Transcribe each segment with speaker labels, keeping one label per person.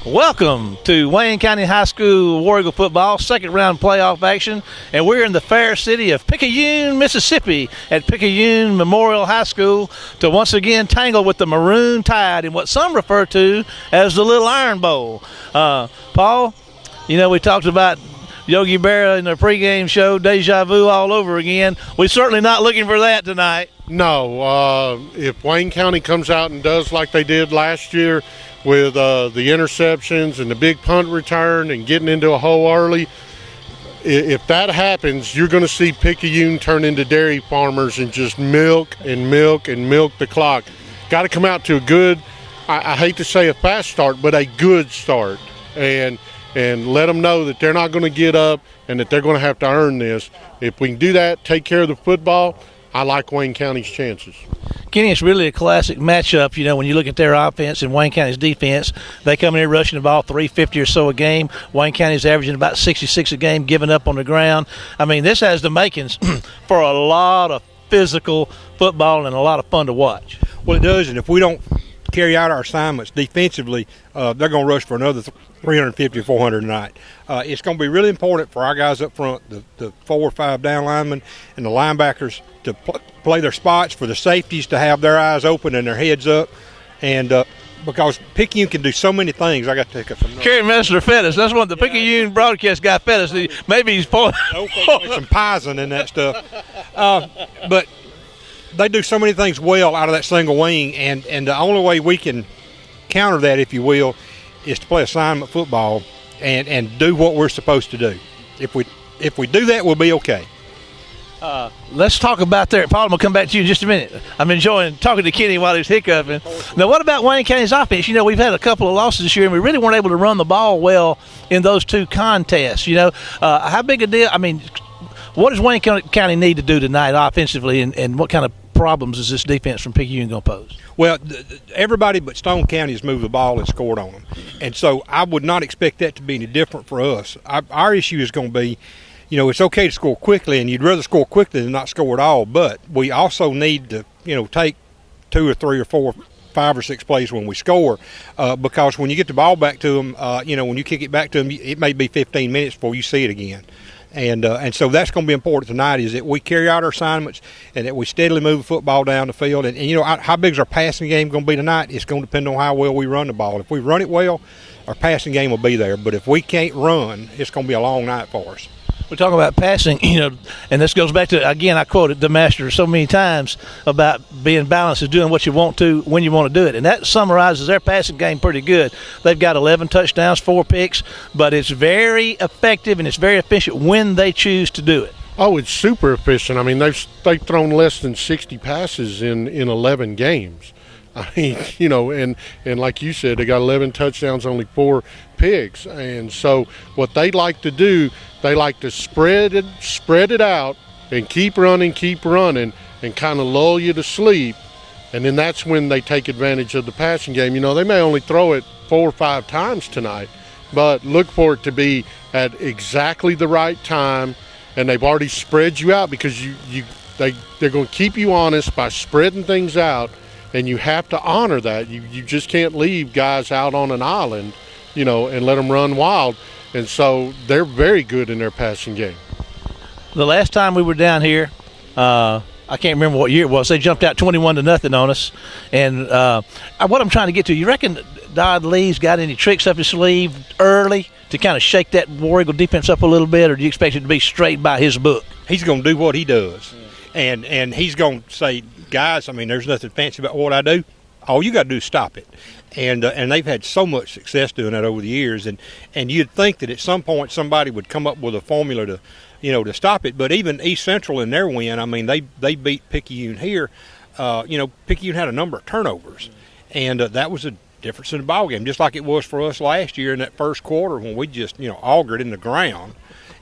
Speaker 1: Welcome to Wayne County High School War Eagle football, second round playoff action, and we're in the fair city of Picayune, Mississippi at Picayune Memorial High School to once again tangle with the Maroon Tide in what some refer to as the Little Iron Bowl. Paul, you know, we talked about Yogi Berra in the pregame show, deja vu all over again. We're certainly not looking for that tonight.
Speaker 2: No, if Wayne County comes out and does like they did last year with the interceptions and the big punt return and getting into a hole early, if that happens, you're going to see Picayune turn into dairy farmers and just milk and milk and milk the clock. Got to come out to a good, I hate to say a fast start, but a good start, and let them know that they're not going to get up and that they're going to have to earn this. If we can do that, take care of the football, I like Wayne County's chances.
Speaker 1: Kenny, it's really a classic matchup. You know, when you look at their offense and Wayne County's defense, they come in here rushing the ball 350 or so a game. Wayne County's averaging about 66 a game, giving up on the ground. I mean, this has the makings for a lot of physical football and a lot of fun to watch.
Speaker 3: Well, it does, and if we don't carry out our assignments defensively, they're going to rush for another 350 or 400 tonight. It's going to be really important for our guys up front, the 4 or 5 down linemen and the linebackers, to play their spots, for the safeties to have their eyes open and their heads up, and because Picayune can do so many things. I got to take up some notes.
Speaker 1: Kerry Messler fed us. That's what the Picayune broadcast guy fed us. Maybe he's pulling
Speaker 3: some poison and that stuff. But they do so many things well out of that single wing, and the only way we can counter that, if you will, is to play assignment football and do what we're supposed to do. If we do that, we'll be okay.
Speaker 1: Let's talk about there. Paul, I'm going to come back to you in just a minute. I'm enjoying talking to Kenny while he's hiccuping. Now, what about Wayne County's offense? You know, we've had a couple of losses this year, and we really weren't able to run the ball well in those two contests. You know, how big a deal? I mean, what does Wayne County need to do tonight offensively, and what kind of problems is this defense from Picayune going to pose?
Speaker 3: Well, everybody but Stone County has moved the ball and scored on them. And so I would not expect that to be any different for us. Our issue is going to be, you know, it's okay to score quickly, and you'd rather score quickly than not score at all. But we also need to, you know, take 2 or 3 or 4, 5 or 6 plays when we score, because when you get the ball back to them, you know, when you kick it back to them, it may be 15 minutes before you see it again. And so that's going to be important tonight, is that we carry out our assignments and that we steadily move the football down the field. And you know, how big is our passing game going to be tonight? It's going to depend on how well we run the ball. If we run it well, our passing game will be there. But if we can't run, it's going to be a long night for us.
Speaker 1: We're talking about passing, you know, and this goes back to, again, I quoted the master so many times about being balanced is doing what you want to when you want to do it. And that summarizes their passing game pretty good. They've got 11 touchdowns, 4 picks, but it's very effective and it's very efficient when they choose to do it.
Speaker 2: Oh, it's super efficient. I mean, they've thrown less than 60 passes in 11 games. I mean, you know, and like you said, they got 11 touchdowns, only 4 picks. And so what they like to do, they like to spread it out and keep running and kind of lull you to sleep. And then that's when they take advantage of the passing game. You know, they may only throw it 4 or 5 times tonight, but look for it to be at exactly the right time. And they've already spread you out, because they're going to keep you honest by spreading things out. And you have to honor that. You just can't leave guys out on an island, you know, and let them run wild. And so they're very good in their passing game.
Speaker 1: The last time we were down here, I can't remember what year it was, they jumped out 21-0 on us. And what I'm trying to get to, you reckon Dodd Lee's got any tricks up his sleeve early to kind of shake that War Eagle defense up a little bit, or do you expect it to be straight by his book?
Speaker 3: He's going to do what he does. And he's going to say, guys, I mean, there's nothing fancy about what I do. All you got to do is stop it. And they've had so much success doing that over the years. And you'd think that at some point somebody would come up with a formula to, you know, to stop it. But even East Central in their win, I mean, they beat Picayune here. You know, Picayune had a number of turnovers. And that was a difference in the ballgame, just like it was for us last year in that first quarter when we just, you know, augured in the ground.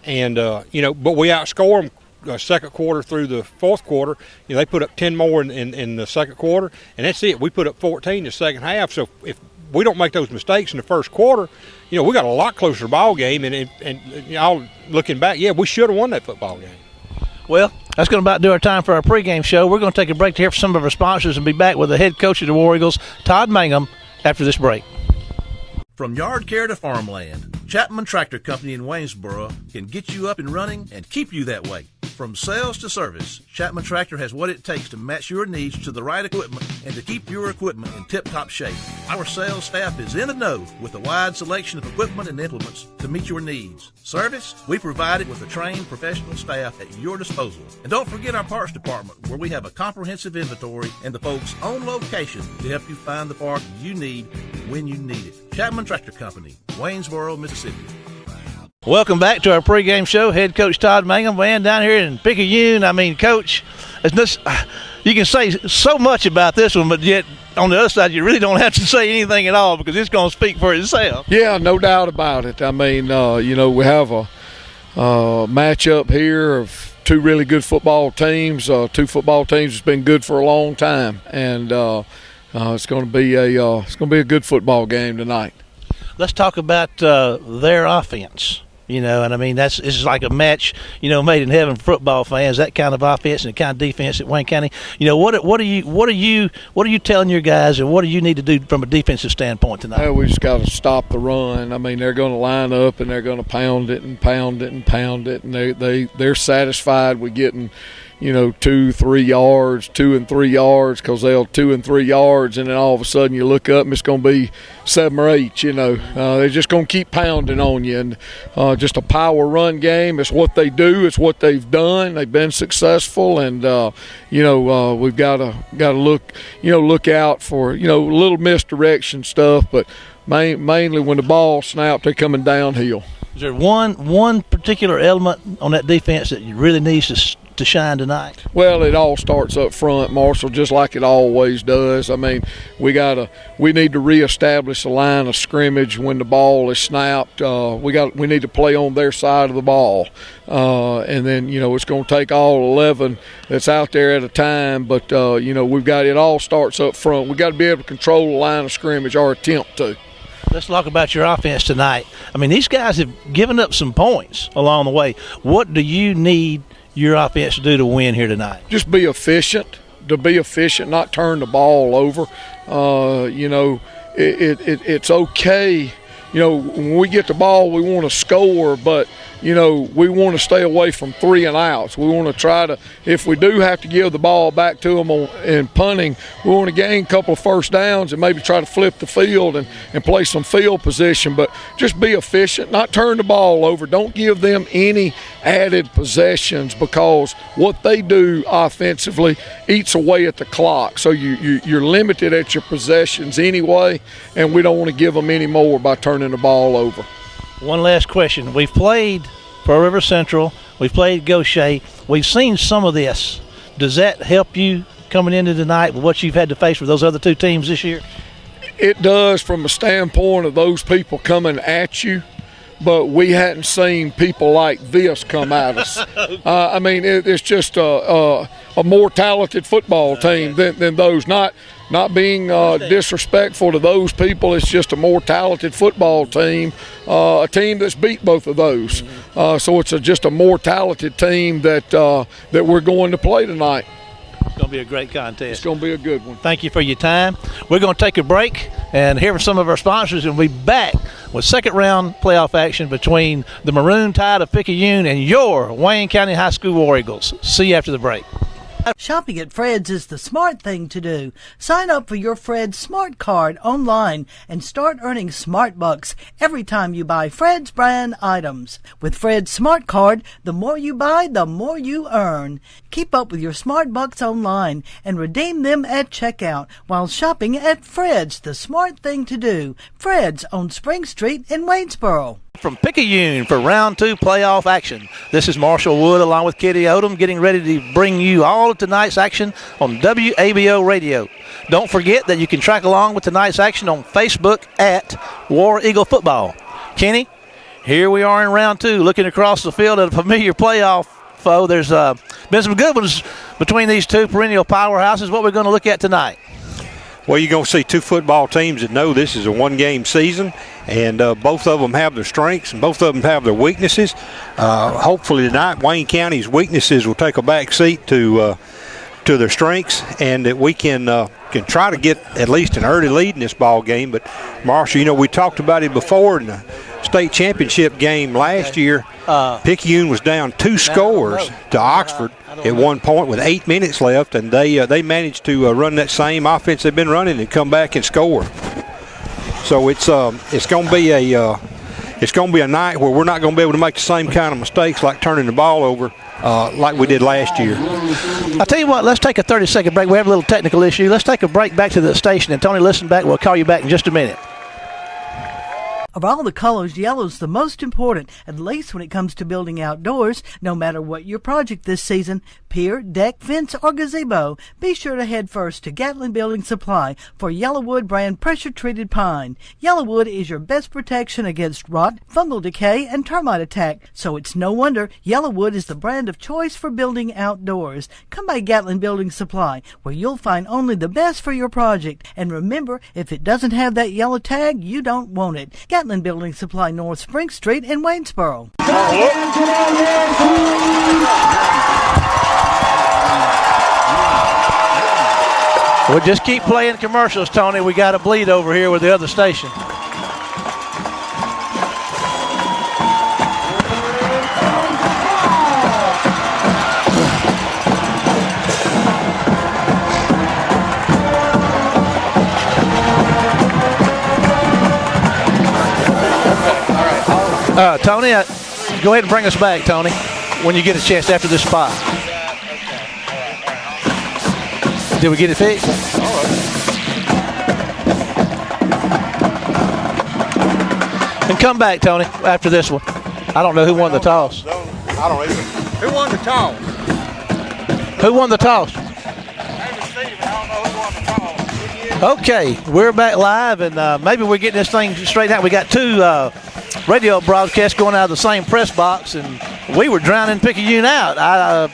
Speaker 3: And, you know, but we outscored them. Second quarter through the fourth quarter, you know, they put up 10 more in the second quarter, and that's it. We put up 14 in the second half. So if we don't make those mistakes in the first quarter, you know, we got a lot closer ball game. And you know, looking back, yeah, we should have won that football game.
Speaker 1: Well, that's going to about do our time for our pregame show. We're going to take a break to hear from some of our sponsors and be back with the head coach of the War Eagles, Todd Mangum, after this break. From yard care to farmland, Chapman Tractor Company in Waynesboro can get you up and running and keep you that way. From sales to service, Chapman Tractor has what it takes to match your needs to the right equipment and to keep your equipment in tip-top shape. Our sales staff is in the know with a wide selection of equipment and implements to meet your needs. Service, we provide it with a trained professional staff at your disposal. And don't forget our parts department, where we have a comprehensive inventory and the folks on location to help you find the part you need when you need it. Chapman Tractor Company, Waynesboro, Mississippi. Welcome back to our pregame show. Head Coach Todd Mangum, man, down here in Picayune. I mean, Coach, you can say so much about this one, but yet on the other side, you really don't have to say anything at all because it's going to speak for itself.
Speaker 4: Yeah, no doubt about it. I mean, we have a matchup here of two really good football teams. Two football teams that's been good for a long time, and it's going to be a good football game tonight.
Speaker 1: Let's talk about their offense. And I mean this is like a match, made in heaven for football fans. That kind of offense and the kind of defense at Wayne County. What are you telling your guys, and what do you need to do from a defensive standpoint tonight?
Speaker 4: Well, we just got to stop the run. I mean, they're going to line up and they're going to pound it and pound it and pound it, and they're satisfied with getting 2, 3 yards, 2 and 3 yards, because they'll 2 and 3 yards, and then all of a sudden you look up and it's going to be 7 or 8. They're just going to keep pounding on you, and just a power run game. It's what they do. It's what they've done. They've been successful, and we've got to look out for little misdirection stuff, but mainly when the ball snapped, they're coming downhill.
Speaker 1: Is there one particular element on that defense that really needs to shine tonight?
Speaker 4: Well, it all starts up front, Marshall, just like it always does. I mean, we need to reestablish a line of scrimmage when the ball is snapped. We need to play on their side of the ball, and then it's going to take all 11 that's out there at a time. But we've got it all starts up front. We got to be able to control the line of scrimmage, or attempt to.
Speaker 1: Let's talk about your offense tonight. I mean, these guys have given up some points along the way. What do you need your offense to do to win here tonight?
Speaker 4: Just be efficient. Not turn the ball over. It's okay. When we get the ball, we want to score, but we want to stay away from 3 and outs. We want to try to, if we do have to give the ball back to them in punting, we want to gain a couple of first downs and maybe try to flip the field and play some field position. But just be efficient, not turn the ball over. Don't give them any added possessions, because what they do offensively eats away at the clock. So you're limited at your possessions anyway, and we don't want to give them any more by turning the ball over.
Speaker 1: One last question. We've played Pearl River Central. We've played Gaucher. We've seen some of this. Does that help you coming into tonight with what you've had to face with those other two teams this year?
Speaker 4: It does, from a standpoint of those people coming at you, but we hadn't seen people like this come at us. I mean, it's just a more talented football team than those. Not being disrespectful to those people, it's just a more talented football team, a team that's beat both of those. So it's just a more talented team that we're going to play tonight.
Speaker 1: It's going to be a great contest.
Speaker 4: It's going to be a good one.
Speaker 1: Thank you for your time. We're going to take a break and hear from some of our sponsors, and we'll be back with second-round playoff action between the Maroon Tide of Picayune and your Wayne County High School War Eagles. See you after the break.
Speaker 5: Shopping at Fred's is the smart thing to do. Sign up for your Fred's Smart Card online and start earning Smart Bucks every time you buy Fred's brand items. With Fred's Smart Card, the more you buy, the more you earn. Keep up with your Smart Bucks online and redeem them at checkout while shopping at Fred's, the smart thing to do. Fred's on Spring Street in Waynesboro.
Speaker 1: From Picayune for round 2 playoff action. This is Marshall Wood along with Kitty Odom getting ready to bring you all of tonight's action on WABO Radio. Don't forget that you can track along with tonight's action on Facebook at War Eagle Football. Kenny, here we are in round 2, looking across the field at a familiar playoff foe. There's been some good ones between these two perennial powerhouses. What we're going to look at tonight?
Speaker 3: Well, you're going to see two football teams that know this is a one-game season, and both of them have their strengths and both of them have their weaknesses. Hopefully tonight, Wayne County's weaknesses will take a back seat to to their strengths, and that we can try to get at least an early lead in this ball game. But Marshall, we talked about it before in the state championship game last year. Picayune was down 2 scores to Oxford at one point with 8 minutes left, and they managed to run that same offense they've been running and come back and score. So it's going to be a night where we're not going to be able to make the same kind of mistakes like turning the ball over like we did last year.
Speaker 1: I'll tell you what, let's take a 30-second break. We have a little technical issue. Let's take a break back to the station, and Tony, listen back. We'll call you back in just a minute.
Speaker 5: Of all the colors, yellow's the most important, at least when it comes to building outdoors. No matter what your project this season, pier, deck, fence, or gazebo, be sure to head first to Gatlin Building Supply for Yellowwood brand pressure-treated pine. Yellowwood is your best protection against rot, fungal decay, and termite attack, so it's no wonder Yellowwood is the brand of choice for building outdoors. Come by Gatlin Building Supply, where you'll find only the best for your project. And remember, if it doesn't have that yellow tag, you don't want it. Gatlin Building Supply, North Spring Street in Waynesboro.
Speaker 1: We'll just keep playing commercials, Tony. We got a bleed over here with the other station. Tony, go ahead and bring us back, Tony, when you get a chance after this spot. Did we get it fixed? All right. And come back, Tony, after this one. I don't know who won the toss.
Speaker 3: I don't either. Who won the toss?
Speaker 1: Who won the toss? Okay, we're back live, and maybe we're getting this thing straightened out. We got 2 radio broadcasts going out of the same press box, and we were drowning Picayune out.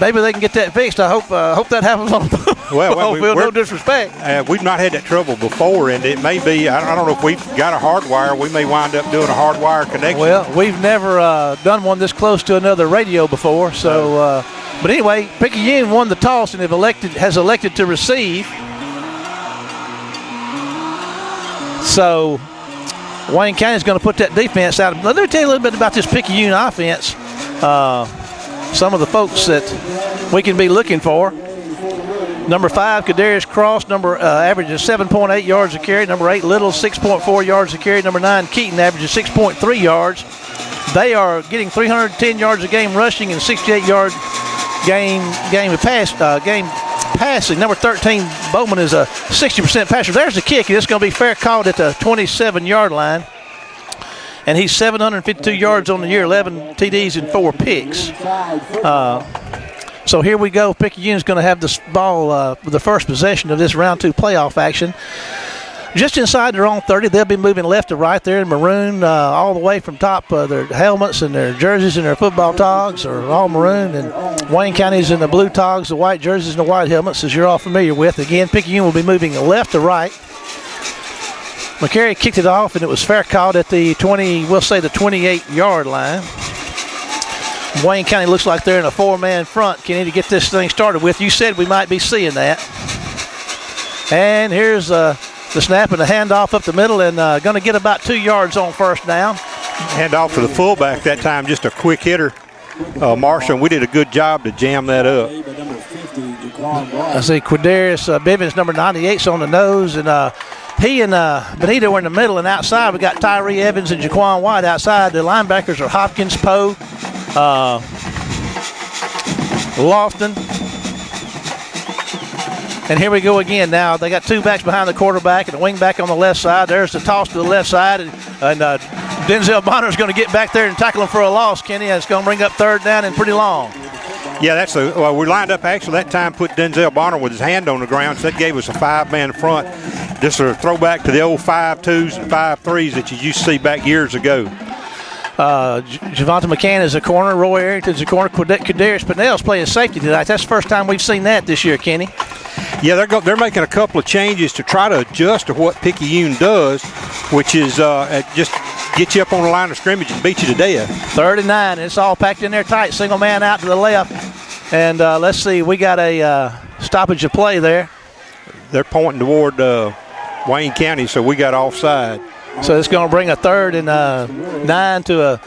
Speaker 1: Maybe they can get that fixed. I hope that happens on no disrespect.
Speaker 3: We've not had that trouble before, and it may be, I don't know if we've got a hard wire. We may wind up doing a hard wire connection.
Speaker 1: Well, we've never done one this close to another radio before. So, but anyway, Picayune won the toss and has elected to receive. So Wayne County is going to put that defense out. Let me tell you a little bit about this Picayune offense. Some of the folks that we can be looking for. Number 5, Kadarius Cross, averages 7.8 yards a carry. Number 8, Little, 6.4 yards a carry. Number 9, Keaton, averages 6.3 yards. They are getting 310 yards a game rushing and 68 yard game passing. Number 13, Bowman, is a 60% passer. There's the kick, and it's going to be fair called at the 27-yard line. And he's 752 yards on the year, 11 TDs and 4 picks. So here we go. Picayune's going to have this ball with the first possession of this round 2 playoff action. Just inside their own 30, they'll be moving left to right there in maroon, all the way from top. Their helmets and their jerseys and their football togs are all maroon, and Wayne County's in the blue togs, the white jerseys, and the white helmets, as you're all familiar with. Again, Picayune will be moving left to right. McCary kicked it off, and it was fair called at the 28-yard line. Wayne County looks like they're in a 4-man front, Kenny, to get this thing started with. You said we might be seeing that. And here's the snap and the handoff up the middle, and going to get about 2 yards on first down.
Speaker 3: Handoff to the fullback that time, just a quick hitter. Marshall, we did a good job to jam that up.
Speaker 1: I see Quadarius Bivens, number 98, on the nose, and he and Benito were in the middle, and outside we got Tyree Evans and Jaquan White outside. The linebackers are Hopkins, Poe, Lofton. And here we go again now. They got 2 backs behind the quarterback and a wing back on the left side. There's the toss to the left side, and Denzel Bonner is going to get back there and tackle him for a loss, Kenny. It's going to bring up 3rd down and pretty long.
Speaker 3: Yeah, we lined up actually that time, put Denzel Bonner with his hand on the ground, so that gave us a 5-man front. Just a throwback to the old 5-2s and 5-3s that you used to see back years ago.
Speaker 1: Javonte McCann is a corner. Roy Arrington's a corner. Kadarius Pinnell's playing safety tonight. That's the first time we've seen that this year, Kenny.
Speaker 3: Yeah, they're making a couple of changes to try to adjust to what Picayune does, which is just get you up on the line of scrimmage and beat you to death.
Speaker 1: 39. It's all packed in there tight. Single man out to the left. And let's see, we got a stoppage of play there.
Speaker 3: They're pointing toward Wayne County, so we got offside.
Speaker 1: So it's going to bring a 3rd and 9 to a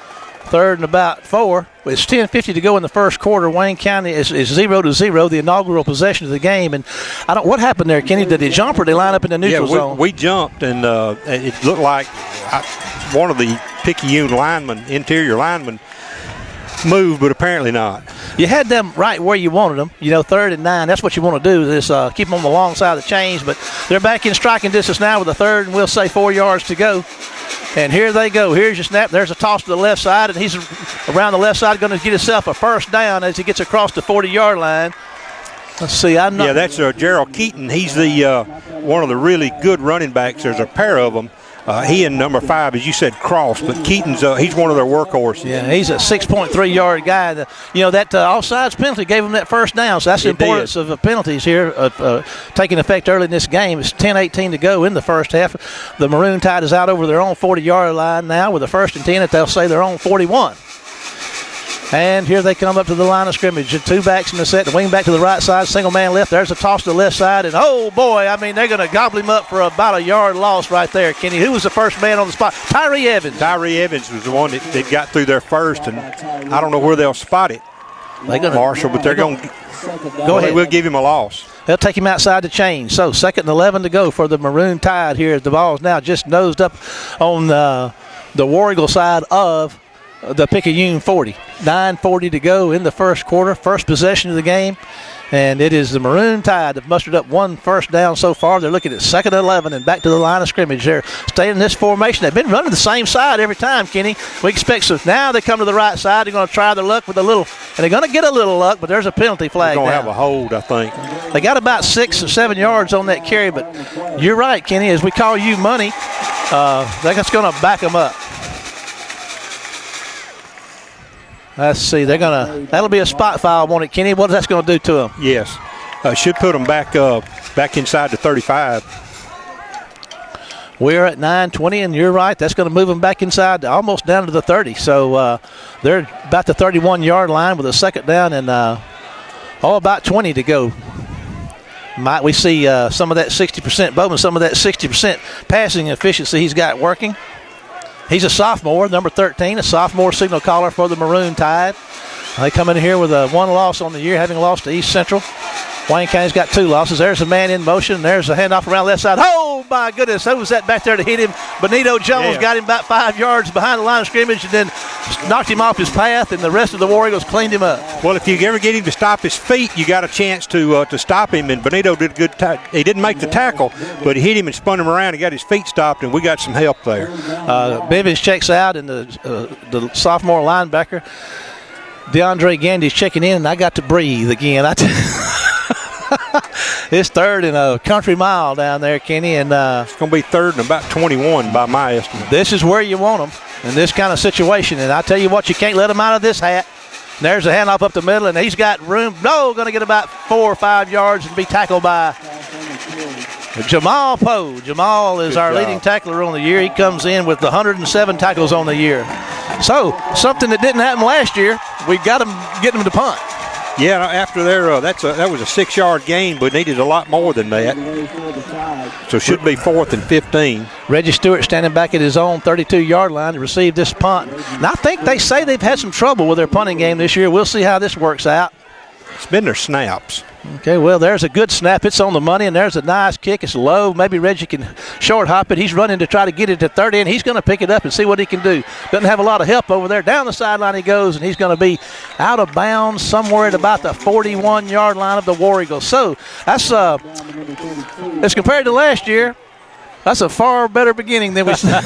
Speaker 1: 3rd and about 4. It's 10:50 to go in the first quarter. Wayne County is 0-0, the inaugural possession of the game. And what happened there, Kenny? Did they jump or did they line up in the neutral zone?
Speaker 3: We jumped, and it looked like one of the Picayune interior linemen, moved, but apparently not.
Speaker 1: You had them right where you wanted them. 3rd and 9. That's what you want to do is keep them on the long side of the chains. But they're back in striking distance now with a 3rd, and we'll say 4 yards to go. And here they go. Here's your snap. There's a toss to the left side, and he's around the left side going to get himself a first down as he gets across the 40-yard line. Let's see.
Speaker 3: That's Gerald Keaton. He's the one of the really good running backs. There's a pair of them. He and number 5, as you said, Cross, but Keaton's he's one of their workahorses.
Speaker 1: Yeah, he's a 6.3-yard guy. That offsides penalty gave him that first down, so that's the importance of penalties here taking effect early in this game. It's 10:18 to go in the first half. The Maroon Tide is out over their own 40-yard line now with a 1st and 10 that they'll say their own 41. And here they come up to the line of scrimmage. 2 backs in the set. The wing back to the right side. Single man left. There's a toss to the left side. And, oh, boy, they're going to gobble him up for about a yard loss right there, Kenny. Who was the first man on the spot? Tyree Evans.
Speaker 3: Tyree Evans was the one that got through there first, and I don't know where they'll spot it, Marshall, but they're going to go ahead. We'll give him a loss.
Speaker 1: They'll take him outside the chain. So 2nd and 11 to go for the Maroon Tide here. The ball's now just nosed up on the War Eagle side of the Picayune 40. 9:40 to go in the first quarter. First possession of the game. And it is the Maroon Tide that mustered up 1 first down so far. They're looking at 2nd and 11 and back to the line of scrimmage. They're staying in this formation. They've been running the same side every time, Kenny. We expect so. Now they come to the right side. They're going to try their luck with a little, and they're going to get a little luck, but there's a penalty flag.
Speaker 3: They're going to have a hold, I think.
Speaker 1: They got about 6 or 7 yards on that carry, but you're right, Kenny. As we call you money, that's going to back them up. Let's see. That'll be a spot foul, won't it, Kenny? What is that going to do to them?
Speaker 3: Yes. Should put them back inside the 35.
Speaker 1: We're at 9:20, and you're right. That's going to move them back inside, almost down to the 30. So they're about the 31-yard line with a 2nd down and about 20 to go. Might we see some of that 60% Bowman, some of that 60% passing efficiency he's got working? He's a sophomore, number 13, a sophomore signal caller for the Maroon Tide. They come in here with a 1 loss on the year, having lost to East Central. Wayne County's got 2 losses. There's a man in motion. There's a handoff around the left side. Oh, my goodness. Who was that back there to hit him? Benito Jones got him about 5 yards behind the line of scrimmage and then knocked him off his path, and the rest of the War Eagles cleaned him up.
Speaker 3: Well, if you ever get him to stop his feet, you got a chance to stop him, and Benito did a good he didn't make the tackle, but he hit him and spun him around and got his feet stopped, and we got some help there.
Speaker 1: Bivens checks out, and the sophomore linebacker, DeAndre Gandy's checking in, and I got to breathe again. It's 3rd and a country mile down there, Kenny, and
Speaker 3: it's going to be 3rd and about 21 by my estimate.
Speaker 1: This is where you want them in this kind of situation, and I tell you what, you can't let them out of this hat. And there's a handoff up the middle, and he's got room. No, going to get about 4 or 5 yards and be tackled by Jamal Poe. Jamal is our leading tackler on the year. He comes in with 107 tackles on the year. So something that didn't happen last year, we got him getting him to punt.
Speaker 3: Yeah, after their that was a 6-yard gain, but needed a lot more than that. So should be 4th and 15.
Speaker 1: Reggie Stewart standing back at his own 32-yard line to receive this punt. And I think they say they've had some trouble with their punting game this year. We'll see how this works out.
Speaker 3: It's been their snaps.
Speaker 1: Okay, well, there's a good snap. It's on the money, and there's a nice kick. It's low. Maybe Reggie can short hop it. He's running to try to get it to 30, and he's going to pick it up and see what he can do. Doesn't have a lot of help over there. Down the sideline he goes, and he's going to be out of bounds somewhere at about the 41-yard line of the War Eagles. So that's as compared to last year, that's a far better beginning than we saw.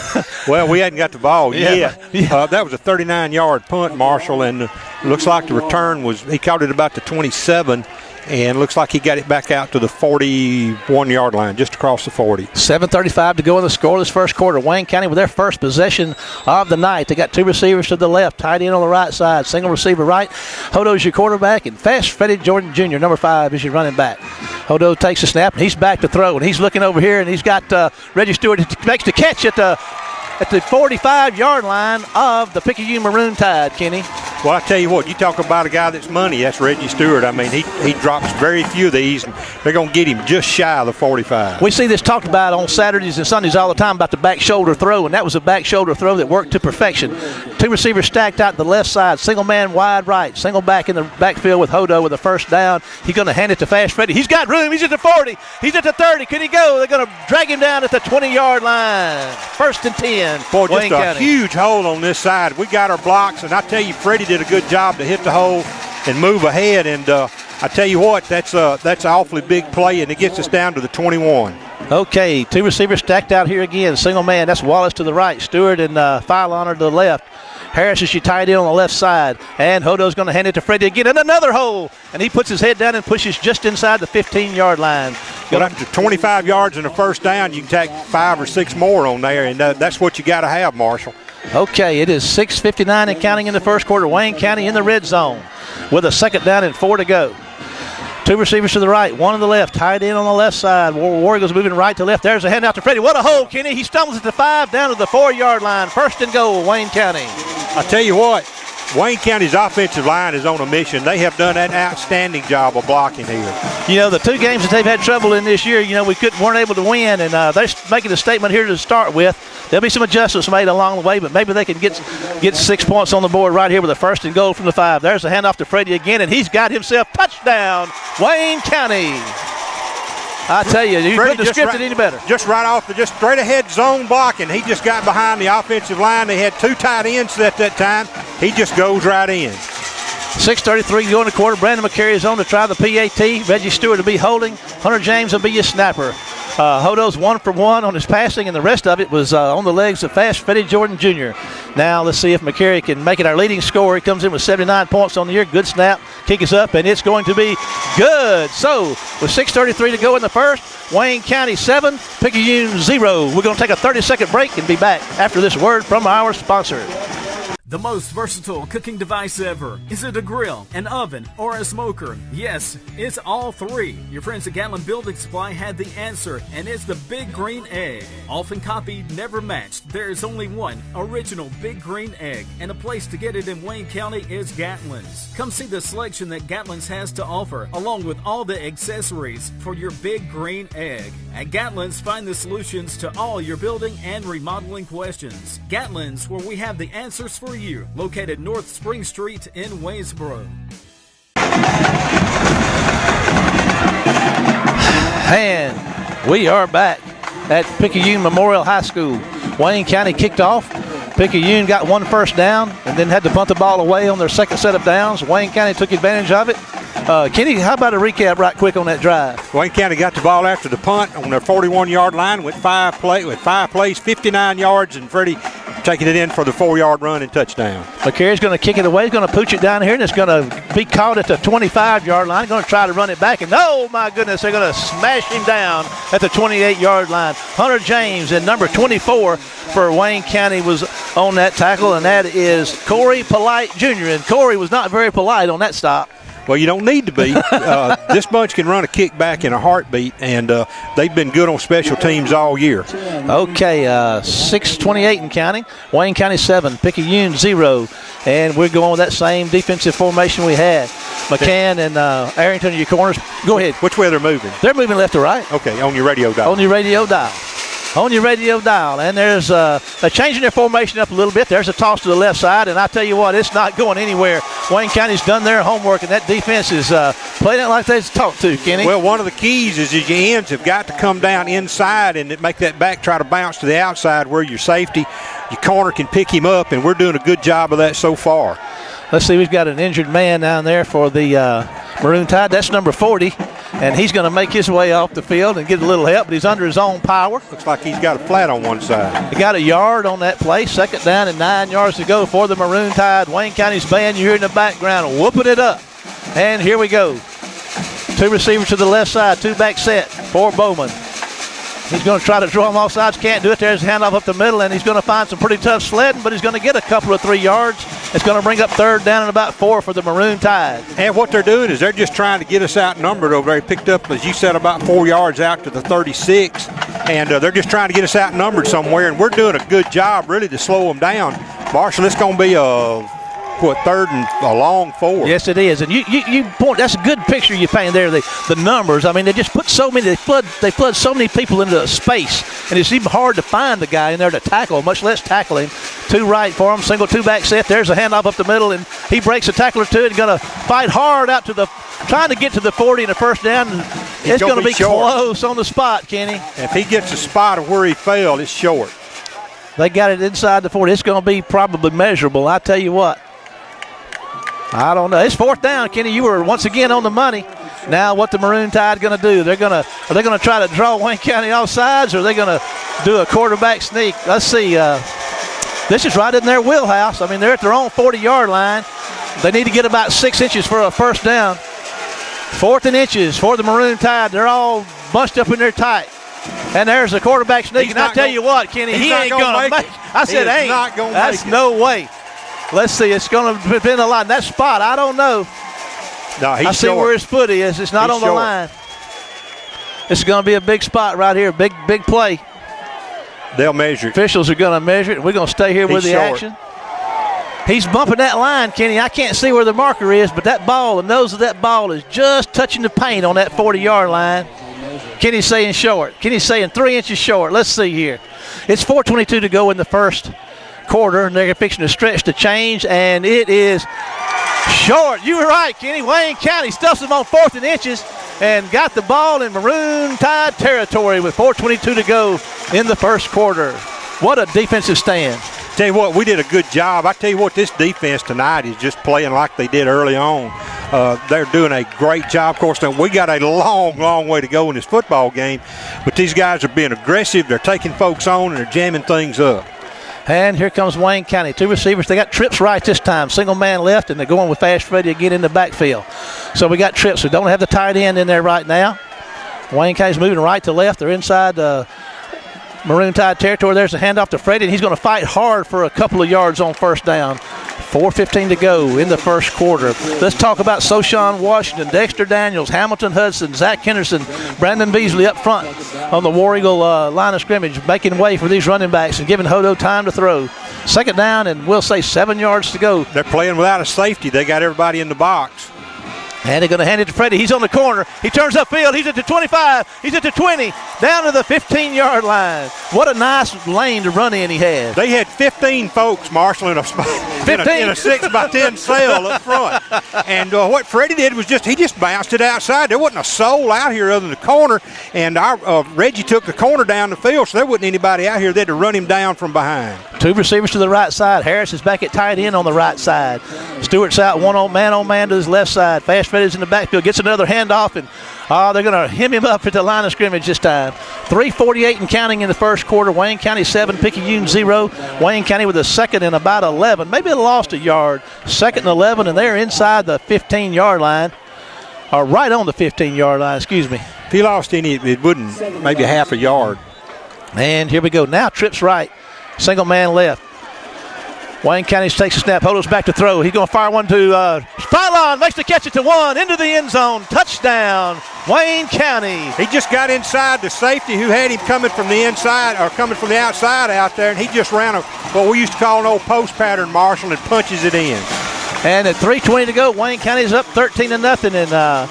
Speaker 3: Well, we hadn't got the ball yet. That was a 39-yard punt, Marshall, and looks like the return he caught it about the 27, and looks like he got it back out to the 41-yard line, just across the 40.
Speaker 1: 7:35 to go in the scoreless first quarter. Wayne County with their first possession of the night. They got 2 receivers to the left, tight end on the right side, single receiver right. Hodo's your quarterback, and Fast Freddie Jordan Jr., number 5, is your running back. Hodo takes a snap, and he's back to throw, and he's looking over here, and he's got Reggie Stewart makes the catch at the 45-yard line of the Picayune Maroon Tide, Kenny.
Speaker 3: Well, I tell you what, you talk about a guy that's money, that's Reggie Stewart. I mean, he drops very few of these, and they're going to get him just shy of the 45.
Speaker 1: We see this talked about on Saturdays and Sundays all the time about the back shoulder throw, and that was a back shoulder throw that worked to perfection. Two receivers stacked out the left side, single man wide right, single back in the backfield with Hodo with a first down. He's going to hand it to Fast Freddy. He's got room. He's at the 40. He's at the 30. Can he go? They're going to drag him down at the 20-yard line. 1st and 10.
Speaker 3: Boy, just
Speaker 1: Wayne County.
Speaker 3: Huge hole on this side. We got our blocks, and I tell you, Freddie did a good job to hit the hole and move ahead. And I tell you what, that's an awfully big play, and it gets us down to the 21.
Speaker 1: Okay, two receivers stacked out here again. Single man. That's Wallace to the right. Stewart and Filon to the left. Harris is your tight end on the left side. And Hodo's going to hand it to Freddie again. And another hole. And he puts his head down and pushes just inside the 15-yard line.
Speaker 3: Well, after 25 yards and a first down, you can take 5 or 6 more on there, and that's what you got to have, Marshall.
Speaker 1: Okay, it is 6:59 and counting in the first quarter. Wayne County in the red zone with a 2nd down and 4 to go. Two receivers to the right, one on the left, tight end on the left side. War Eagles moving right to left. There's a handout to Freddie. What a hole, Kenny. He stumbles at the 5, down to the 4-yard line. 1st and goal, Wayne County.
Speaker 3: I tell you what, Wayne County's offensive line is on a mission. They have done an outstanding job of blocking here.
Speaker 1: You know, the 2 games that they've had trouble in this year, you know, we weren't able to win, and they're making a statement here to start with. There'll be some adjustments made along the way, but maybe they can get 6 points on the board right here with a 1st and goal from the 5. There's a handoff to Freddie again, and he's got himself touchdown, Wayne County. I tell you couldn't have scripted any better.
Speaker 3: Just right off just straight ahead zone blocking. He just got behind the offensive line. They had 2 tight ends at that time. He just goes right in.
Speaker 1: 6:33 to go in the quarter. Brandon McCary is on to try the PAT. Reggie Stewart will be holding. Hunter James will be your snapper. Hodo's 1 for 1 on his passing, and the rest of it was on the legs of Fast Freddie Jordan Jr. Now let's see if McCary can make it our leading scorer. He comes in with 79 points on the year. Good snap. Kick is up, and it's going to be good. So with 6:33 to go in the first, Wayne County 7, Picayune 0. We're going to take a 30-second break and be back after this word from our sponsor.
Speaker 6: The most versatile cooking device ever. Is it a grill, an oven, or a smoker? Yes, it's all 3. Your friends at Gatlin Building Supply had the answer, and it's the Big Green Egg. Often copied, never matched. There is only one original Big Green Egg, and a place to get it in Wayne County is Gatlin's. Come see the selection that Gatlin's has to offer, along with all the accessories for your Big Green Egg. At Gatlin's, find the solutions to all your building and remodeling questions. Gatlin's, where we have the answers for you, located North Spring Street in Waynesboro.
Speaker 1: And we are back at Picayune Memorial High School. Wayne County kicked off. Picayune got 1 first down and then had to punt the ball away on their second set of downs. Wayne County took advantage of it. Kenny, how about a recap right quick on that drive?
Speaker 3: Wayne County got the ball after the punt on their 41-yard line with 5 plays, 59 yards, and Freddie taking it in for the 4-yard run and touchdown.
Speaker 1: McCary's going to kick it away. He's going to pooch it down here, and it's going to be caught at the 25-yard line. Going to try to run it back, and oh, my goodness, they're going to smash him down at the 28-yard line. Hunter James and number 24 for Wayne County was on that tackle, and that is Corey Polite Jr., and Corey was not very polite on that stop.
Speaker 3: Well, you don't need to be. This bunch can run a kickback in a heartbeat, and they've been good on special teams all year.
Speaker 1: Okay, 6:28 and counting. Wayne County 7, Picayune 0, and we're going with that same defensive formation we had. McCann and Arrington are your corners. Go ahead.
Speaker 3: Which way they're moving?
Speaker 1: They're moving left to right.
Speaker 3: Okay, on your radio dial.
Speaker 1: On your radio dial. On your radio dial. And there's they're changing their formation up a little bit. There's a toss to the left side, and I tell you what, it's not going anywhere. Wayne County's done their homework, and that defense is playing it like they're taught to, Kenny.
Speaker 3: Well, one of the keys is your ends have got to come down inside and make that back try to bounce to the outside where your safety, your corner can pick him up, and we're doing a good job of that so far.
Speaker 1: Let's see, we've got an injured man down there for the Maroon Tide. That's number 40, and he's going to make his way off the field and get a little help, but he's under his own power.
Speaker 3: Looks like he's got a flat on one side.
Speaker 1: He got a yard on that play. 2nd down and 9 yards to go for the Maroon Tide. Wayne County's band, you hear in the background, whooping it up. And here we go. 2 receivers to the left side, 2-back set for Bowman. He's going to try to draw them off sides. Can't do it. There's a handoff up the middle, and he's going to find some pretty tough sledding, but he's going to get a couple of 3 yards. It's going to bring up 3rd down and about 4 for the Maroon Tide.
Speaker 3: And what they're doing is they're just trying to get us outnumbered over there. He picked up, as you said, about 4 yards out to the 36, and they're just trying to get us outnumbered somewhere, and we're doing a good job really to slow them down. Marshall, it's going to be a third and a long 4.
Speaker 1: Yes, it is. And you point. That's a good picture you paint there. The numbers. I mean, they just put so many. They flood so many people into a space, and it's even hard to find the guy in there to tackle, much less tackle him. 2 right for him, single 2-back set. There's a handoff up the middle, and he breaks a tackler to it. And going to fight hard out to trying to get to the 40 and a first down. And it's going to be close on the spot, Kenny.
Speaker 3: If he gets a spot of where he fell, it's short.
Speaker 1: They got it inside the 40. It's going to be probably measurable. I tell you what. I don't know. It's 4th down, Kenny. You were once again on the money. Now, what the Maroon Tide going to do? Are they going to try to draw Wayne County off sides, or are they going to do a quarterback sneak? Let's see. This is right in their wheelhouse. I mean, they're at their own 40-yard line. They need to get about 6 inches for a first down. 4th and inches for the Maroon Tide. They're all bunched up in there tight. And there's the quarterback sneak. And I tell you what, Kenny, he ain't going to make it. I said ain't. That's no way. Let's see. It's going to depend a lot. That spot, I don't know.
Speaker 3: No, he's
Speaker 1: I see
Speaker 3: short.
Speaker 1: where his foot is. It's not on the line. This is going to be a big spot right here. Big play.
Speaker 3: They'll measure it.
Speaker 1: Officials are going to measure it. We're going to stay here with the action. He's bumping that line, Kenny. I can't see where the marker is, but that ball, the nose of that ball is just touching the paint on that 40-yard line. Kenny's saying short. Kenny's saying 3 inches short. Let's see here. It's 4:22 to go in the first quarter, and they're fixing to stretch the change, and it is short. You were right, Kenny. Wayne County stuffs them on 4th and inches and got the ball in Maroon Tide territory with 4:22 to go in the first quarter. What a defensive stand.
Speaker 3: Tell you what, we did a good job. I tell you what, this defense tonight is just playing like they did early on. They're doing a great job. Of course, now we got a long way to go in this football game, but these guys are being aggressive. They're taking folks on, and they're jamming things up.
Speaker 1: And here comes Wayne County. 2 receivers. They got trips right this time. Single man left, and they're going with Fast Freddy again in the backfield. So we got trips. We don't have the tight end in there right now. Wayne County's moving right to left. They're inside the Maroon Tide territory. There's a handoff to Freddy, and he's going to fight hard for a couple of yards on first down. 4:15 to go in the first quarter. Let's talk about Soshawn Washington, Dexter Daniels, Hamilton Hudson, Zach Henderson, Brandon Beasley up front on the War Eagle line of scrimmage, making way for these running backs and giving Hodo time to throw. 2nd down, and we'll say 7 yards to go.
Speaker 3: They're playing without a safety. They got everybody in the box.
Speaker 1: And they're going to hand it to Freddie. He's on the corner. He turns upfield. He's at the 25. He's at the 20. Down to the 15-yard line. What a nice lane to run in he had.
Speaker 3: They had 15 folks, Marshall, in a 6x10 cell up front. And what Freddie did was he just bounced it outside. There wasn't a soul out here other than the corner. And our Reggie took the corner down the field, so there wasn't anybody out here. They had to run him down from behind.
Speaker 1: 2 receivers to the right side. Harris is back at tight end on the right side. Stewart's out on man to his left side. Fast Freddy's in the backfield. Gets another handoff, and they're going to hem him up at the line of scrimmage this time. 3:48 and counting in the first quarter. Wayne County 7, Picayune 0. Wayne County with a 2nd and about 11. Maybe they lost a yard. 2nd and 11, and they're inside the 15-yard line. Or right on the 15-yard line, excuse me.
Speaker 3: If he lost any, it wouldn't, maybe half a yard.
Speaker 1: And here we go. Now trips right. Single man left. Wayne County takes a snap. Hodo's back to throw. He's going to fire one to pylon. Makes the catch it to 1. Into the end zone. Touchdown, Wayne County.
Speaker 3: He just got inside the safety who had him coming from the inside or coming from the outside out there, and he just ran what we used to call an old post pattern, Marshall, and punches it in.
Speaker 1: And at 3:20 to go, Wayne County's up 13-0, and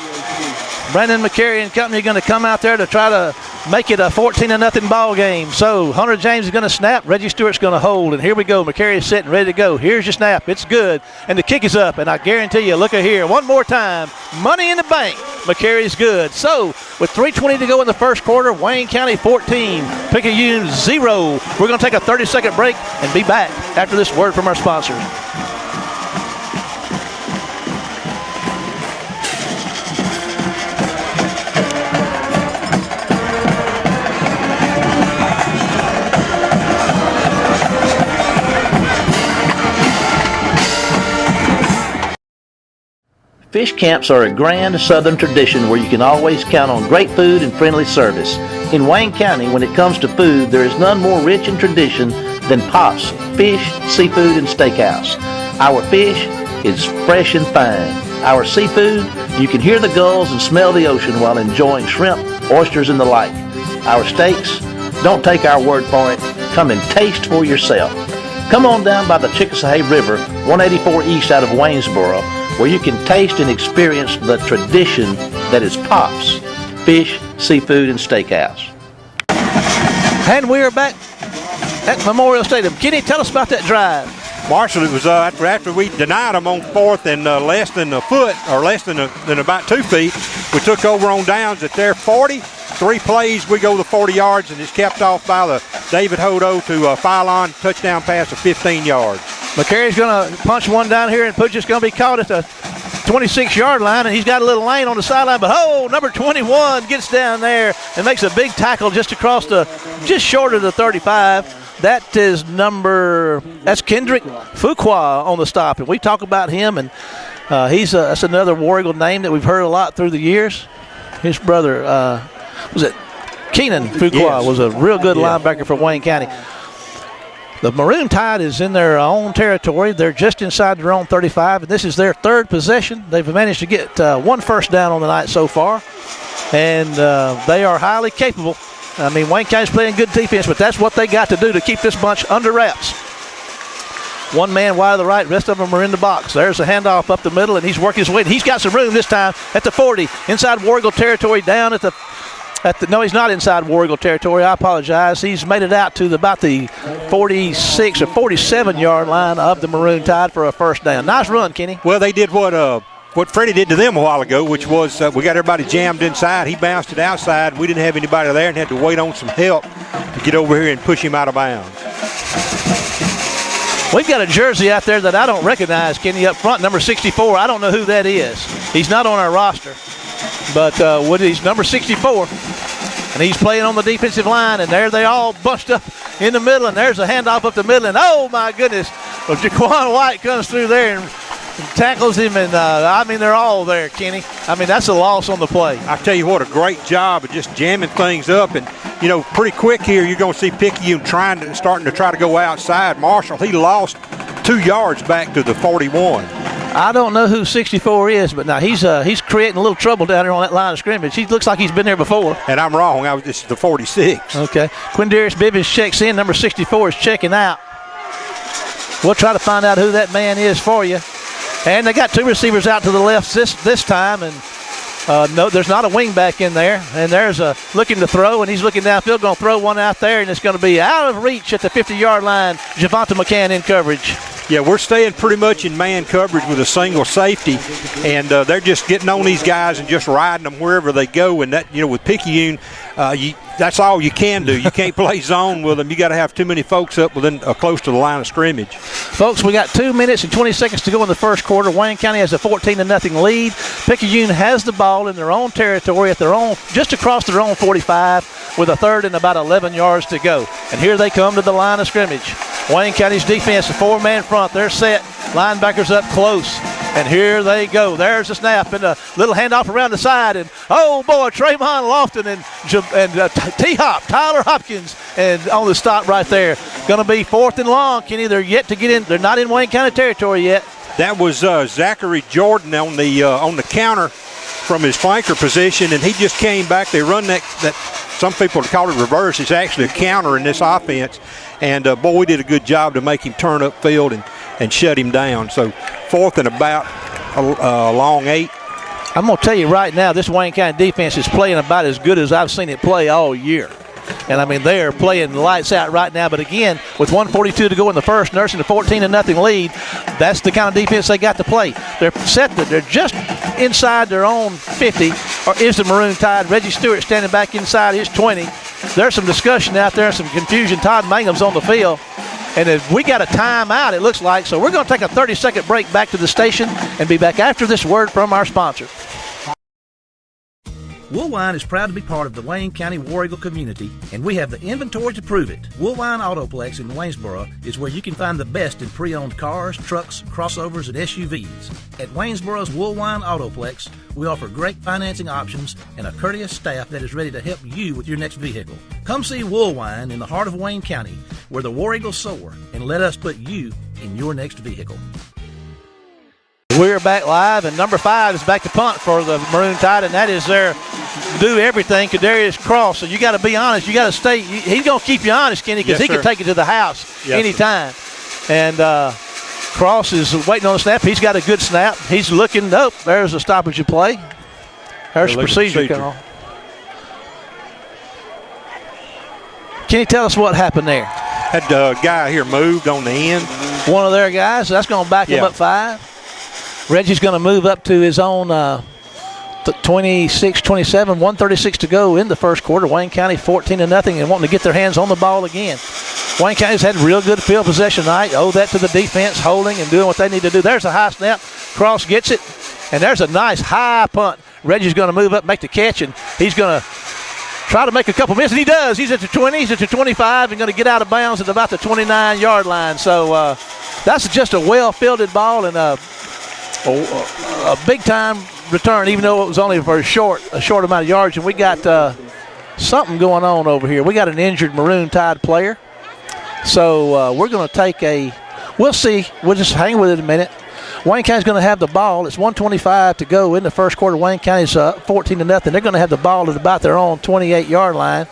Speaker 1: Brandon McCary and company are going to come out there to try to make it a 14-0 ball game. So Hunter James is going to snap. Reggie Stewart's going to hold. And here we go. McCary is sitting ready to go. Here's your snap. It's good. And the kick is up. And I guarantee you, look at here. One more time. Money in the bank. McCary's good. So with 3:20 to go in the first quarter, Wayne County 14, Picayune 0. We're going to take a 30-second break and be back after this word from our sponsors. Fish camps are a grand southern tradition where you can always count on great food and friendly service. In Wayne County, when it comes to food, there is none more rich in tradition than Pop's Fish, Seafood, and Steakhouse. Our fish is fresh and fine. Our seafood, you can hear the gulls and smell the ocean while enjoying shrimp, oysters, and the like. Our steaks, don't take our word for it. Come and taste for yourself. Come on down by the Chickasawhay River, 184 east out of Waynesboro, where you can taste and experience the tradition that is Pop's Fish, Seafood, and Steakhouse. And we are back at Memorial Stadium. Kenny, tell us about that drive.
Speaker 3: Marshall, it was after we denied them on fourth and less than a foot, or less than about 2 feet. We took over on downs at their 40. 3 plays, we go the 40 yards, and it's capped off by the David Hodo to Phylon touchdown pass of 15 yards.
Speaker 1: McCary's going to punch one down here, and Pooch's going to be caught at the 26-yard line, and he's got a little lane on the sideline. But number 21 gets down there and makes a big tackle just short of the 35. That's Kendrick Fuqua on the stop, and we talk about him, and that's another War Eagle name that we've heard a lot through the years. His brother, Keenan Fuqua, was a real good linebacker for Wayne County. The Maroon Tide is in their own territory. They're just inside their own 35, and this is their third possession. They've managed to get 1 first down on the night so far, and they are highly capable. I mean, Wayne County's playing good defense, but that's what they got to do to keep this bunch under wraps. 1 man wide to the right, rest of them are in the box. There's a handoff up the middle, and he's working his way. He's got some room this time at the 40, inside War Eagle territory, down at the no, he's not inside War Eagle territory. I apologize. He's made it out to about the 46 or 47-yard line of the Maroon Tide for a first down. Nice run, Kenny.
Speaker 3: Well, they did what Freddie did to them a while ago, which was we got everybody jammed inside. He bounced it outside. We didn't have anybody there and had to wait on some help to get over here and push him out of bounds.
Speaker 1: We've got a jersey out there that I don't recognize, Kenny, up front, number 64. I don't know who that is. He's not on our roster. But he's number 64, and he's playing on the defensive line, and there they all bunched up in the middle, and there's a handoff up the middle, and oh, my goodness, Jaquan White comes through there and tackles him, and, they're all there, Kenny. I mean, that's a loss on the play.
Speaker 3: I tell you what, a great job of just jamming things up, and, pretty quick here, you're going to see Picayune starting to try to go outside. Marshall, he lost 2 yards back to the 41.
Speaker 1: I don't know who 64 is, but now he's creating a little trouble down there on that line of scrimmage. He looks like he's been there before.
Speaker 3: And I'm wrong. This is the 46.
Speaker 1: Okay. Quindarius Bibbins checks in. Number 64 is checking out. We'll try to find out who that man is for you. And they got 2 receivers out to the left this time, and no, there's not a wing back in there. And there's a looking to throw, and he's looking downfield, going to throw one out there, and it's going to be out of reach at the 50-yard line. Javonte McCann in coverage.
Speaker 3: Yeah, we're staying pretty much in man coverage with a single safety, and they're just getting on these guys and just riding them wherever they go. And that, with Picayune, that's all you can do. You can't play zone with them. You got to have too many folks up within close to the line of scrimmage.
Speaker 1: Folks, we got 2 minutes and 20 seconds to go in the first quarter. Wayne County has a 14-0 lead. Picayune has the ball in their own territory just across their own 45 with a third and about 11 yards to go. And here they come to the line of scrimmage. Wayne County's defense, a 4-man front. They're set. Linebackers up close. And here they go. There's a snap and a little handoff around the side. And, oh, boy, Trayvon Lofton and T-Hop, Tyler Hopkins, and on the stop right there. Going to be 4th and long, Kenny. They're yet to get in. They're not in Wayne County territory yet.
Speaker 3: That was Zachary Jordan on the counter from his flanker position, and he just came back. They run that some people call it reverse. It's actually a counter in this offense. And, we did a good job to make him turn upfield and shut him down. So 4th and about a long 8.
Speaker 1: I'm going to tell you right now, this Wayne County defense is playing about as good as I've seen it play all year. And, they are playing lights out right now. But, again, with 1:42 to go in the first, nursing a 14-0 lead, that's the kind of defense they got to play. They're set that they're just inside their own 50, or is the Maroon Tide. Reggie Stewart standing back inside his 20. There's some discussion out there, some confusion. Todd Mangum's on the field. And if we got a timeout, it looks like. So we're going to take a 30-second break back to the station and be back after this word from our sponsor. Woolwine is proud to be part of the Wayne County War Eagle community, and we have the inventory to prove it. Woolwine Autoplex in Waynesboro is where you can find the best in pre-owned cars, trucks, crossovers, and SUVs. At Waynesboro's Woolwine Autoplex, we offer great financing options and a courteous staff that is ready to help you with your next vehicle. Come see Woolwine in the heart of Wayne County, where the War Eagles soar, and let us put you in your next vehicle. We're back live, and number 5 is back to punt for the Maroon Tide, and that is their do everything, Kadarius Cross. So you got to be honest. You got to stay. He's going to keep you honest, Kenny, because he can take it to the house anytime. And Cross is waiting on the snap. He's got a good snap. He's looking. Nope, there's a stoppage of play. There's a procedure call. Can you tell us what happened there?
Speaker 3: That guy here moved on the end.
Speaker 1: One of their guys. That's going to back him up 5. Reggie's going to move up to his own 26-27, 136 to go in the first quarter. Wayne County 14-0 and wanting to get their hands on the ball again. Wayne County's had real good field possession tonight. Owe that to the defense, holding and doing what they need to do. There's a high snap. Cross gets it, and there's a nice high punt. Reggie's going to move up, make the catch, and he's going to try to make a couple misses. He does. He's at the 20. He's at the 25 and going to get out of bounds at about the 29-yard line. So that's just a well-fielded ball and a big-time return, even though it was only for a short amount of yards. And we got something going on over here. We got an injured Maroon Tide player. So we're going to take we'll see. We'll just hang with it a minute. Wayne County's going to have the ball. It's 1:25 to go in the first quarter. Wayne County's 14-0. They're going to have the ball at about their own 28-yard line.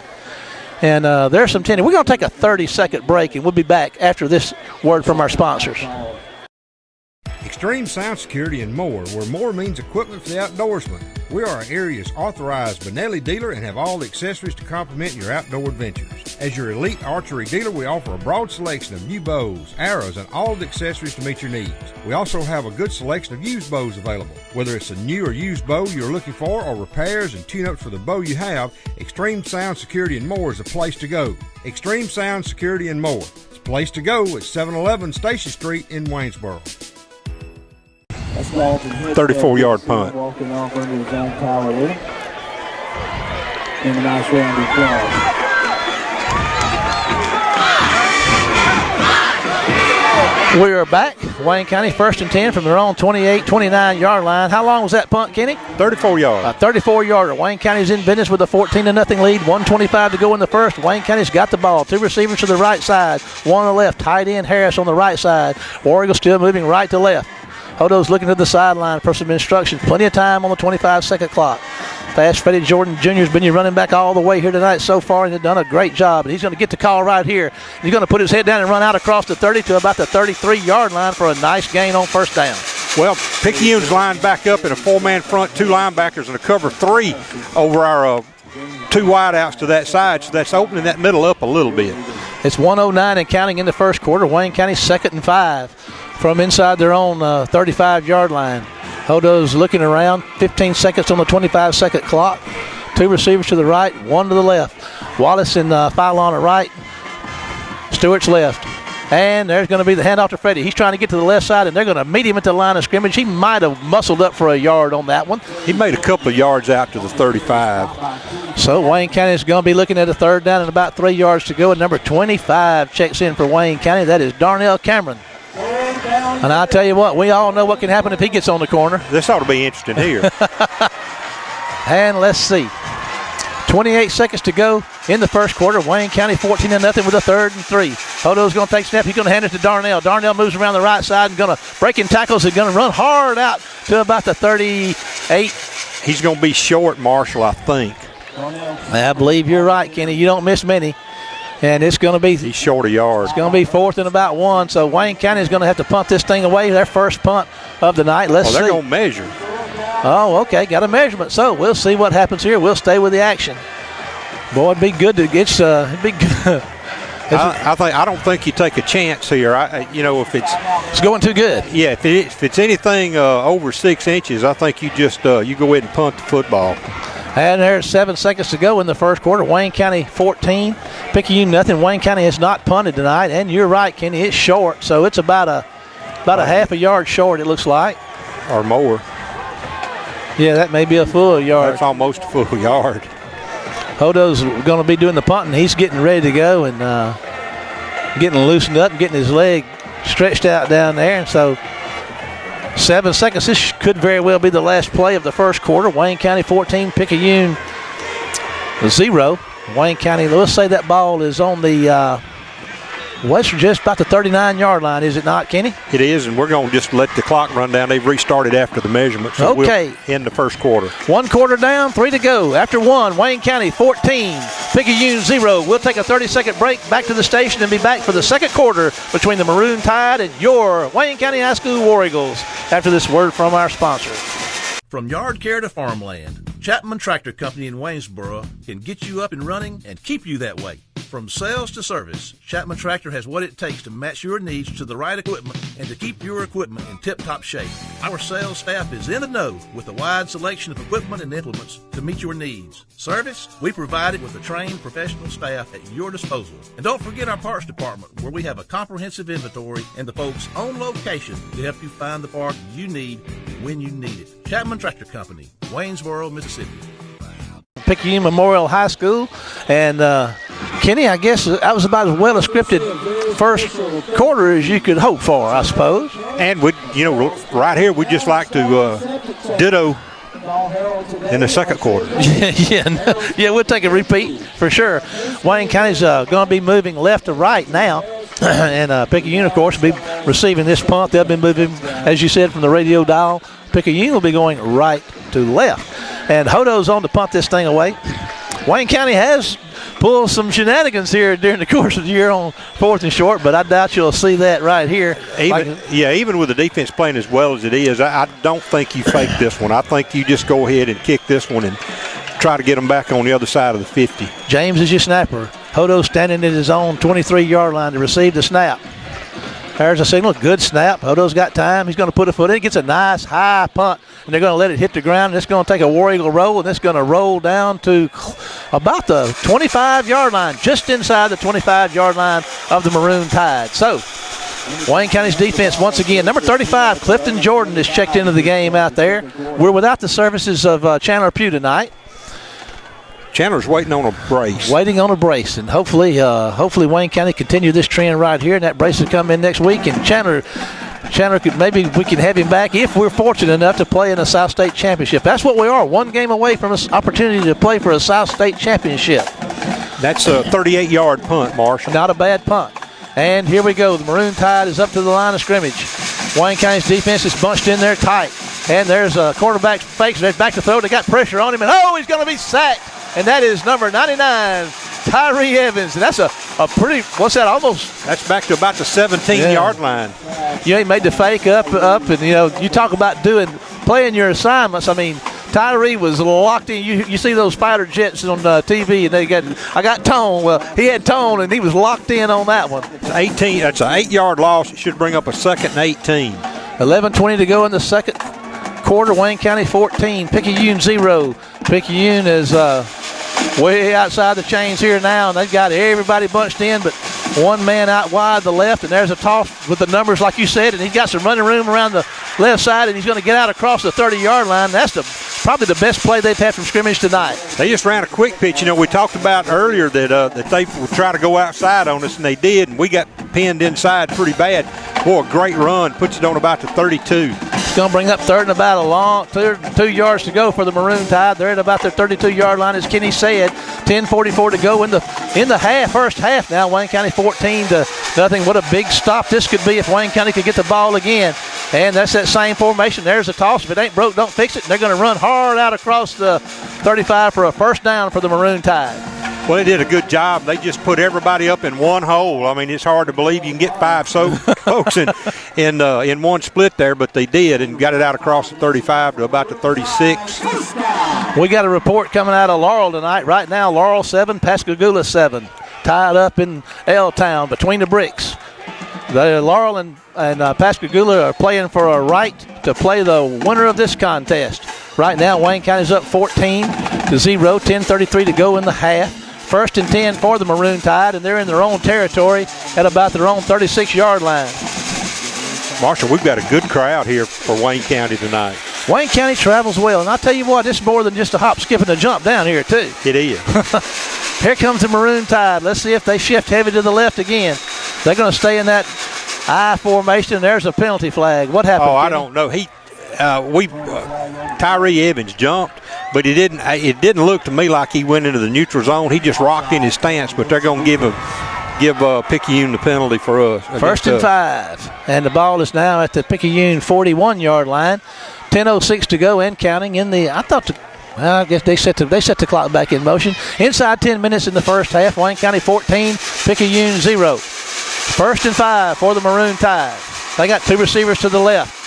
Speaker 1: And there's some tension. We're going to take a 30-second break, and we'll be back after this word from our sponsors.
Speaker 7: Extreme Sound Security and more, where more means equipment for the outdoorsman. We are our area's authorized Benelli dealer and have all the accessories to complement your outdoor adventures. As your elite archery dealer, we offer a broad selection of new bows, arrows, and all the accessories to meet your needs. We also have a good selection of used bows available. Whether it's a new or used bow you're looking for or repairs and tune-ups for the bow you have, Extreme Sound Security and more is the place to go. Extreme Sound Security and more. It's a place to go at 711 Station Street in Waynesboro.
Speaker 3: 34-yard punt.
Speaker 8: Walking off under his own power there. And a nice round of applause.
Speaker 1: We are back. Wayne County 1st and 10 from their own 28, 29-yard line. How long was that punt, Kenny?
Speaker 3: 34 yards.
Speaker 1: A 34-yarder. Wayne County's in business with a 14-0 lead. 1:25 to go in the first. Wayne County's got the ball. 2 receivers to the right side. 1 on the left. Tight end Harris on the right side. War Eagle still moving right to left. Hodo's looking to the sideline for some instructions. Plenty of time on the 25-second clock. Fast Freddie Jordan Jr. has been your running back all the way here tonight so far and has done a great job. And he's going to get the call right here. He's going to put his head down and run out across the 30 to about the 33-yard line for a nice gain on first down.
Speaker 3: Well, Picayune's lined back up in a 4-man front, 2 linebackers, and a cover 3 over our 2 wideouts to that side. So that's opening that middle up a little bit.
Speaker 1: It's 1:09 and counting in the first quarter. Wayne County 2nd and 5 from inside their own 35-yard line. Hodo's looking around. 15 seconds on the 25-second clock. 2 receivers to the right, 1 to the left. Wallace and Phylon are right. Stewart's left. And there's going to be the handoff to Freddie. He's trying to get to the left side, and they're going to meet him at the line of scrimmage. He might have muscled up for a yard on that one.
Speaker 3: He made a couple of yards out to the 35.
Speaker 1: So Wayne County is going to be looking at a 3rd down and about 3 yards to go. And number 25 checks in for Wayne County. That is Darnell Cameron. And I'll tell you what, we all know what can happen if he gets on the corner.
Speaker 3: This ought to be interesting here.
Speaker 1: And let's see. 28 seconds to go in the first quarter. Wayne County 14-0 with a 3rd and 3. Hodo's going to take snap. He's going to hand it to Darnell. Darnell moves around the right side and going to break in tackles and going to run hard out to about the 38.
Speaker 3: He's going to be short, Marshall, I think.
Speaker 1: I believe you're right, Kenny. You don't miss many. And it's going to be
Speaker 3: he's short a yard.
Speaker 1: It's going to be 4th and about 1. So Wayne County is going to have to punt this thing away. Their first punt of the night. Let's see.
Speaker 3: They're going to measure.
Speaker 1: Oh, okay. Got a measurement. So we'll see what happens here. We'll stay with the action. Boy, it'd be good to get. It'd be good.
Speaker 3: I don't think you take a chance here. If
Speaker 1: it's going too good.
Speaker 3: Yeah, if it's anything over 6 inches, I think you just you go ahead and punt the football.
Speaker 1: And there's 7 seconds to go in the first quarter. Wayne County 14, Picayune nothing. Wayne County has not punted tonight, and you're right, Kenny. It's short, so it's about a half a yard short. It looks like,
Speaker 3: or more.
Speaker 1: Yeah, that may be a full yard.
Speaker 3: That's almost a full yard.
Speaker 1: Hodo's going to be doing the punting. He's getting ready to go and getting loosened up and getting his leg stretched out down there. And so 7 seconds. This could very well be the last play of the first quarter. Wayne County 14, Picayune 0. Wayne County, let's say that ball is on the just about the 39-yard line, is it not, Kenny?
Speaker 3: It is, and we're going to just let the clock run down. They've restarted after the measurement, so
Speaker 1: okay.
Speaker 3: We'll end the first quarter.
Speaker 1: 1 quarter down, 3 to go. After 1, Wayne County 14, Picayune 0. We'll take a 30-second break back to the station and be back for the second quarter between the Maroon Tide and your Wayne County High School War Eagles after this word from our sponsor.
Speaker 9: From yard care to farmland, Chapman Tractor Company in Waynesboro can get you up and running and keep you that way. From sales to service, Chapman Tractor has what it takes to match your needs to the right equipment and to keep your equipment in tip-top shape. Our sales staff is in the know with a wide selection of equipment and implements to meet your needs. Service, we provide it with a trained professional staff at your disposal. And don't forget our parts department, where we have a comprehensive inventory and the folks on location to help you find the part you need when you need it. Chapman Tractor Company, Waynesboro, Mississippi.
Speaker 1: Picayune Memorial High School, and Kenny, I guess that was about as well a scripted first quarter as you could hope for, I suppose.
Speaker 3: And we, right here, we'd just like to ditto in the second quarter.
Speaker 1: Yeah, we'll take a repeat for sure. Wayne County's going to be moving left to right now. And Picayune, of course, will be receiving this punt. They'll be moving, as you said, from the radio dial. Picayune will be going right to left. And Hodo's on to punt this thing away. Wayne County has pulled some shenanigans here during the course of the year on 4th and short, but I doubt you'll see that right here.
Speaker 3: Even with the defense playing as well as it is, I don't think you fake this one. I think you just go ahead and kick this one and try to get them back on the other side of the 50.
Speaker 1: James is your snapper. Hodo standing at his own 23-yard line to receive the snap. There's a signal. Good snap. Hodo's got time. He's going to put a foot in. Gets a nice high punt, and they're going to let it hit the ground. And it's going to take a War Eagle roll, and it's going to roll down to about the 25-yard line, just inside the 25-yard line of the Maroon Tide. So Wayne County's defense once again. Number 35, Clifton Jordan, is checked into the game out there. We're without the services of Chandler Pugh tonight.
Speaker 3: Chandler's waiting on a brace.
Speaker 1: Waiting on a brace, and hopefully Wayne County continue this trend right here, and that brace will come in next week. And Chandler could, maybe we can have him back if we're fortunate enough to play in a South State championship. That's what we are, one game away from an opportunity to play for a South State championship.
Speaker 3: That's a 38-yard punt, Marshall.
Speaker 1: Not a bad punt. And here we go. The Maroon Tide is up to the line of scrimmage. Wayne County's defense is bunched in there tight. And there's a quarterback fakes. They're back to throw. They got pressure on him, and he's going to be sacked. And that is number 99, Tyree Evans. And that's a pretty, almost?
Speaker 3: That's back to about the 17-yard line.
Speaker 1: You ain't made the fake up, and, you talk about playing your assignments. I mean, Tyree was locked in. You see those fighter jets on TV, and I got tone. Well, he had tone, and he was locked in on that one.
Speaker 3: It's 18. That's an 8-yard loss. It should bring up a 2nd and 18.
Speaker 1: 11:20 to go in the second quarter. Wayne County 14, Picayune 0. Picayune is way outside the chains here now, and they've got everybody bunched in, but one man out wide the left, and there's a toss with the numbers like you said, and he's got some running room around the left side, and he's going to get out across the 30-yard line. That's probably the best play they've had from scrimmage tonight.
Speaker 3: They just ran a quick pitch. We talked about earlier that they would try to go outside on us, and they did, and we got pinned inside pretty bad. Boy, a great run. Puts it on about the 32.
Speaker 1: It's going to bring up third and about a long 2 yards to go for the Maroon Tide. They're at about their 32-yard line, as Kenny said. 10:44 to go in the first half now. Wayne County 14-0. What a big stop this could be if Wayne County could get the ball again. And that's that same formation. There's a toss. If it ain't broke, don't fix it. And they're going to run hard out across the 35 for a first down for the Maroon Tide.
Speaker 3: Well, they did a good job. They just put everybody up in one hole. I mean, it's hard to believe you can get 5 folks in one split there, but they did and got it out across the 35 to about the 36.
Speaker 1: We got a report coming out of Laurel tonight. Right now, Laurel 7, Pascagoula 7. Tied up in L-Town between the bricks. Laurel and Pascagoula are playing for a right to play the winner of this contest. Right now, Wayne County's up 14-0, 10:33 to go in the half. 1st and 10 for the Maroon Tide, and they're in their own territory at about their own 36-yard line.
Speaker 3: Marshall, we've got a good crowd here for Wayne County tonight.
Speaker 1: Wayne County travels well, and I'll tell you what, it's more than just a hop, skip, and a jump down here, too.
Speaker 3: It is.
Speaker 1: Here comes the Maroon Tide. Let's see if they shift heavy to the left again. They're going to stay in that I formation, and there's a penalty flag. What happened?
Speaker 3: I don't know. Tyree Evans jumped, but it didn't look to me like he went into the neutral zone. He just rocked in his stance, but they're going to give Picayune the penalty for us.
Speaker 1: 1st and 5, and the ball is now at the Picayune 41-yard line. 10:06 to go and counting in the. I thought Well, I guess they set the clock back in motion. Inside 10 minutes in the first half. Wayne County 14, Picayune 0. 1st and 5 for the Maroon Tide. They got 2 receivers to the left.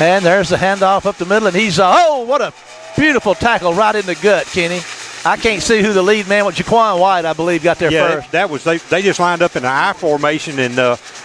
Speaker 1: And there's the handoff up the middle, and he's what a beautiful tackle right in the gut, Kenny. I can't see who the lead man was. Jaquan White, I believe, got there first.
Speaker 3: That was they just lined up in an I formation and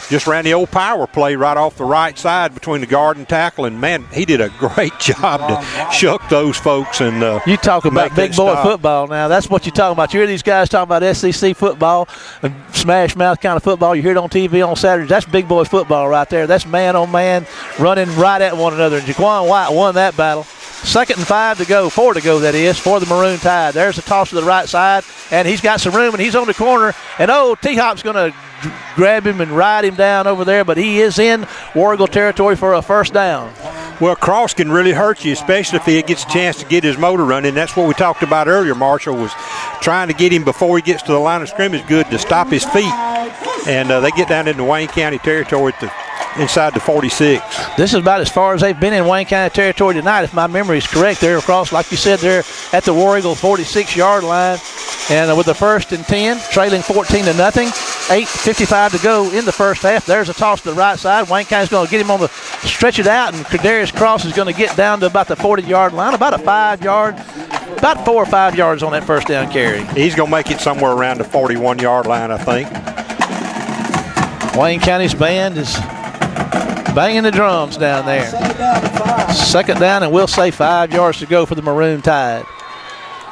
Speaker 3: just ran the old power play right off the right side between the guard and tackle. And man, he did a great job to shuck those folks. And
Speaker 1: you talk about big boy football now. That's what you're talking about. You hear these guys talking about SEC football and smash mouth kind of football. You hear it on TV on Saturdays. That's big boy football right there. That's man on man running right at one another. And Jaquan White won that battle. 2nd and 4 to go, that is, for the Maroon Tide. There's a toss to the right side, and he's got some room, and he's on the corner. And, T-Hop's going to grab him and ride him down over there, but he is in War Eagle territory for a first down.
Speaker 3: Well, cross can really hurt you, especially if he gets a chance to get his motor running. That's what we talked about earlier. Marshall was trying to get him before he gets to the line of scrimmage good to stop his feet. And they get down into Wayne County territory inside the 46.
Speaker 1: This is about as far as they've been in Wayne County territory tonight, if my memory is correct. They're across, like you said, they're at the War Eagle 46-yard line. And with the 1st and 10, trailing 14-0. 8:55 to go in the first half. There's a toss to the right side. Wayne County's going to get him on the stretch it out, and Credarius Cross is going to get down to about the 40-yard line, about 4 or 5 yards on that first down carry.
Speaker 3: He's going to make it somewhere around the 41-yard line, I think.
Speaker 1: Wayne County's band is banging the drums down there. 2nd down, and we'll say 5 yards to go for the Maroon Tide.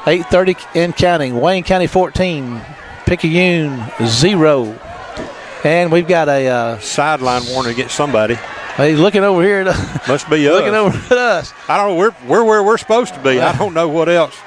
Speaker 1: 8:30 and counting. Wayne County 14, Picayune 0. And we've got a
Speaker 3: sideline warning against somebody.
Speaker 1: He's looking over here.
Speaker 3: Must be us.
Speaker 1: Looking over at us.
Speaker 3: I don't know. We're where we're supposed to be. I don't know what else.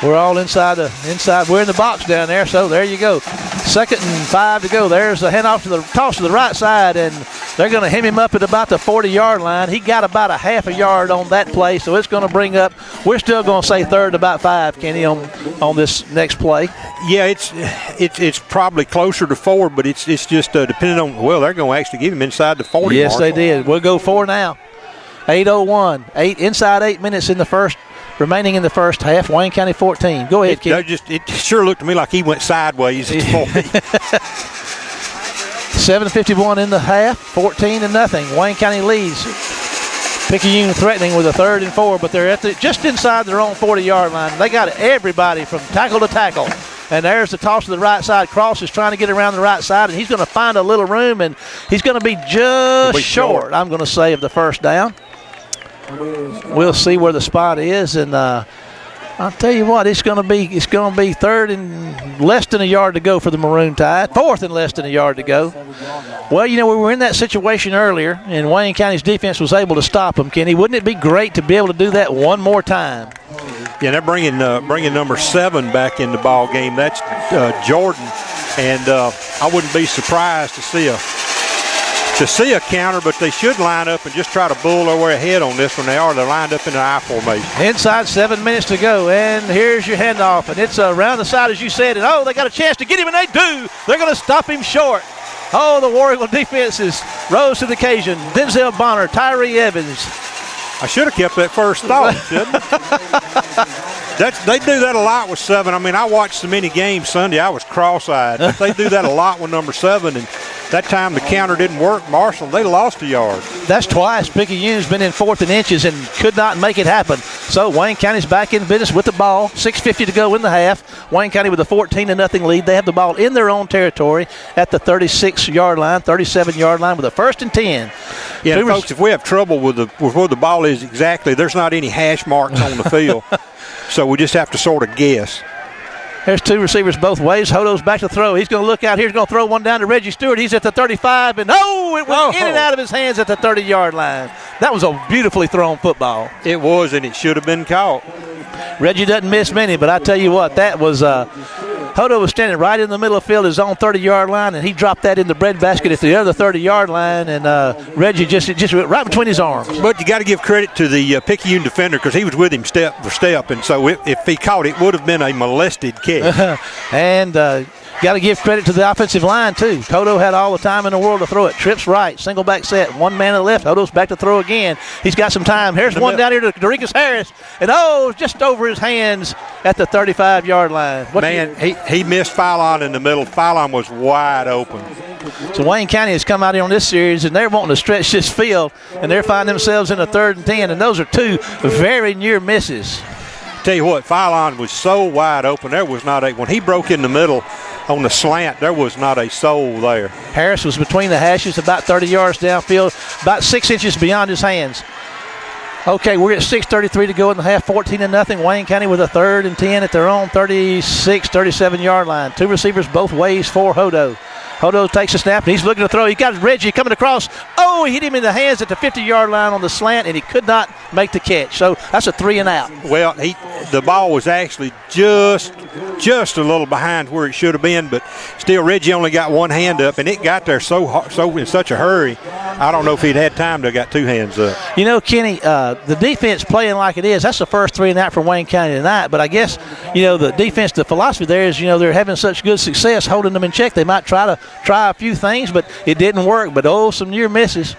Speaker 1: We're all inside. We're in the box down there, so there you go. 2nd and 5 to go. There's the handoff to the toss to the right side, and they're going to hem him up at about the 40-yard line. He got about a half a yard on that play, so it's going to bring up. We're still going to say 3rd and about 5, Kenny, on this next play.
Speaker 3: Yeah, it's probably closer to 4, but it's just depending on. Well, they're going to actually give him inside the 40.
Speaker 1: Yes, they did. We'll go 4 now. 8:01. Inside 8 minutes remaining in the first half. Wayne County 14. Go ahead, Kenny.
Speaker 3: It sure looked to me like he went sideways at 40.
Speaker 1: 7:51 in the half. 14-0. Wayne County leads. Picayune threatening with a 3rd and 4, but they're just inside their own 40-yard line. They got everybody from tackle to tackle. And there's the toss to the right side. Cross is trying to get around the right side, and he's going to find a little room, and he's going to be just short, I'm going to say, of the first down. We'll see where the spot is, and I'll tell you what, it's going to be 3rd and less than a yard to go for the Maroon Tide. 4th and less than a yard to go. Well, we were in that situation earlier, and Wayne County's defense was able to stop them. Kenny, wouldn't it be great to be able to do that one more time?
Speaker 3: Yeah, they're bringing number 7 back in the ball game. That's Jordan, and I wouldn't be surprised to see a counter, but they should line up and just try to bull their way ahead on this one. They're lined up in an I formation.
Speaker 1: Inside 7 minutes to go, and here's your handoff, and it's around the side, as you said, and they got a chance to get him, and they do. They're going to stop him short. The War Eagle defenses rose to the occasion. Denzel Bonner, Tyree Evans.
Speaker 3: I should have kept that first thought, shouldn't I? They do that a lot with 7. I mean, I watched so many games Sunday, I was cross-eyed. But they do that a lot with number 7, and that time the counter didn't work. Marshall, they lost a yard.
Speaker 1: That's twice. Picayune's been in 4th and inches and could not make it happen. So Wayne County's back in business with the ball. 6:50 to go in the half. Wayne County with a 14-0 lead. They have the ball in their own territory at the 36-yard line, 37-yard line with a 1st and 10.
Speaker 3: Yeah, folks, if we have trouble with where the ball is exactly, there's not any hash marks on the field. So we just have to sort of guess.
Speaker 1: There's 2 receivers both ways. Hodo's back to throw. He's going to look out here. He's going to throw one down to Reggie Stewart. He's at the 35, and it went in and out of his hands at the 30-yard line. That was a beautifully thrown football.
Speaker 3: It was, and it should have been caught.
Speaker 1: Reggie doesn't miss many, but I tell you what, that was Hodo was standing right in the middle of the field, his own 30-yard line, and he dropped that in the breadbasket at the other 30-yard line, and Reggie just went right between his arms.
Speaker 3: But you got to give credit to the Picayune defender because he was with him step for step, and so if he caught it, would have been a molested catch.
Speaker 1: And Got to give credit to the offensive line, too. Hodo had all the time in the world to throw it. Trips right, single back set, one man to the left. Hodo's back to throw again. He's got some time. Here's one down here to Dorikas Harris. And, just over his hands at the 35-yard line.
Speaker 3: He missed Philon in the middle. Philon was wide open.
Speaker 1: So Wayne County has come out here on this series, and they're wanting to stretch this field, and they're finding themselves in a 3rd and 10, and those are two very near misses.
Speaker 3: Tell you what, Philon was so wide open. There was not when he broke in the middle on the slant, there was not a soul there.
Speaker 1: Harris was between the hashes, about 30 yards downfield, about 6 inches beyond his hands. Okay, we're at 6:33 to go in the half, 14-0. Wayne County with a 3rd and 10 at their own 36, 37-yard line. Two receivers both ways for Hodo. Hodo takes a snap, and he's looking to throw. He got Reggie coming across. He hit him in the hands at the 50-yard line on the slant, and he could not make the catch. So that's a 3 and out.
Speaker 3: Well, the ball was actually just a little behind where it should have been, but still Reggie only got one hand up, and it got there so in such a hurry. I don't know if he'd had time to have got two hands up.
Speaker 1: You know, Kenny, the defense playing like it is, that's the first 3 and out for Wayne County tonight. But I guess, the defense, the philosophy there is, they're having such good success holding them in check. They might try a few things, but it didn't work. But some near misses.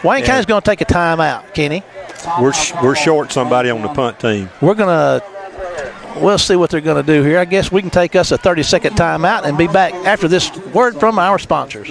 Speaker 1: Wayne County's going to take a timeout, Kenny.
Speaker 3: We're short somebody on the punt team.
Speaker 1: We'll see what they're going to do here. I guess we can take us a 30-second timeout and be back after this word from our sponsors.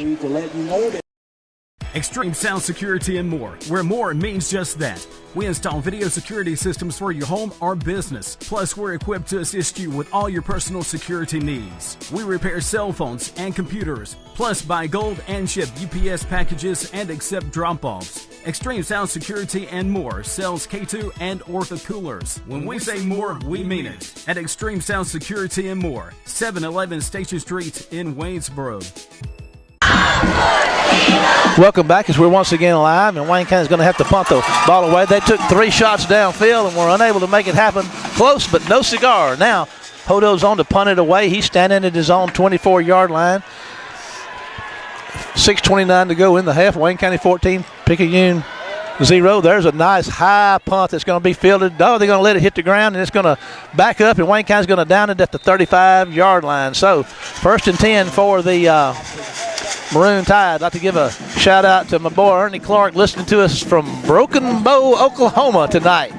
Speaker 6: Extreme Sound Security and more, where more means just that. We install video security systems for your home or business. Plus, we're equipped to assist you with all your personal security needs. We repair cell phones and computers, plus buy gold and ship UPS packages and accept drop-offs. Extreme Sound Security and more sells K2 and Ortho coolers. When we say more, we mean it. At Extreme Sound Security and more, 711 Station Street in Waynesboro.
Speaker 1: Welcome back as we're once again live, and Wayne County is going to have to punt the ball away. They took 3 shots downfield and were unable to make it happen. Close, but no cigar. Now, Hodo's on to punt it away. He's standing at his own 24-yard line. 6:29 to go in the half. Wayne County 14, Picayune 0. There's a nice high punt that's going to be fielded. They're going to let it hit the ground, and it's going to back up, and Wayne County's going to down it at the 35-yard line. So, 1st and 10 for the Maroon Tide. I'd like to give a shout-out to my boy Ernie Clark listening to us from Broken Bow, Oklahoma tonight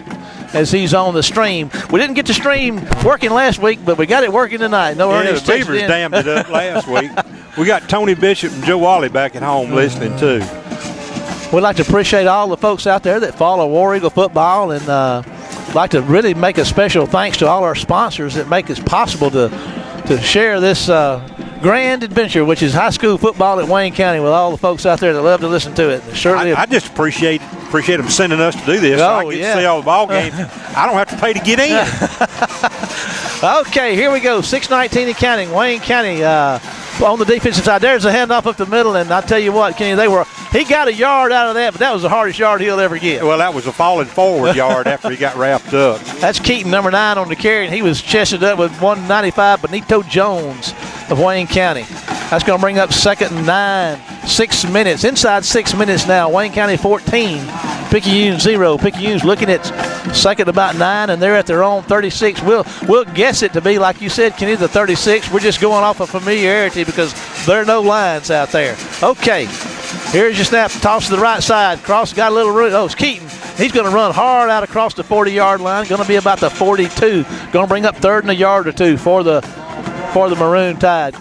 Speaker 1: as he's on the stream. We didn't get the stream working last week, but we got it working tonight.
Speaker 3: The Beavers dammed it up last week. We got Tony Bishop and Joe Wally back at home listening, too.
Speaker 1: We'd like to appreciate all the folks out there that follow War Eagle football, and like to really make a special thanks to all our sponsors that make it possible to share this grand adventure, which is high school football at Wayne County, with all the folks out there that love to listen to it.
Speaker 3: I just appreciate them sending us to do this. So I get to see all the ball games. I don't have to pay to get in.
Speaker 1: Okay, here we go. 6:19 and counting. Wayne County on the defensive side. There's a handoff up the middle, and I tell you what, Kenny, he got a yard out of that, but that was the hardest yard he'll ever get.
Speaker 3: Well, that was a falling forward yard after he got wrapped up.
Speaker 1: That's Keaton, number 9 on the carry, and he was chested up with 195, Benito Jones of Wayne County. That's going to bring up 2nd and 9. 6 minutes. Inside 6 minutes now. Wayne County 14, Picayune 0. Picayune's looking at 2nd about 9, and they're at their own 36. We'll guess it to be, like you said, Kenny, the 36. We're just going off of familiarity because there are no lines out there. Okay, here's your snap. Toss to the right side. Cross got a little room. It's Keaton. He's going to run hard out across the 40-yard line. Going to be about the 42. Going to bring up 3rd and a yard or 2 for the Maroon Tide.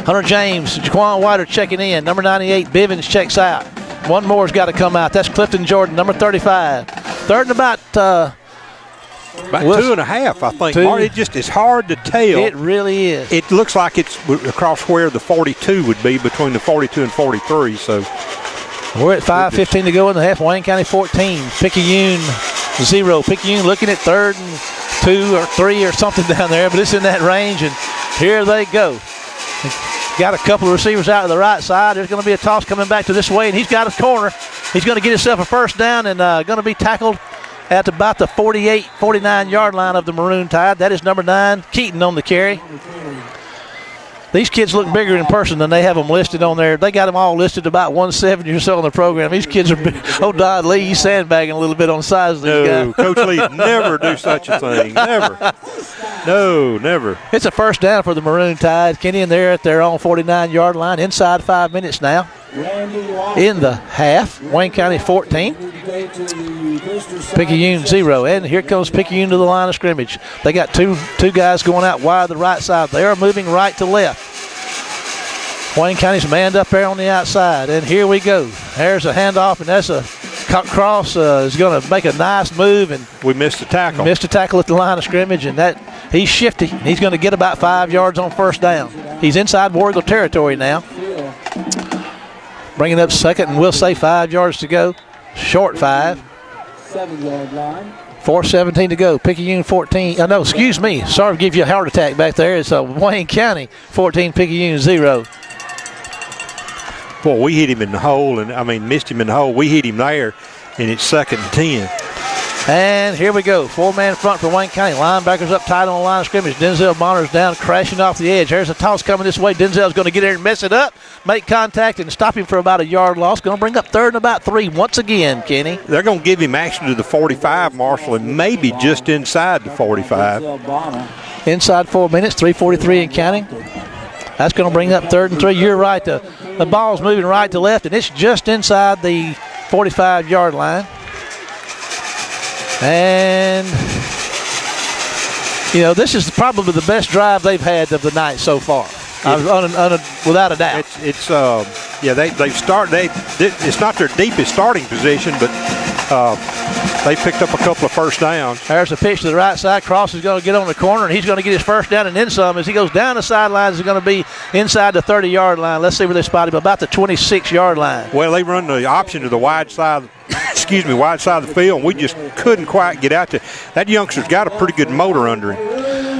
Speaker 1: Hunter James, Jaquan White are checking in. Number 98, Bivens checks out. One more's got to come out. That's Clifton Jordan, number 35. 3rd and about
Speaker 3: 2.5, I think. Mark, it's hard to tell.
Speaker 1: It really is.
Speaker 3: It looks like it's across where the 42 would be, between the 42 and 43. So
Speaker 1: we're at 5:15 to go in the half. Wayne County 14, Picayune 0. Picayune looking at 3rd and 2 or 3 or something down there, but it's in that range, and here they go. Got a couple of receivers out to the right side. There's going to be a toss coming back to this way, and he's got a corner. He's going to get himself a 1st down and going to be tackled at about the 48, 49-yard line of the Maroon Tide. That is number 9, Keaton on the carry. These kids look bigger in person than they have them listed on there. They got them all listed about 170 or so on the program. These kids are big. Oh, Don Lee, he's sandbagging a little bit on the size of these guys.
Speaker 3: No, Coach Lee never do such a thing. Never. No, never.
Speaker 1: It's a first down for the Maroon Tide. Kenny, and they're at their own 49-yard line. Inside 5 minutes now. In the half, Wayne County 14, Picayune 0. And here comes Picayune to the line of scrimmage. They got two guys going out wide the right side. They are moving right to left. Wayne County's manned up there on the outside. And here we go. There's a handoff, and that's a cross is going to make a nice move. And
Speaker 3: we missed a tackle.
Speaker 1: Missed a tackle at the line of scrimmage, and that he's shifty. He's going to get about 5 yards on first down. He's inside War Eagle territory now. Bringing up second, and we'll say 5 yards to go. Short 5.
Speaker 8: 7-yard line.
Speaker 1: 4:17 to go. Picayune 14. No, excuse me. Sorry to give you a heart attack back there. It's Wayne County 14, Picayune 0.
Speaker 3: Boy, we hit him in the hole, missed him in the hole. We hit him there, and it's 2nd and 10.
Speaker 1: And here we go. 4-man front for Wayne County. Linebackers up tight on the line of scrimmage. Denzel Bonner's down, crashing off the edge. There's a toss coming this way. Denzel's going to get there and mess it up, make contact, and stop him for about a yard loss. Going to bring up 3rd and about 3 once again, Kenny.
Speaker 3: They're going to give him action to the 45, Marshall, and maybe just inside the 45.
Speaker 1: Inside 4 minutes, 3:43 and counting. That's going to bring up 3rd and 3. You're right. The ball's moving right to left, and it's just inside the 45-yard line. And, this is probably the best drive they've had of the night so far, without a doubt.
Speaker 3: It's not their deepest starting position, but they picked up a couple of first downs.
Speaker 1: There's a pitch to the right side. Cross is going to get on the corner, and he's going to get his first down and then some. As he goes down the sidelines, he's going to be inside the 30-yard line. Let's see where they spot him, about the 26-yard line.
Speaker 3: Well, they run the option to the wide side of the field, and we just couldn't quite get out there. That youngster's got a pretty good motor under him.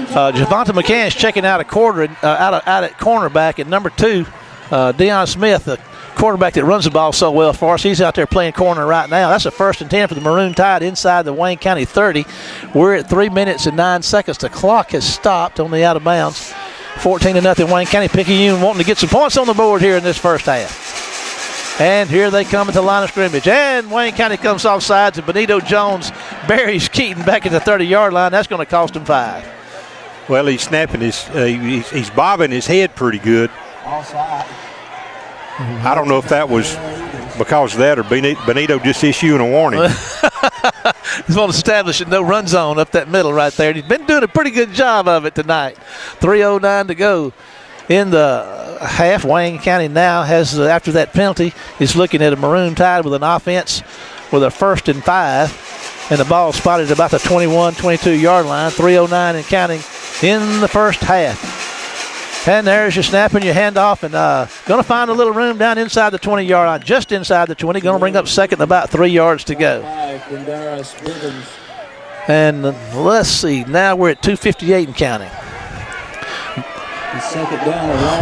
Speaker 1: Javonte McCann's checking out out at cornerback, and number 2, Deion Smith, the quarterback that runs the ball so well for us. He's out there playing corner right now. That's a 1st and 10 for the Maroon Tide inside the Wayne County 30. We're at 3 minutes and 9 seconds. The clock has stopped on the out of bounds. 14-0 Wayne County. Picayune wanting to get some points on the board here in this first half. And here they come at the line of scrimmage. And Wayne County comes off sides, and Benito Jones buries Keaton back at the 30-yard line. That's going to cost him 5.
Speaker 3: Well, he's snapping he's bobbing his head pretty good. I don't know if that was because of that or Benito just issuing a warning.
Speaker 1: He's going to establish a no-run zone up that middle right there. And he's been doing a pretty good job of it tonight. 3:09 to go in the half. Wayne County now has, after that penalty, is looking at a Maroon Tide with an offense with a 1st and 5. And the ball spotted about the 21, 22-yard line. 3:09 and counting in the first half. And there's your snap and your handoff, and going to find a little room down inside the 20-yard line, just inside the 20. Going to bring up 2nd and about 3 yards to go. And let's see, now we're at 2:58 and counting.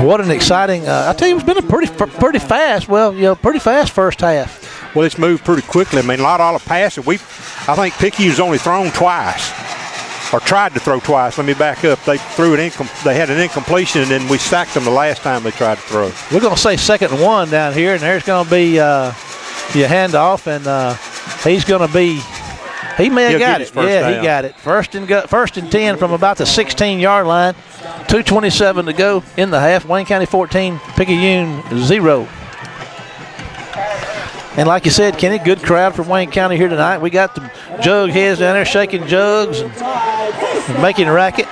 Speaker 1: What an exciting! I tell you, it's been a pretty fast. Well, pretty fast first half.
Speaker 3: Well, it's moved pretty quickly. A lot of passing. I think Picayune's only thrown twice. Or tried to throw twice. Let me back up. They threw it. They had an incompletion, and then we sacked them the last time they tried to throw.
Speaker 1: We're going to say 2nd and 1 down here, and there's going to be your handoff, and he's going to be. He may have got it. Yeah, he got it. First and 10 from about the 16-yard line. 2:27 to go in the half. Wayne County 14, Picayune 0. And like you said, Kenny, good crowd from Wayne County here tonight. We got the jug heads down there shaking jugs and making a racket.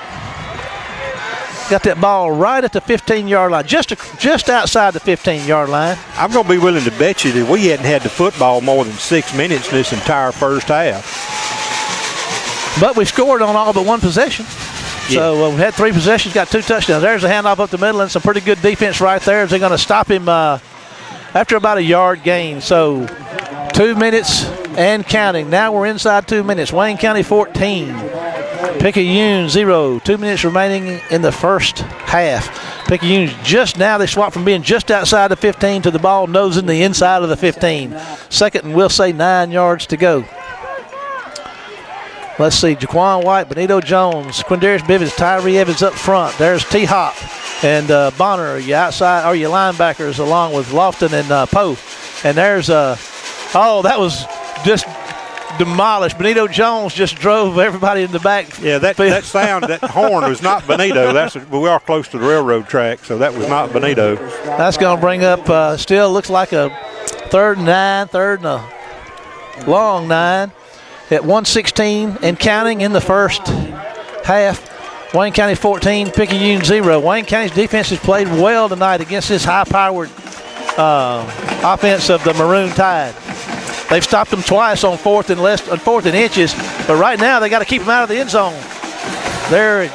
Speaker 1: Got that ball right at the 15-yard line, just outside the 15-yard line.
Speaker 3: I'm going to be willing to bet you that we hadn't had the football more than 6 minutes this entire first half.
Speaker 1: But we scored on all but one possession. Yeah. So we had 3 possessions, got 2 touchdowns. There's a handoff up the middle and some pretty good defense right there. They're going to stop him after about a yard gain. So 2 minutes and counting. Now we're inside 2 minutes. Wayne County 14, Picayune 0. 2 minutes remaining in the first half. Picayune just now, they swapped from being just outside the 15 to the ball nosing the inside of the 15. 2nd and we'll say 9 yards to go. Let's see, Jaquan White, Benito Jones, Quindarius Bivens, Tyree Evans up front. There's T-Hop and Bonner, your outside or your linebackers, along with Lofton and Poe. And there's that was just demolished. Benito Jones just drove everybody in the back.
Speaker 3: Yeah, that sound, that horn was not Benito. We are close to the railroad track, so that was not Benito.
Speaker 1: That's going to bring up, still looks like a third and a long 9 at 1:16 and counting in the first half. Wayne County 14, Picayune 0. Wayne County's defense has played well tonight against this high-powered offense of the Maroon Tide. They've stopped them twice on fourth and inches, but right now they got to keep them out of the end zone. They're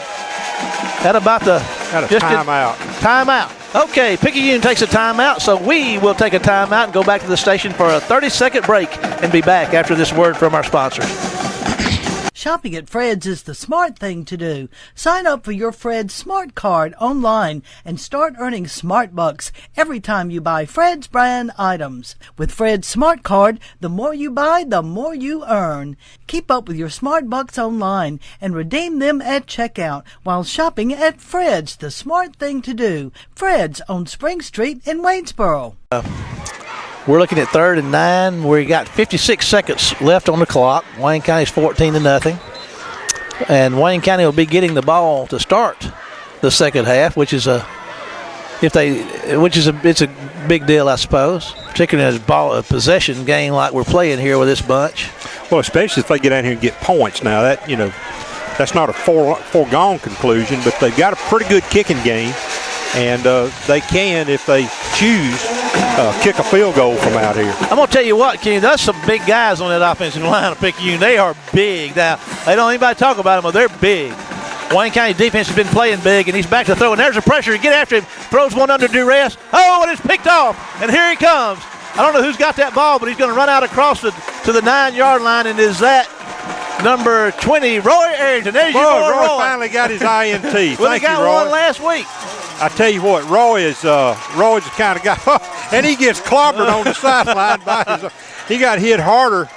Speaker 1: at about the
Speaker 3: timeout.
Speaker 1: Timeout. Okay, Picayune takes a timeout, so we will take a timeout and go back to the station for a 30-second break and be back after this word from our sponsors.
Speaker 5: Shopping at Fred's is the smart thing to do. Sign up for your Fred's Smart Card online and start earning Smart Bucks every time you buy Fred's brand items. With Fred's Smart Card, the more you buy, the more you earn. Keep up with your Smart Bucks online and redeem them at checkout while shopping at Fred's, the smart thing to do. Fred's on Spring Street in Waynesboro.
Speaker 1: We're looking at 3rd and 9. We got 56 seconds left on the clock. Wayne County's 14-0. And Wayne County will be getting the ball to start the second half, which is a big deal, I suppose, particularly in a possession game like we're playing here with this bunch.
Speaker 3: Well, especially if they get out here and get points. Now that's not a foregone conclusion, but they've got a pretty good kicking game. And they can, if they choose, kick a field goal from out here.
Speaker 1: I'm going to tell you what, Kenny, there's some big guys on that offensive line of Picayune. They are big. Now, they don't anybody talk about them, but they're big. Wayne County defense has been playing big, and he's back to throw. And there's the pressure to get after him. Throws one under duress. Oh, and it's picked off. And here he comes. I don't know who's got that ball, but he's going to run out across to the 9-yard line, and is that number 20, Roy Arrington. There's your boy,
Speaker 3: Roy finally got his INT.
Speaker 1: Well, he got one last week.
Speaker 3: I tell you what, Roy's the kind of guy, and he gets clobbered on the sideline he got hit harder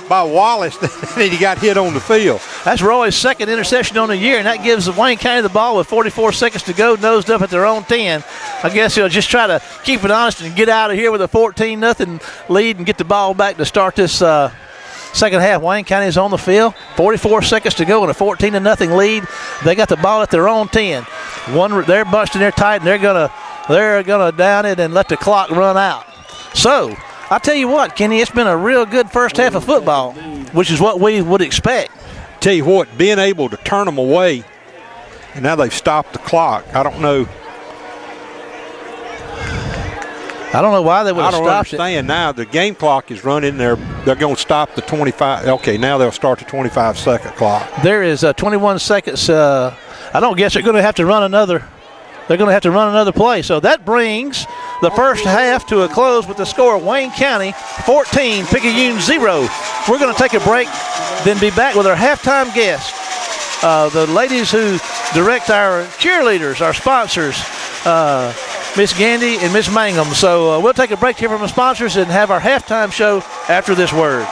Speaker 3: by Wallace than he got hit on the field.
Speaker 1: That's Roy's second interception on the year, and that gives Wayne County the ball with 44 seconds to go, nosed up at their own 10. I guess he'll just try to keep it honest and get out of here with a 14-0 lead and get the ball back to start this second half. Wayne County is on the field. 44 seconds to go and a 14-0 lead. They got the ball at their own 10. They're bunched in there tight, and they're gonna down it and let the clock run out. So I tell you what, Kenny, it's been a real good first half of football, which is what we would expect.
Speaker 3: Tell you what, being able to turn them away, and now they've stopped the clock. I don't know
Speaker 1: why they would have stopped it.
Speaker 3: I don't understand now. The game clock is running there. They're going to stop the 25. Okay, now they'll start the 25-second clock.
Speaker 1: There is 21 seconds. I don't guess they're going to have to run another. They're going to have to run another play. So that brings the first half to a close with the score: Wayne County 14, Picayune 0. We're going to take a break, then be back with our halftime guests, the ladies who direct our cheerleaders, our sponsors, Miss Gandy and Miss Mangum. So we'll take a break here from the sponsors and have our halftime show after this word.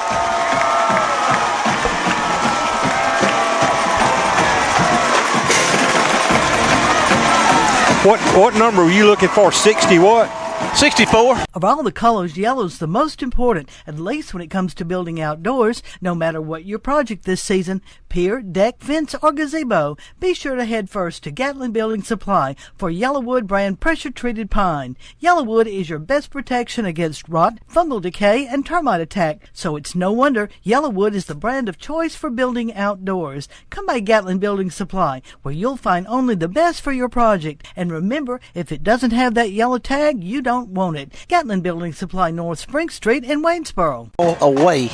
Speaker 3: What number were you looking for? 60 what?
Speaker 1: 64.
Speaker 5: Of all the colors, yellow's the most important, at least when it comes to building outdoors. No matter what your project this season, pier, deck, fence, or gazebo, be sure to head first to Gatlin Building Supply for Yellowwood brand pressure-treated pine. Yellowwood is your best protection against rot, fungal decay, and termite attack, so it's no wonder Yellowwood is the brand of choice for building outdoors. Come by Gatlin Building Supply, where you'll find only the best for your project. And remember, if it doesn't have that yellow tag, you don't want it. Gatlin Building Supply, North Spring Street in Waynesboro.
Speaker 1: Away.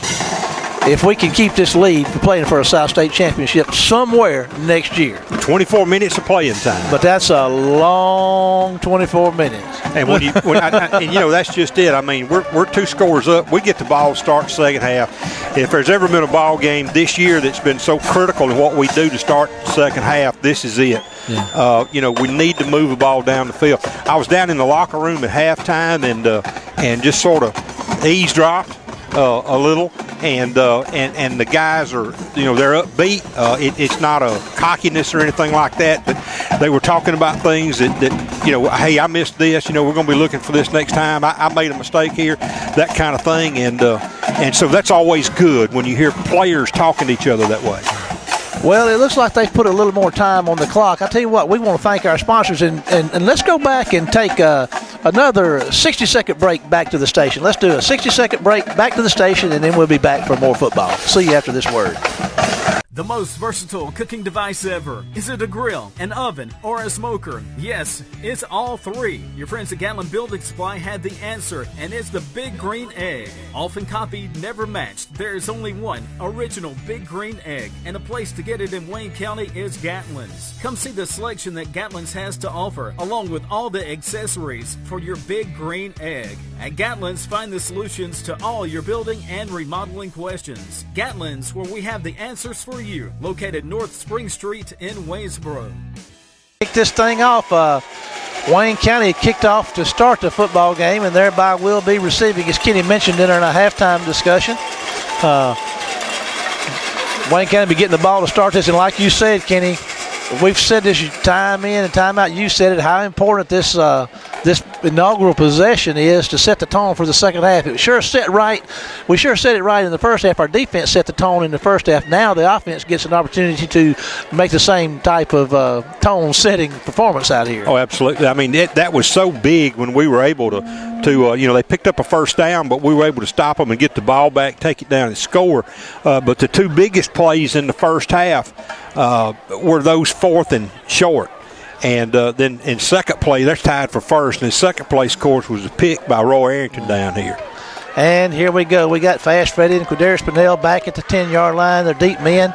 Speaker 1: If we can keep this lead for playing for a South State Championship somewhere next year.
Speaker 3: 24 minutes of playing time.
Speaker 1: But that's a long 24 minutes.
Speaker 3: And that's just it. I mean, we're 2 scores up. We get the ball start second half. If there's ever been a ball game this year that's been so critical in what we do to start the second half, this is it. Yeah. We need to move the ball down the field. I was down in the locker room at halftime and just sort of eavesdropped a little, and the guys are, they're upbeat. It's not a cockiness or anything like that, but they were talking about things that hey, I missed this. We're going to be looking for this next time. I made a mistake here, that kind of thing, and so that's always good when you hear players talking to each other that way.
Speaker 1: Well, it looks like they've put a little more time on the clock. I tell you what, we want to thank our sponsors, and let's go back and take another 60-second break back to the station. Let's do a 60-second break back to the station, and then we'll be back for more football. See you after this word.
Speaker 6: The most versatile cooking device ever. Is it a grill, an oven, or a smoker? Yes, it's all three. Your friends at Gatlin Building Supply had the answer, and it's the Big Green Egg. Often copied, never matched. There is only one original Big Green Egg, and a place to get it in Wayne County is Gatlin's. Come see the selection that Gatlin's has to offer, along with all the accessories for your Big Green Egg. At Gatlin's, find the solutions to all your building and remodeling questions. Gatlin's, where we have the answers for you, located North Spring Street in Waynesboro.
Speaker 1: Kick this thing off. Wayne County kicked off to start the football game, and thereby will be receiving, as Kenny mentioned in our halftime discussion. Wayne County be getting the ball to start this, and like you said, Kenny, we've said this time in and time out. You said it, how important this inaugural possession is to set the tone for the second half. It sure set right. We sure set it right in the first half. Our defense set the tone in the first half. Now the offense gets an opportunity to make the same type of tone-setting performance out here.
Speaker 3: Oh, absolutely. I mean, that was so big when we were able to they picked up a first down, but we were able to stop them and get the ball back, take it down and score. But the two biggest plays in the first half were those fourth and short. And then in second play, they're tied for first. And the second place, of course, was a pick by Roy Arrington down here.
Speaker 1: And here we go. We got Fast Freddy and Quadarius Pennell back at the 10-yard line. They're deep men.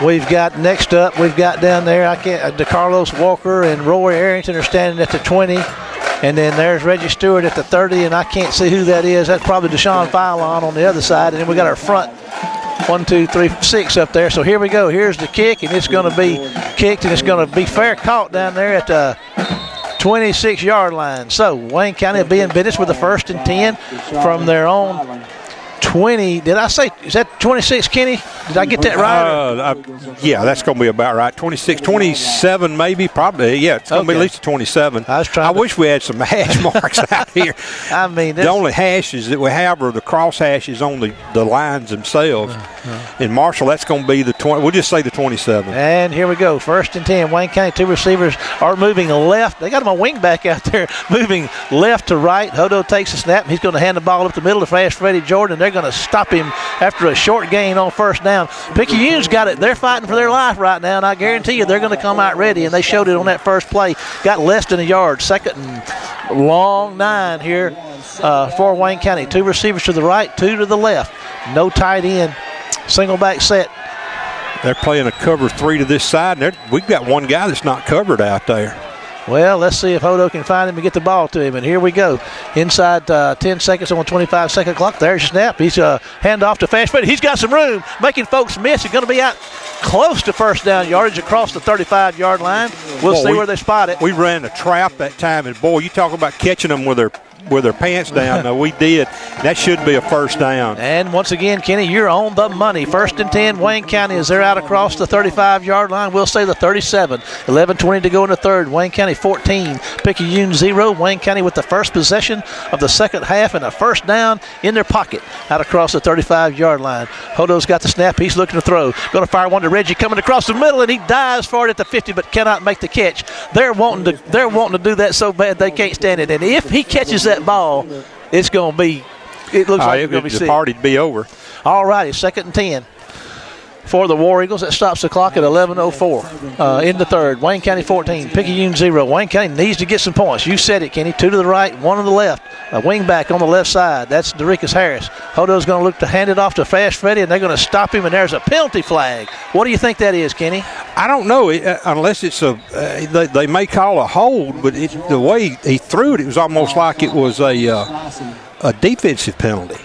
Speaker 1: We've got next up, we've got down there, DeCarlos Walker and Roy Arrington are standing at the 20. And then there's Reggie Stewart at the 30, and I can't see who that is. That's probably Deshaun Philon on the other side. And then we got our front 1, 2, 3, 6 up there. So here we go. Here's the kick, and it's going to be kicked, and it's going to be fair caught down there at the 26-yard line. So Wayne County will be in business with the 1st and 10 from their own 20. Did I say, is that 26, Kenny? Did I get that right?
Speaker 3: Yeah, that's going to be about right. 26, 27 maybe, probably. Yeah, it's going to be at least 27. I wish we had some hash marks out here.
Speaker 1: I mean,
Speaker 3: the only hashes that we have are the cross hashes on the lines themselves. In Marshall, that's going to be the 20. We'll just say the 27.
Speaker 1: And here we go. 1st and 10. Wayne County, two receivers are moving left. They got them a wing back out there moving left to right. Hodo takes a snap. He's going to hand the ball up the middle to Fast Freddie Jordan, and they're going to stop him after a short gain on 1st down. Picayune's got it. They're fighting for their life right now, and I guarantee you they're going to come out ready, and they showed it on that first play. Got less than a yard. 2nd and long 9 here for Wayne County. Two receivers to the right, two to the left. No tight end. Single back set.
Speaker 3: They're playing a cover 3 to this side, and we've got one guy that's not covered out there.
Speaker 1: Well, let's see if Hodo can find him and get the ball to him. And here we go. Inside 10 seconds on the 25-second clock. There's your snap. He's hand off to Fast Freddy. He's got some room, making folks miss. He's going to be out close to 1st down yardage across the 35-yard line. We'll see where they spot it.
Speaker 3: We ran a trap that time, and, boy, you talk about catching them with their pants down. No, we did. That should be a 1st down.
Speaker 1: And once again, Kenny, you're on the money. 1st and 10, Wayne County, as they're out across the 35-yard line. We'll say the 37. 11:20 to go in the 3rd. Wayne County 14, Picayune 0. Wayne County with the first possession of the second half and a 1st down in their pocket out across the 35-yard line. Hodo's got the snap. He's looking to throw. Going to fire one to Reggie coming across the middle, and he dives for it at the 50 but cannot make the catch. They're wanting to do that so bad they can't stand it. And if he catches that ball, it's going to be, it looks like it's going to be sick.
Speaker 3: The party'd be over.
Speaker 1: All righty, 2nd and 10 for the War Eagles. That stops the clock at 11:04 in the 3rd. Wayne County 14, Picayune 0. Wayne County needs to get some points. You said it, Kenny. 2 to the right, 1 on the left. A wing back on the left side. That's Derikas Harris. Hodo's going to look to hand it off to Fast Freddy, and they're going to stop him, and there's a penalty flag. What do you think that is, Kenny?
Speaker 3: I don't know, unless it's they may call a hold, but the way he threw it, it was almost like it was a defensive penalty.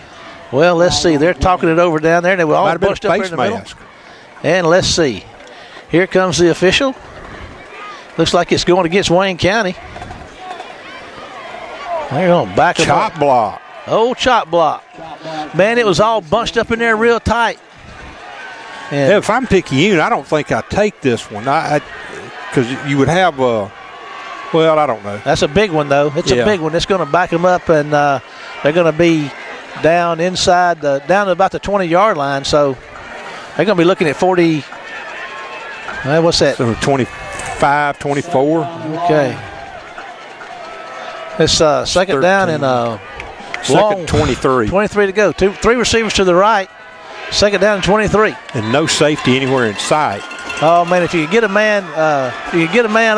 Speaker 1: Well, let's see. They're talking it over down there. They were all bunched up in the middle. And let's see. Here comes the official. Looks like it's going against Wayne County. They're going to back him up.
Speaker 3: Chop block.
Speaker 1: Old chop block. Man, it was all bunched up in there real tight. And
Speaker 3: if I'm Picayune, I don't think I'd take this one. Because you would have well, I don't know.
Speaker 1: That's a big one, though. It's a big one. It's going to back them up, and they're going to be down inside, down to about the 20-yard line. So they're going to be looking at 40. What's that?
Speaker 3: So 25, 24.
Speaker 1: Okay. It's second
Speaker 3: 13.
Speaker 1: down and
Speaker 3: second 23.
Speaker 1: 23 to go. Three receivers to the right. Second down and 23.
Speaker 3: And no safety anywhere in sight.
Speaker 1: Oh man, if you can get a man,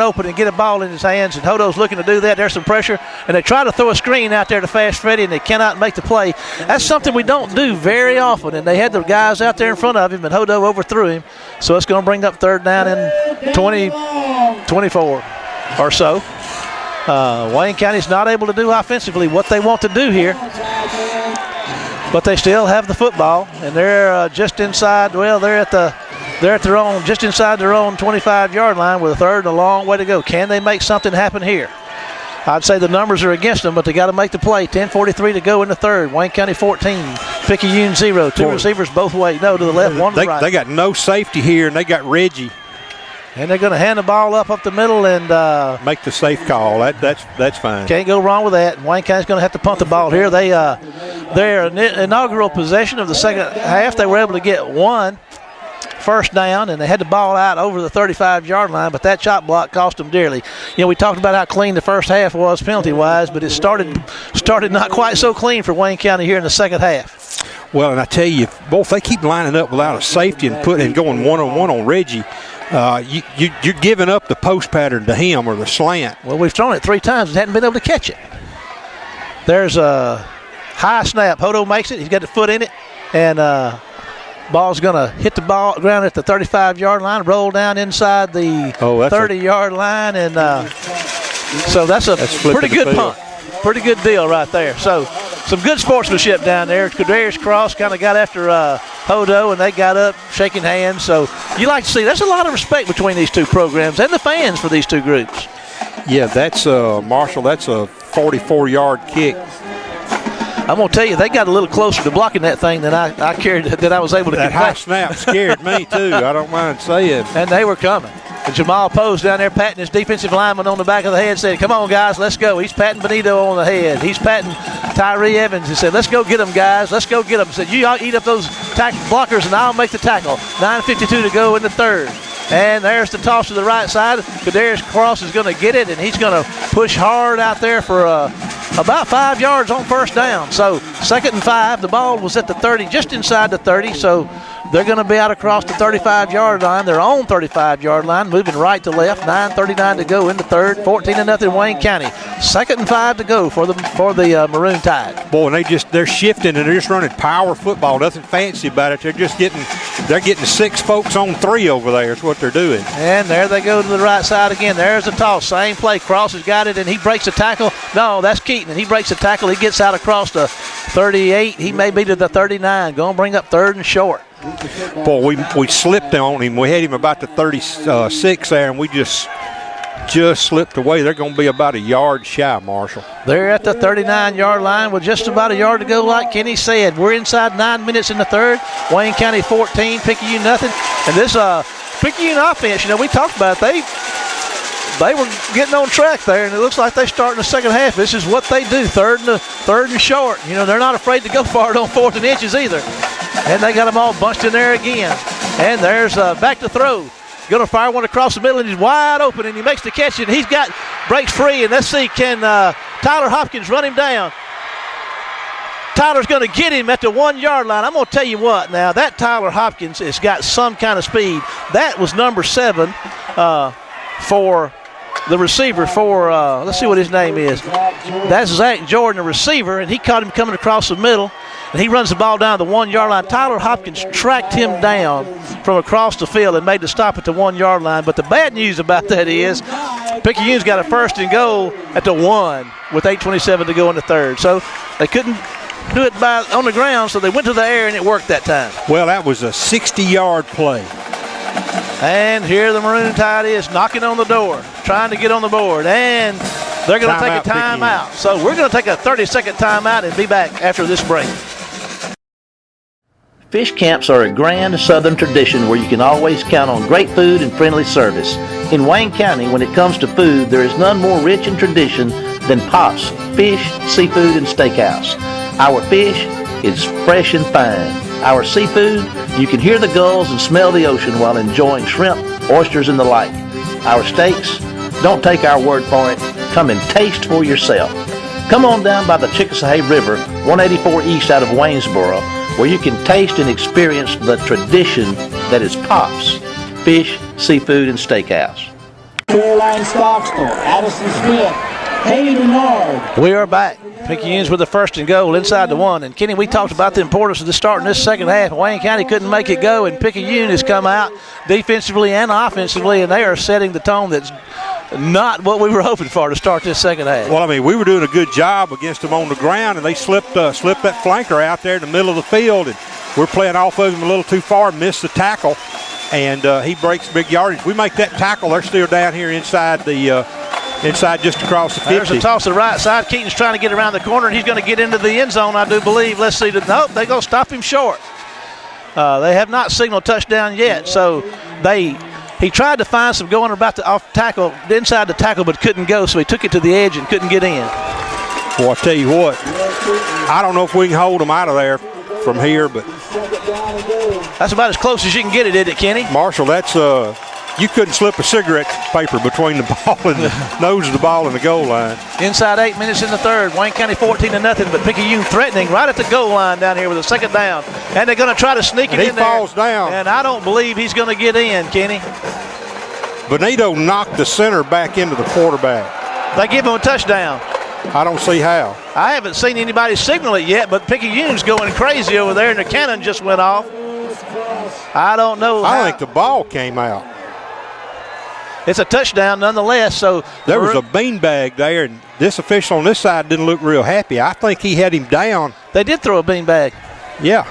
Speaker 1: open and get a ball in his hands, and Hodo's looking to do that, there's some pressure, and they try to throw a screen out there to Fast Freddy, and they cannot make the play. That's something we don't do very often, and they had the guys out there in front of him, and Hodo overthrew him, so it's going to bring up third down and 24 or so. Wayne County's not able to do offensively what they want to do here, but they still have the football, and they're just inside. Well, they're at their own, just inside their own 25-yard line with a third and a long way to go. Can they make something happen here? I'd say the numbers are against them, but they got to make the play. 10:43 to go in the third. Wayne County 14, Picayune 0. Two receivers both ways. No, to the left, one to the right.
Speaker 3: They got no safety here, and they got Reggie.
Speaker 1: And they're going to hand the ball up the middle and
Speaker 3: make the safe call. That's fine.
Speaker 1: Can't go wrong with that. Wayne County's going to have to punt the ball here. Their inaugural possession of the second half, they were able to get one first down, and they had the ball out over the 35-yard line, but that chop block cost them dearly. You know, we talked about how clean the first half was penalty-wise, but it started not quite so clean for Wayne County here in the second half.
Speaker 3: Well, and I tell you, both they keep lining up without a safety and going one-on-one on Reggie. You're giving up the post pattern to him or the slant.
Speaker 1: Well, we've thrown it 3 times and hadn't been able to catch it. There's a high snap. Hodo makes it. He's got the foot in it, and ball's going to hit the ground at the 35-yard line, roll down inside the 30-yard line, and so that's pretty good punt. Pretty good deal right there. So some good sportsmanship down there. Kadarius Cross kind of got after Hodo, and they got up shaking hands. So you like to see there's a lot of respect between these two programs and the fans for these two groups.
Speaker 3: Yeah, that's Marshall. That's a 44-yard kick.
Speaker 1: I'm going to tell you, they got a little closer to blocking that thing than I carried, that I was able to get
Speaker 3: back. That high snap scared me, too. I don't mind saying.
Speaker 1: And they were coming. And Jamal Poe's down there patting his defensive lineman on the back of the head, said, come on, guys, let's go. He's patting Benito on the head. He's patting Tyree Evans. He said, let's go get them, guys. Let's go get them. He said, you eat up those blockers, and I'll make the tackle. 9:52 to go in the third. And there's the toss to the right side. Kadarius Cross is going to get it, and he's going to push hard out there for about 5 yards on first down. So 2nd and 5. The ball was at the 30, just inside the 30. So they're going to be out across the 35-yard line, their own 35-yard line, moving right to left. 9:39 to go in the third. 14-0 Wayne County. 2nd and 5 to go for the Maroon Tide.
Speaker 3: Boy, and they're shifting and they're just running power football. Nothing fancy about it. They're getting 6 folks on 3 over there. Is what they're doing.
Speaker 1: And there they go to the right side again. There's the toss. Same play. Cross has got it, and he breaks a tackle. No, that's Keaton, and he breaks a tackle. He gets out across the 38. He may be to the 39. Going to bring up 3rd and short.
Speaker 3: Boy, we slipped on him. We had him about the 36 there, and we just slipped away. They're going to be about a yard shy, Marshall.
Speaker 1: They're at the 39-yard line with just about a yard to go, like Kenny said. We're inside 9 minutes in the third. Wayne County 14, Picayune nothing. And this Picayune offense, we talked about it. They were getting on track there, and it looks like they start in the second half. This is what they do, third and short. They're not afraid to go for it on 4th and inches either. And they got them all bunched in there again. And there's back to throw. Going to fire one across the middle, and he's wide open, and he makes the catch, and breaks free. And let's see, can Tyler Hopkins run him down? Tyler's going to get him at the 1-yard line. I'm going to tell you what now, that Tyler Hopkins has got some kind of speed. That was number 7 for the receiver for, let's see what his name is. That's Zach Jordan, the receiver, and he caught him coming across the middle, and he runs the ball down the 1-yard line. Tyler Hopkins tracked him down from across the field and made the stop at the 1-yard line. But the bad news about that is Picayune's got a 1st and goal at the 1 with 8:27 to go in the third. So they couldn't do it on the ground, so they went to the air, and it worked that time.
Speaker 3: Well, that was a 60-yard play.
Speaker 1: And here the Maroon Tide is knocking on the door, trying to get on the board. And They're going to take a timeout. So we're going to take a 30-second timeout and be back after this break. Fish camps are a grand southern tradition where you can always count on great food and friendly service. In Wayne County, when it comes to food, there is none more rich in tradition than Pop's Fish, Seafood, and Steakhouse. Our fish is fresh and fine. Our seafood, you can hear the gulls and smell the ocean while enjoying shrimp, oysters, and the like. Our steaks, don't take our word for it. Come and taste for yourself. Come on down by the Chickasawhay River, 184 east out of Waynesboro, where you can taste and experience the tradition that is Pop's Fish, Seafood, and Steakhouse.
Speaker 8: Caroline Stockstill, Addison Smith, Haley Denard.
Speaker 1: We are back. Picayune's with the first and goal inside the 1. And Kenny, we talked about the importance of this starting this second half. Wayne County couldn't make it go, and Picayune has come out defensively and offensively, and they are setting the tone that's not what we were hoping for to start this second half.
Speaker 3: Well, I mean, we were doing a good job against them on the ground, and they slipped that flanker out there in the middle of the field, and we're playing off of him a little too far, missed the tackle, and he breaks big yardage. We make that tackle, they're still down here inside just across the 50.
Speaker 1: There's a toss to the right side. Keaton's trying to get around the corner, and he's going to get into the end zone, I do believe. Let's see. Nope, they're going to stop him short. They have not signaled touchdown yet, so he tried to find some going about off tackle, inside the tackle, but couldn't go, so he took it to the edge and couldn't get in.
Speaker 3: Well, I tell you what, I don't know if we can hold them out of there from here, but
Speaker 1: that's about as close as you can get it, isn't it, Kenny?
Speaker 3: Marshall, that's you couldn't slip a cigarette paper between the ball and the nose of the ball and the goal line.
Speaker 1: Inside 8 minutes in the third. Wayne County 14-0, but Picayune threatening right at the goal line down here with a second down. And they're going to try to sneak it in there.
Speaker 3: He falls down.
Speaker 1: And I don't believe he's going to get in, Kenny.
Speaker 3: Benito knocked the center back into the quarterback.
Speaker 1: They give him a touchdown.
Speaker 3: I don't see how.
Speaker 1: I haven't seen anybody signal it yet, but Picayune's going crazy over there, and the cannon just went off. I don't know.
Speaker 3: I think the ball came out.
Speaker 1: It's a touchdown nonetheless. So
Speaker 3: there was a beanbag there, and this official on this side didn't look real happy. I think he had him down.
Speaker 1: They did throw a beanbag.
Speaker 3: Yeah.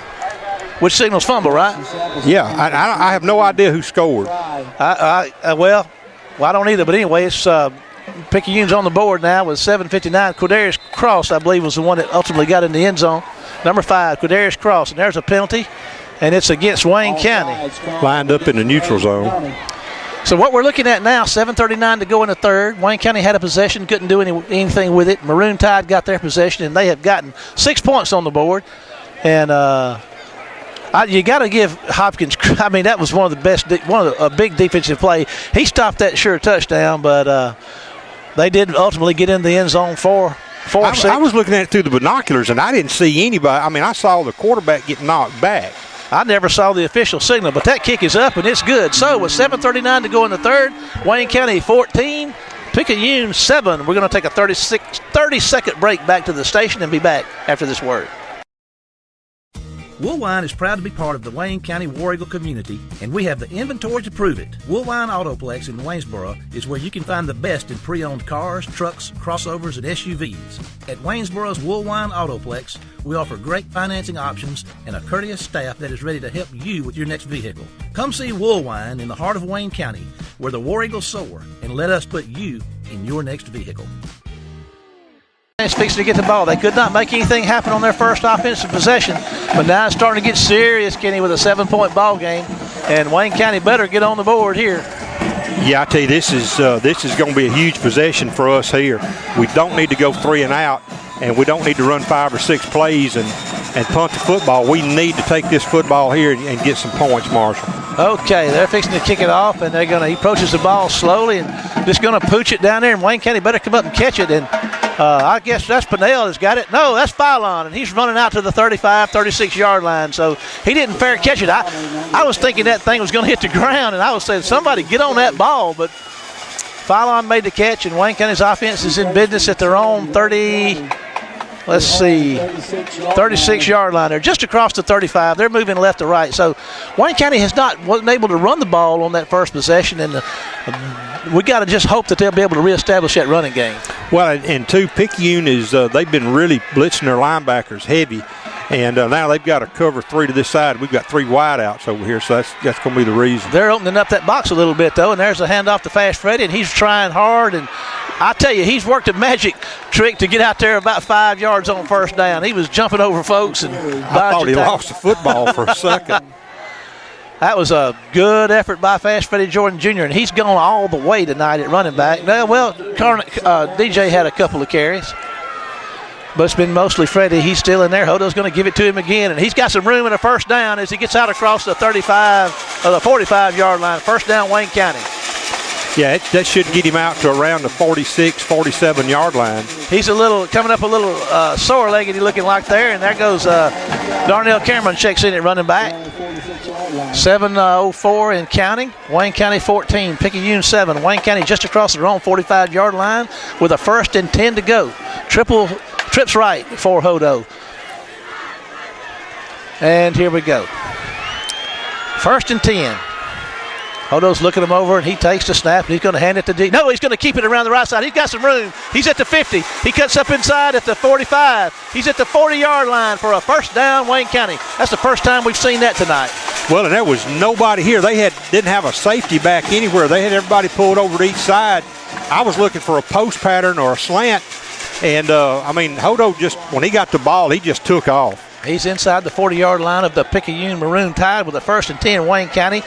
Speaker 1: Which signals fumble, right?
Speaker 3: Yeah. I have no idea who scored.
Speaker 1: Well, I don't either. But anyway, it's Picayune's on the board now with 7:59. Quadarius Cross, I believe, was the one that ultimately got in the end zone. Number 5, Quadarius Cross. And there's a penalty, and it's against Wayne County.
Speaker 3: Lined up in the neutral zone.
Speaker 1: So what we're looking at now, 7:39 to go in the third. Wayne County had a possession, couldn't do anything with it. Maroon Tide got their possession, and they have gotten 6 points on the board. And you got to give Hopkins. I mean, that was one of the best, a big defensive play. He stopped that sure touchdown, but they did ultimately get in the end zone for 6.
Speaker 3: I was looking at it through the binoculars, and I didn't see anybody. I mean, I saw the quarterback get knocked back.
Speaker 1: I never saw the official signal, but that kick is up, and it's good. So with 7:39 to go in the third, Wayne County 14, Picayune 7. We're going to take a 30-second break back to the station and be back after this word.
Speaker 9: Woolwine is proud to be part of the Wayne County War Eagle community, and we have the inventory to prove it. Woolwine Autoplex in Waynesboro is where you can find the best in pre-owned cars, trucks, crossovers, and SUVs. At Waynesboro's Woolwine Autoplex, we offer great financing options and a courteous staff that is ready to help you with your next vehicle. Come see Woolwine in the heart of Wayne County, where the War Eagles soar, and let us put you in your next vehicle.
Speaker 1: It's fixing to get the ball. They could not make anything happen on their first offensive possession, but now it's starting to get serious, Kenny, with a 7-point ball game, and Wayne County better get on the board here.
Speaker 3: Yeah, I tell you, this is going to be a huge possession for us here. We don't need to go 3 and out, and we don't need to run 5 or 6 plays and punt the football. We need to take this football here and get some points, Marshall.
Speaker 1: Okay, they're fixing to kick it off, and he approaches the ball slowly and just going to pooch it down there, and Wayne County better come up and catch it. And I guess that's Pinnell that's got it. No, that's Philon, and he's running out to the 35, 36-yard line, so he didn't fair catch it. I was thinking that thing was going to hit the ground, and I was saying, somebody get on that ball, but Philon made the catch, and Wayne County's offense is in business at their own 36-yard line. They're just across the 35. They're moving left to right. So Wayne County wasn't able to run the ball on that first possession, and we got to just hope that they'll be able to reestablish that running game.
Speaker 3: Well, and two, Picayune is they've been really blitzing their linebackers heavy, and now they've got to cover 3 to this side. We've got 3 wideouts over here, so that's going to be the reason.
Speaker 1: They're opening up that box a little bit, though, and there's a handoff to Fast Freddy, and he's trying hard, and I tell you, he's worked a magic trick to get out there about 5 yards on first down. He was jumping over folks and
Speaker 3: I thought he lost the football for a second.
Speaker 1: That was a good effort by Fast Freddie Jordan Jr., and he's gone all the way tonight at running back. Now, well, DJ had a couple of carries, but it's been mostly Freddie. He's still in there. Hodo's going to give it to him again, and he's got some room in a first down as he gets out across the 35 or the 45-yard line. First down, Wayne County.
Speaker 3: Yeah, that should get him out to around the 46, 47-yard line.
Speaker 1: He's coming up a little sore-legged looking like there, and there goes Darnell Cameron checks in at running back. 7:04 in counting. Wayne County 14, Picayune 7. Wayne County just across their own 45-yard line with a 1st and 10 to go. Trips right for Hodo. And here we go. 1st and 10. Hodo's looking him over, and he takes the snap, and he's going to hand it to D. No, he's going to keep it around the right side. He's got some room. He's at the 50. He cuts up inside at the 45. He's at the 40-yard line for a first down, Wayne County. That's the first time we've seen that tonight.
Speaker 3: Well, and there was nobody here. They didn't have a safety back anywhere. They had everybody pulled over to each side. I was looking for a post pattern or a slant, and, Hodo just, when he got the ball, he just took off.
Speaker 1: He's inside the 40-yard line of the Picayune Maroon Tide with a 1st and 10, Wayne County.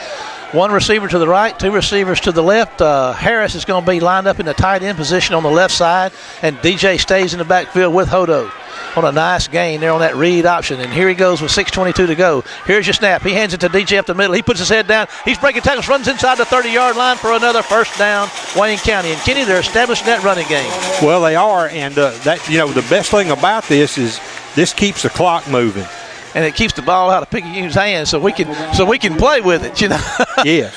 Speaker 1: 1 receiver to the right, 2 receivers to the left. Harris is going to be lined up in the tight end position on the left side, and DJ stays in the backfield with Hodo on a nice gain there on that read option. And here he goes with 6:22 to go. Here's your snap. He hands it to DJ up the middle. He puts his head down. He's breaking tackles, runs inside the 30-yard line for another first down, Wayne County. And Kenny, they're establishing that running game.
Speaker 3: Well, they are, and the best thing about this is this keeps the clock moving.
Speaker 1: And it keeps the ball out of Picayune's hands so we can play with it,
Speaker 3: Yes.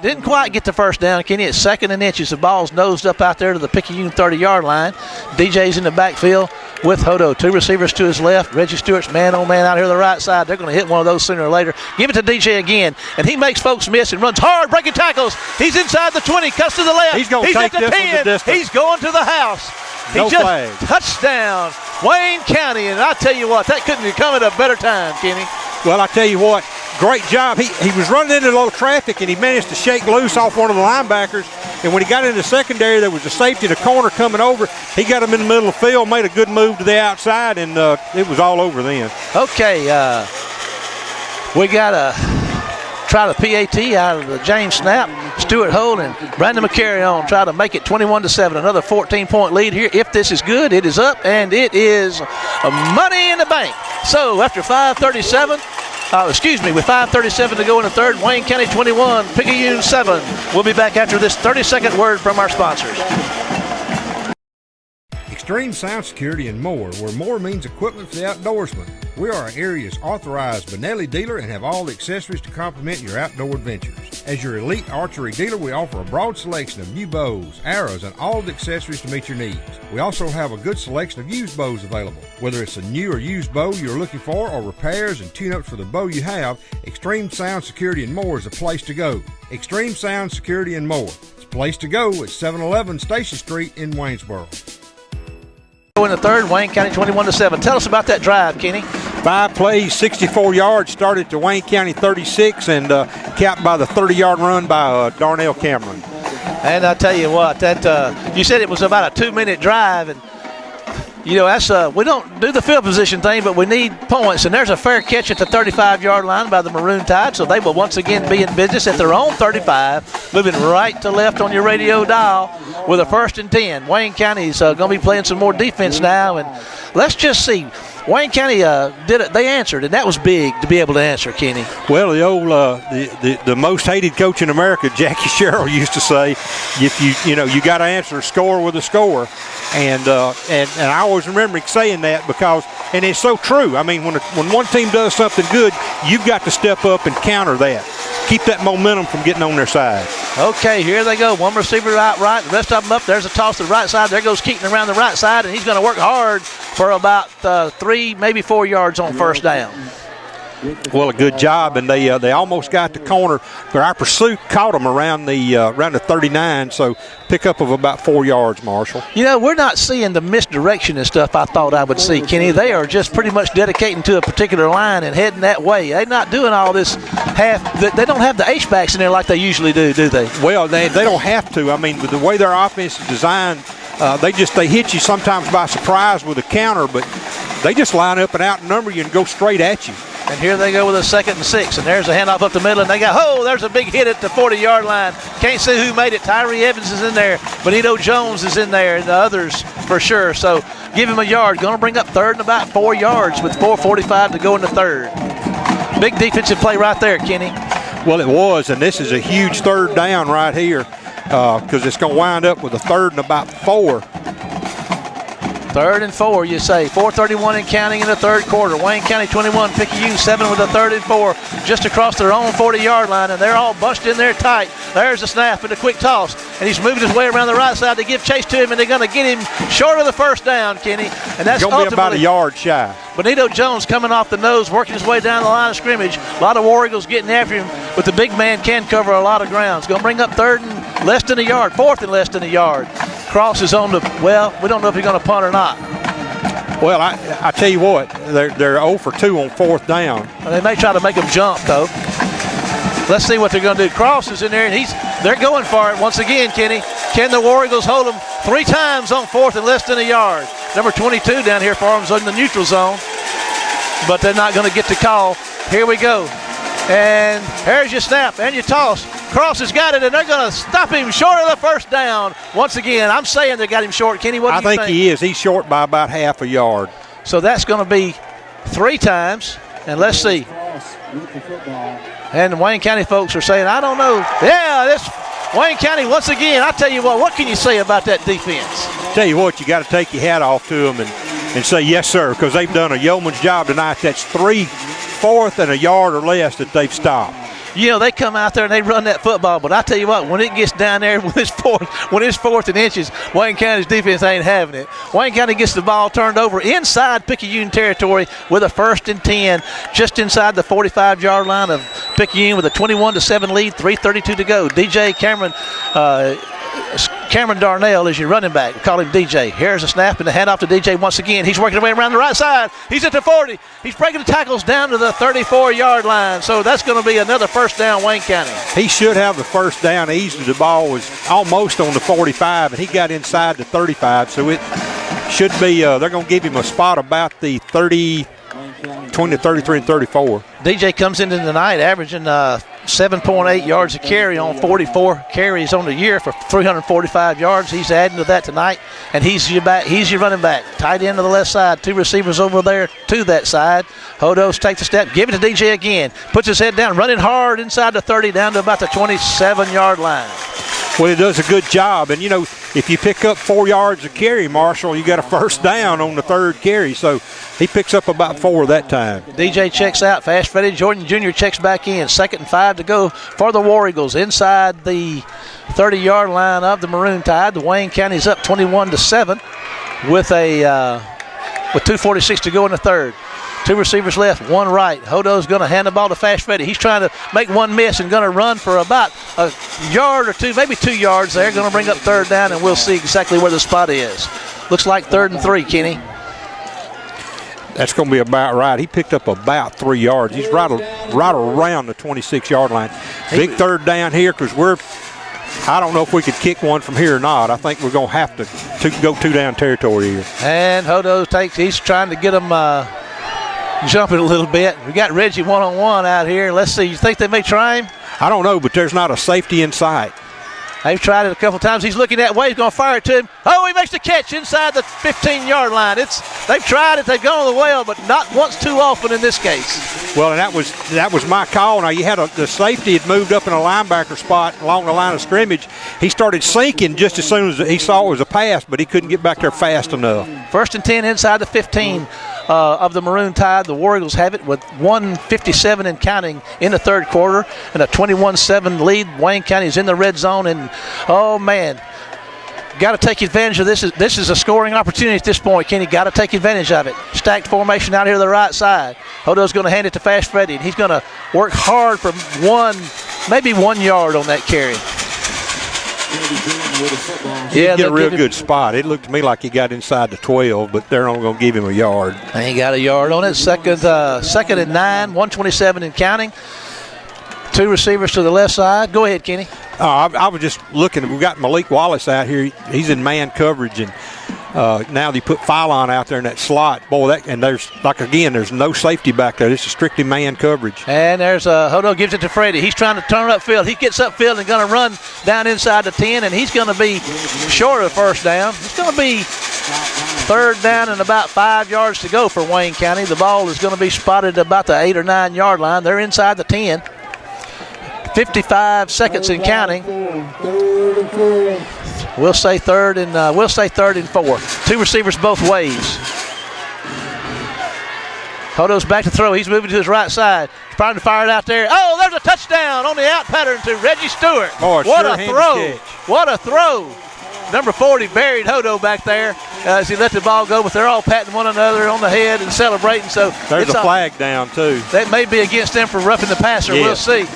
Speaker 1: Didn't quite get the first down, Kenny. It's 2nd and inches. The ball's nosed up out there to the Picayune 30-yard line. DJ's in the backfield with Hodo. 2 receivers to his left. Reggie Stewart's man-on-man out here on the right side. They're going to hit one of those sooner or later. Give it to DJ again, and he makes folks miss and runs hard, breaking tackles. He's inside the 20, cuts to the left.
Speaker 3: He's going to take
Speaker 1: at the
Speaker 3: this
Speaker 1: 10.
Speaker 3: from the distance.
Speaker 1: He's going to the house.
Speaker 3: No flag.
Speaker 1: Touchdown, Wayne County. And I tell you what, that couldn't have come at a better time, Kenny.
Speaker 3: Well, I tell you what, great job. He was running into a little traffic, and he managed to shake loose off one of the linebackers. And when he got into the secondary, there was a safety in the corner coming over. He got him in the middle of the field, made a good move to the outside, and it was all over then.
Speaker 1: Okay, we got to try the PAT out of the James snap. Stuart Holt and Brandon McCary on try to make it 21-7. Another 14-point lead here. If this is good, it is up, and it is money in the bank. So after 5:37, with 5:37 to go in the third, Wayne County 21, Picayune 7. We'll be back after this 30-second word from our sponsors.
Speaker 7: Extreme Sound Security and more, where more means equipment for the outdoorsman. We are our area's authorized Benelli dealer and have all the accessories to complement your outdoor adventures. As your elite archery dealer, we offer a broad selection of new bows, arrows, and all the accessories to meet your needs. We also have a good selection of used bows available. Whether it's a new or used bow you're looking for or repairs and tune-ups for the bow you have, Extreme Sound Security and more is a place to go. Extreme Sound Security and more. It's a place to go at 711 Station Street in Waynesboro.
Speaker 1: In the third, Wayne County 21-7. Tell us about that drive, Kenny.
Speaker 3: 5 plays, 64 yards, started to Wayne County 36, and capped by the 30-yard run by Darnell Cameron.
Speaker 1: And I tell you what, that you said it was about a 2-minute drive, and that's we don't do the field position thing, but we need points. And there's a fair catch at the 35-yard line by the Maroon Tide, so they will once again be in business at their own 35, moving right to left on your radio dial with a 1st and 10. Wayne County's going to be playing some more defense now, and let's just see. Wayne County did it. They answered, and that was big to be able to answer, Kenny.
Speaker 3: Well, the old the most hated coach in America, Jackie Sherrill, used to say, if you got to answer a score with a score, and I always remember saying that because, and it's so true. I mean, when one team does something good, you've got to step up and counter that. Keep that momentum from getting on their side.
Speaker 1: Okay, here they go. One receiver out right, the rest of them up. There's a toss to the right side. There goes Keaton around the right side, and he's going to work hard for about 3, maybe 4 yards on first down.
Speaker 3: Well,
Speaker 7: Well, a good job, and they almost got the corner, but our pursuit caught them around the 39, so pickup of about 4 yards, Marshall.
Speaker 1: You know, we're not seeing the misdirection and stuff I thought I would see, Kenny. They are just pretty much dedicating to a particular line and heading that way. They're not doing all this they don't have the H-backs in there like they usually do they?
Speaker 7: Well, they don't have to. I mean, with the way their offense is designed, they hit you sometimes by surprise with a counter, but they just line up and outnumber you and go straight at you.
Speaker 1: And here they go with a 2nd and 6. And there's a handoff up the middle. And they got, there's a big hit at the 40-yard line. Can't see who made it. Tyree Evans is in there. Benito Jones is in there. And the others for sure. So give him a yard. Going to bring up 3rd and about 4 yards with 4:45 to go in the 3rd. Big defensive play right there, Kenny.
Speaker 7: Well, it was. And this is a huge 3rd down right here because it's going to wind up with a 3rd and about 4.
Speaker 1: 3rd and 4, you say. 4:31 and counting in the 3rd quarter. Wayne County 21, Picayune 7 with a 3rd and 4 just across their own 40-yard line, and they're all bunched in there tight. There's the snap and a quick toss, and he's moving his way around the right side to give chase to him, and they're going to get him short of the 1st down, Kenny. And that's
Speaker 7: going to be about a yard shy.
Speaker 1: Benito Jones coming off the nose, working his way down the line of scrimmage. A lot of War Eagles getting after him, but the big man can cover a lot of ground. It's going to bring up 3rd and less than a yard, 4th and less than a yard. Cross is on the, we don't know if he's going to punt or not.
Speaker 7: Well, I tell you what, they're 0 for 2 on 4th down.
Speaker 1: Well, they may try to make him jump, though. Let's see what they're going to do. Cross is in there, and they're going for it once again, Kenny. Can the War Eagles hold him 3 times on 4th and less than a yard? Number 22 down here for them is in the neutral zone, but they're not going to get the call. Here we go. And here's your snap and your toss. Cross has got it, and they're going to stop him short of the 1st down. Once again, I'm saying they got him short. Kenny, what do you think?
Speaker 7: I think he is. He's short by about half a yard.
Speaker 1: So that's going to be 3 times. And let's see. And the Wayne County folks are saying, I don't know. Yeah, this Wayne County, once again, I tell you what can you say about that defense?
Speaker 7: Tell you what, you got to take your hat off to them and say, yes, sir, because they've done a yeoman's job tonight. That's 3/4 and a yard or less that they've stopped.
Speaker 1: You know, they come out there and they run that football, but I tell you what, when it gets down there when it's 4th and inches, Wayne County's defense ain't having it. Wayne County gets the ball turned over inside Picayune territory with a 1st and 10, just inside the 45-yard line of Picayune with a 21-7 lead, 3:32 to go. DJ Cameron Darnell is your running back. We call him DJ. Here's a snap and the handoff to DJ once again. He's working his way around the right side. He's at the 40. He's breaking the tackles down to the 34-yard line. So that's going to be another 1st down, Wayne County.
Speaker 7: He should have the 1st down easily. The ball was almost on the 45, and he got inside the 35. So it should be, they're going to give him a spot about the 30, between the 33 and 34.
Speaker 1: DJ comes into the night averaging 7.8 yards a carry on 44 carries on the year for 345 yards. He's adding to that tonight, and he's your running back. Tight end to the left side. 2 receivers over there to that side. Hodos takes a step, give it to DJ again. Puts his head down, running hard inside the 30 down to about the 27-yard line.
Speaker 7: Well, he does a good job. And, you know, if you pick up 4 yards a carry, Marshall, you got a 1st down on the 3rd carry. So he picks up about 4 that time.
Speaker 1: DJ checks out. Fast Freddie Jordan Jr. checks back in. 2nd and 5 to go for the War Eagles inside the 30-yard line of the Maroon Tide. The Wayne County's up 21-7 with 2:46 to go in the 3rd. 2 receivers left, 1 right. Hodo's going to hand the ball to Fast Freddie. He's trying to make 1 miss and going to run for about a yard or 2, maybe 2 yards there. Going to bring up 3rd down, and we'll see exactly where the spot is. Looks like 3rd and 3, Kenny.
Speaker 7: That's going to be about right. He picked up about 3 yards. He's right around the 26-yard line. Big 3rd down here because I don't know if we could kick one from here or not. I think we're going to have to go 2 down territory here.
Speaker 1: And Hodo he's trying to get him jumping a little bit. We got Reggie one-on-one out here. Let's see. You think they may try him?
Speaker 7: I don't know, but there's not a safety in sight.
Speaker 1: They've tried it a couple times. He's looking that way. He's going to fire it to him. Oh, he makes the catch inside the 15-yard line. They've tried it. They've gone the well, but not once too often in this case.
Speaker 7: Well, and that was my call. Now, you had the safety had moved up in a linebacker spot along the line of scrimmage. He started sinking just as soon as he saw it was a pass, but he couldn't get back there fast enough.
Speaker 1: 1st and 10 inside the 15 of the Maroon Tide. The War Eagles have it with 1:57 and counting in the 3rd quarter and a 21-7 lead. Wayne County is in the red zone, and oh man, Got to take advantage of this. This is a scoring opportunity at this point, Kenny. Got to take advantage of it. Stacked formation out here to the right side. Hodo's going to hand it to Fast Freddy, and he's going to work hard for maybe 1 yard on that carry.
Speaker 3: Yeah, get a real good spot. It looked to me like he got inside the 12, but they're only going to give him a yard.
Speaker 1: And he got a yard on it. Second and 9, 127 and counting. 2 receivers to the left side. Go ahead, Kenny.
Speaker 3: I was just looking. We've got Malik Wallace out here. He's in man coverage, and now they put Phylon out there in that slot. Boy, and there's no safety back there. This is strictly man coverage.
Speaker 1: And there's Hodo gives it to Freddie. He's trying to turn upfield. He gets upfield and going to run down inside the 10, and he's going to be short of first down. It's going to be third down and about 5 yards to go for Wayne County. The ball is going to be spotted about the 8 or 9 yard line. They're inside the 10. 55 seconds and counting. We'll say third and 4. 2 receivers both ways. Hodo's back to throw. He's moving to his right side. Trying to fire it out there. Oh, there's a touchdown on the out pattern to Reggie Stewart.
Speaker 3: Boy,
Speaker 1: what
Speaker 3: sure
Speaker 1: a throw.
Speaker 3: Catch.
Speaker 1: What a throw. Number 40 buried Hodo back there as he let the ball go, but they're all patting one another on the head and celebrating. So
Speaker 3: there's a flag down, too.
Speaker 1: That may be against them for roughing the passer.
Speaker 3: Yeah.
Speaker 1: We'll see.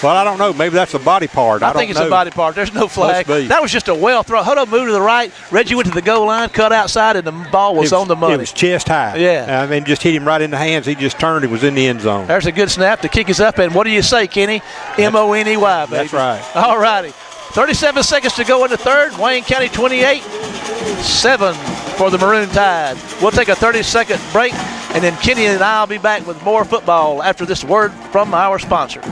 Speaker 3: Well, I don't know. Maybe that's a body part.
Speaker 1: I think it's a body part. There's no flag.
Speaker 3: Must be.
Speaker 1: That was just a well throw. Hodo moved to the right. Reggie went to the goal line, cut outside, and the ball was on the money.
Speaker 3: It was chest high.
Speaker 1: Yeah.
Speaker 3: I mean, just hit him right in the hands. He just turned and was in the end zone.
Speaker 1: There's a good snap. The kick is up, and what do you say, Kenny? Money, baby.
Speaker 3: That's right.
Speaker 1: All righty. 37 seconds to go in the third. Wayne County 28, 7 for the Maroon Tide. We'll take a 30-second break, and then Kenny and I will be back with more football after this word from our sponsor.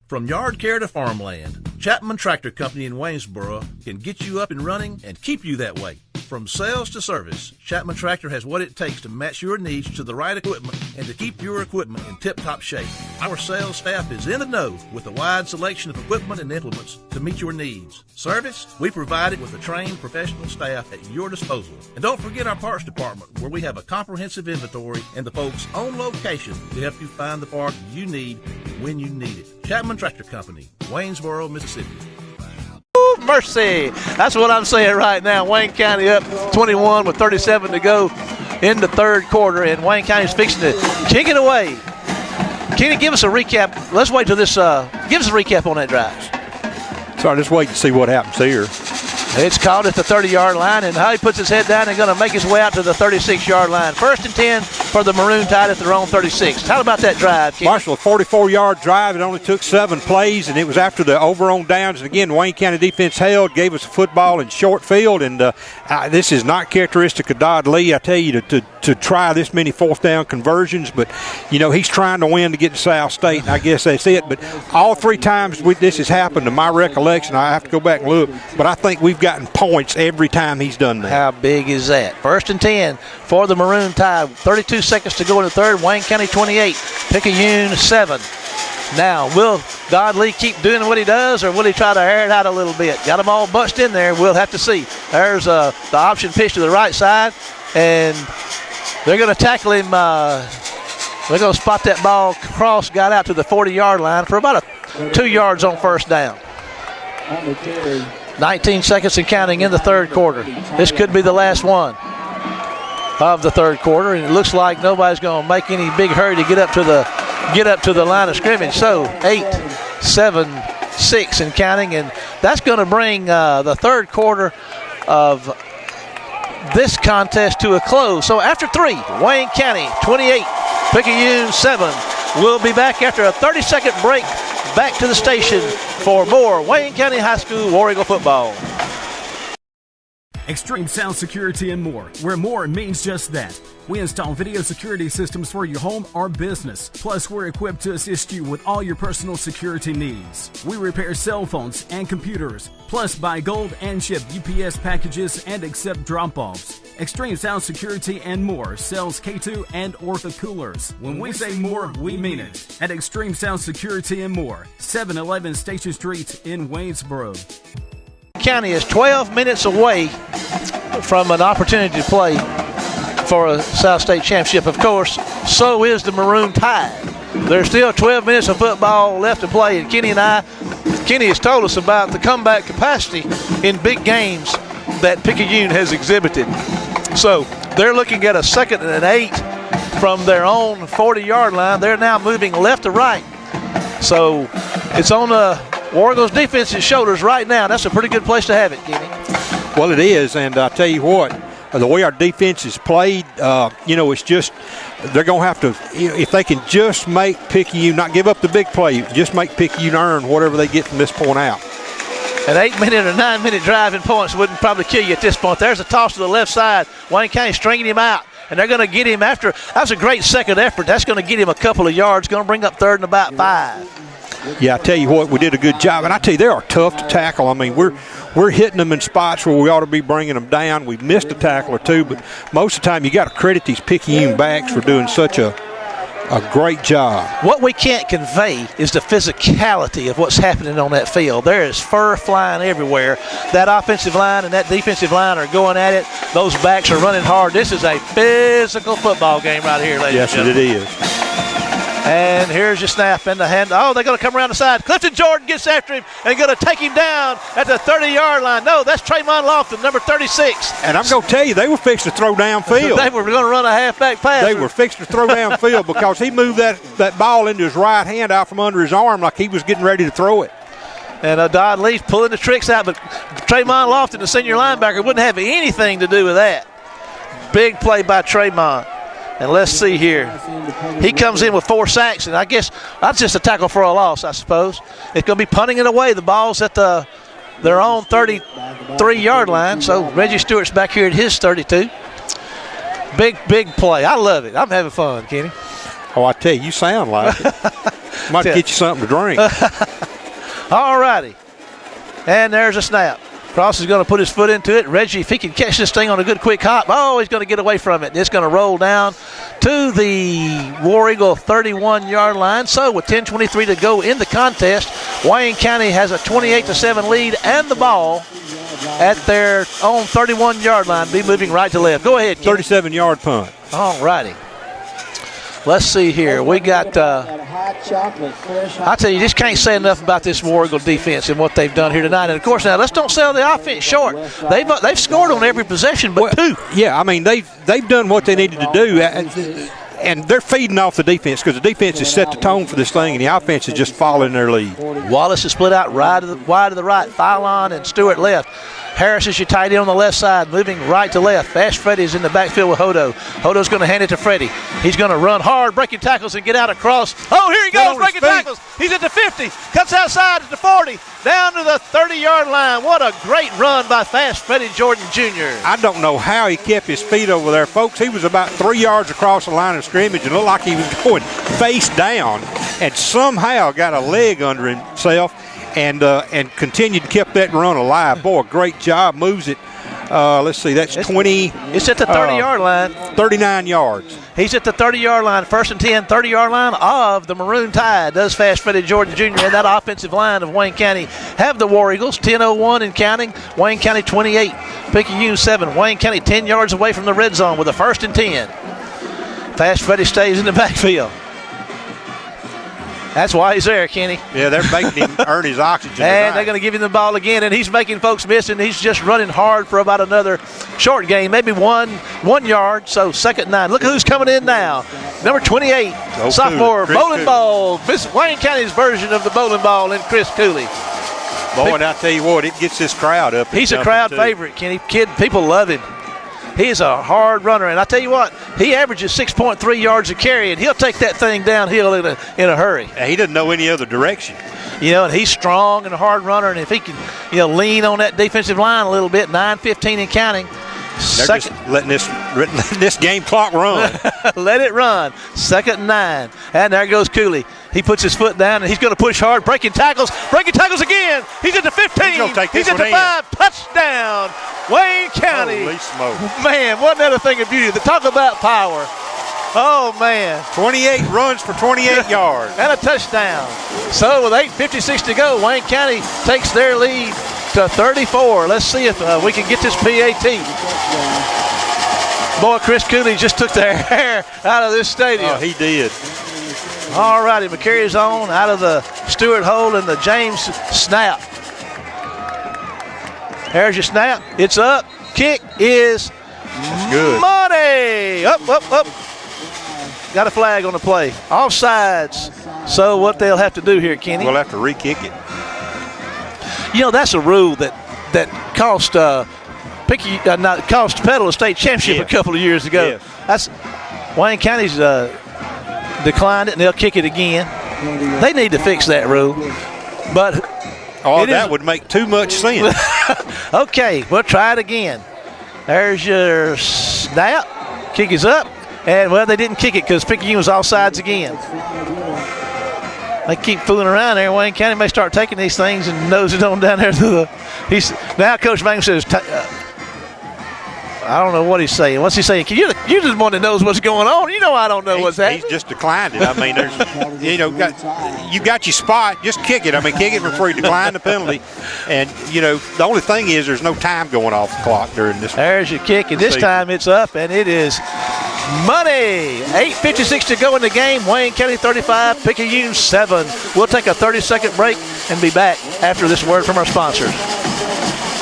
Speaker 9: From yard care to farmland, Chapman Tractor Company in Waynesboro can get you up and running and keep you that way. From sales to service, Chapman Tractor has what it takes to match your needs to the right equipment and to keep your equipment in tip-top shape. Our sales staff is in the know with a wide selection of equipment and implements to meet your needs. Service, we provide it with a trained professional staff at your disposal. And don't forget our parts department, where we have a comprehensive inventory and the folks on location to help you find the part you need when you need it. Chapman Tractor Company, Waynesboro, Mississippi.
Speaker 1: Mercy. That's what I'm saying right now. Wayne County up 21 with 37 to go in the third quarter, and Wayne County's fixing to kick it away. Kenny, give us a recap. Let's wait till this. Give us a recap on that drive.
Speaker 3: So I'll just wait and see what happens here.
Speaker 1: It's caught at the 30-yard line, and he puts his head down and going to make his way out to the 36-yard line. 1st and 10 for the Maroon Tide at their own 36. How about that drive, Kenny?
Speaker 3: Marshall, a 44-yard drive. It only took 7 plays, and it was after the over on downs. And again, Wayne County defense held, gave us a football in short field, and this is not characteristic of Dodd Lee. I tell you, to try this many fourth down conversions, but, you know, he's trying to win to get to South State, and I guess that's it. But all 3 times this has happened, to my recollection, I have to go back and look, but I think we've gotten points every time he's done that.
Speaker 1: How big is that? 1st and 10 for the Maroon Tide. 32 seconds to go in the third. Wayne County 28, Picayune 7. Now, will Dodd Lee keep doing what he does, or will he try to air it out a little bit? Got them all bunched in there. We'll have to see. There's the option pitch to the right side, and they're going to tackle him. They're going to spot that ball cross, got out to the 40-yard line for about 2 yards on first down. 19 seconds and counting in the third quarter. This could be the last one of the third quarter, and it looks like nobody's going to make any big hurry to get up to the line of scrimmage. So 8, 7, 6 and counting, and that's going to bring the third quarter of this contest to a close. So after 3, Wayne County 28, Picayune 7. We'll be back after a 30-second break. Back to the station for more Wayne County High School War Eagle football.
Speaker 6: Extreme Sound Security and more, where more means just that. We install video security systems for your home or business. Plus, we're equipped to assist you with all your personal security needs. We repair cell phones and computers, plus buy gold and ship UPS packages and accept drop-offs. Extreme Sound Security and more sells K2 and Ortho coolers. When we say more, we mean it. At Extreme Sound Security and more, 711 Station Street in Waynesboro.
Speaker 1: County is 12 minutes away from an opportunity to play for a South State championship. Of course, so is the Maroon Tide. There's still 12 minutes of football left to play, and Kenny has told us about the comeback capacity in big games that Picayune has exhibited. So they're looking at a 2nd and 8 from their own 40-yard line. They're now moving left to right. So it's on War Eagles defense's shoulders right now. That's a pretty good place to have it, Kenny.
Speaker 3: Well, it is, and I tell you what, the way our defense is played, it's just they're going to have to, if they can just make Picayune, not give up the big play, just make Picayune earn whatever they get from this point out.
Speaker 1: An 8-minute or 9-minute drive in points wouldn't probably kill you at this point. There's a toss to the left side. Wayne County stringing him out, and they're going to get him after. That was a great second effort. That's going to get him a couple of yards, going to bring up 3rd and about 5.
Speaker 3: Yeah, I tell you what, we did a good job, and I tell you, they are tough to tackle. I mean, we're hitting them in spots where we ought to be bringing them down. We've missed a tackle or two, but most of the time you got to credit these Picayune backs for doing such a great job.
Speaker 1: What we can't convey is the physicality of what's happening on that field. There is fur flying everywhere. That offensive line and that defensive line are going at it. Those backs are running hard. This is a physical football game right here, ladies and gentlemen.
Speaker 3: Yes, it is.
Speaker 1: And here's your snap and the hand. Oh, they're going to come around the side. Clifton Jordan gets after him and going to take him down at the 30-yard line. No, that's Tremont Lofton, number 36.
Speaker 3: And I'm going to tell you, they were fixing to throw downfield.
Speaker 1: They were going to run a halfback pass.
Speaker 3: They were fixing to throw downfield because he moved that ball into his right hand out from under his arm like he was getting ready to throw it.
Speaker 1: And Dodd Leaf pulling the tricks out, but Tremont Lofton, the senior linebacker, wouldn't have anything to do with that. Big play by Tremont. And let's see here. He comes in with 4 sacks, and I guess that's just a tackle for a loss, I suppose. It's going to be punting it away. The ball's at their own 33-yard line, so Reggie Stewart's back here at his 32. Big play. I love it. I'm having fun, Kenny.
Speaker 3: Oh, I tell you, you sound like it. Might get you something to drink.
Speaker 1: All righty. And there's a snap. Cross is going to put his foot into it. Reggie, if he can catch this thing on a good quick hop, he's going to get away from it. It's going to roll down to the War Eagle 31-yard line. So with 10:23 to go in the contest, Wayne County has a 28-7 lead and the ball at their own 31-yard line. Be moving right to left. Go ahead, Kenny.
Speaker 3: 37-yard punt.
Speaker 1: All righty. Let's see here. We got, I tell you, just can't say enough about this War Eagle defense and what they've done here tonight. And, of course, now let's don't sell the offense short. They've scored on every possession but 2.
Speaker 3: Yeah, I mean, they've done what they needed to do. And they're feeding off the defense because the defense has set the tone for this thing, and the offense is just following their lead.
Speaker 1: Wallace is split out wide to the right. Phylon and Stewart left. Harris is your tight end on the left side, moving right to left. Fast Freddie's in the backfield with Hodo. Hodo's going to hand it to Freddie. He's going to run hard, breaking tackles, and get out across. Oh, here he goes, breaking tackles. He's at the 50, cuts outside at the 40, down to the 30-yard line. What a great run by Fast Freddie Jordan Jr.
Speaker 3: I don't know how he kept his feet over there, folks. He was about 3 yards across the line of scrimmage and looked like he was going face down and somehow got a leg under himself and continued to keep that run alive. Boy, great job. Moves it. Let's see, that's 20.
Speaker 1: It's at the 30-yard line.
Speaker 3: 39 yards.
Speaker 1: He's at the 30-yard line, 1st and 10, 30-yard line of the Maroon Tide. Does Fast Freddie Jordan Jr. and that offensive line of Wayne County have the War Eagles. 10:01 and counting. Wayne County 28, Picayune 7. Wayne County 10 yards away from the red zone with a 1st and 10. Fast Freddie stays in the backfield. That's why he's there, Kenny.
Speaker 3: Yeah, they're making him earn his oxygen.
Speaker 1: And they're going to give him the ball again, and he's making folks miss, and he's just running hard for about another short gain, maybe one yard, so 2nd and 9. Look who's coming in now. Number 28, sophomore, bowling ball. This is Wayne County's version of the bowling ball in Chris Cooley.
Speaker 3: Boy, and I tell you what, it gets this crowd up.
Speaker 1: He's a crowd favorite, Kenny. People love him. He is a hard runner, and I tell you what, he averages 6.3 yards a carry, and he'll take that thing downhill in a hurry.
Speaker 3: He doesn't know any other direction.
Speaker 1: And he's strong and a hard runner, and if he can, lean on that defensive line a little bit, 9:15 and counting.
Speaker 3: They're just letting this game clock run.
Speaker 1: Let it run. 2nd and 9. And there goes Cooley. He puts his foot down, and he's going to push hard, breaking tackles again. He's at the 15. He's at the 5. Touchdown, Wayne County.
Speaker 3: Holy smoke.
Speaker 1: Man, wasn't that a thing of beauty? Talk about power. Oh, man.
Speaker 3: 28 runs for 28 yards.
Speaker 1: And a touchdown. So with 8:56 to go, Wayne County takes their lead to 34. Let's see if we can get this PAT. Boy, Chris Cooley just took the hair out of this stadium.
Speaker 3: Oh, he did.
Speaker 1: All righty, McCary's on out of the Stewart hole in the James snap. There's your snap. It's up. Kick is
Speaker 3: good.
Speaker 1: Money. Up. Got a flag on the play. Offsides. So what they'll have to do here, Kenny?
Speaker 3: We'll have to re-kick it.
Speaker 1: You know, that's a rule that cost cost Petal a state championship a couple of years ago. That's Wayne County's declined it, and they'll kick it again. They need to fix that rule. But
Speaker 3: that would make too much sense.
Speaker 1: Okay, we'll try it again. There's your snap. Kick is up. And, well, they didn't kick it because Picayune was offsides again. They keep fooling around there. Wayne County may start taking these things and nose it on down there to the. Now Coach Mangum says, I don't know what he's saying. What's he saying? You're the one that knows what's going on. You know I don't know what's happening.
Speaker 3: He's just declined it. I mean, there's, you got your spot. Just kick it. I mean, kick it for free. Decline the penalty. And, the only thing is there's no time going off the clock during this.
Speaker 1: There's your kick, and this time it's up, and it is money. 8:56 to go in the game. Wayne County 35, Picayune 7. We'll take a 30-second break and be back after this word from our sponsors.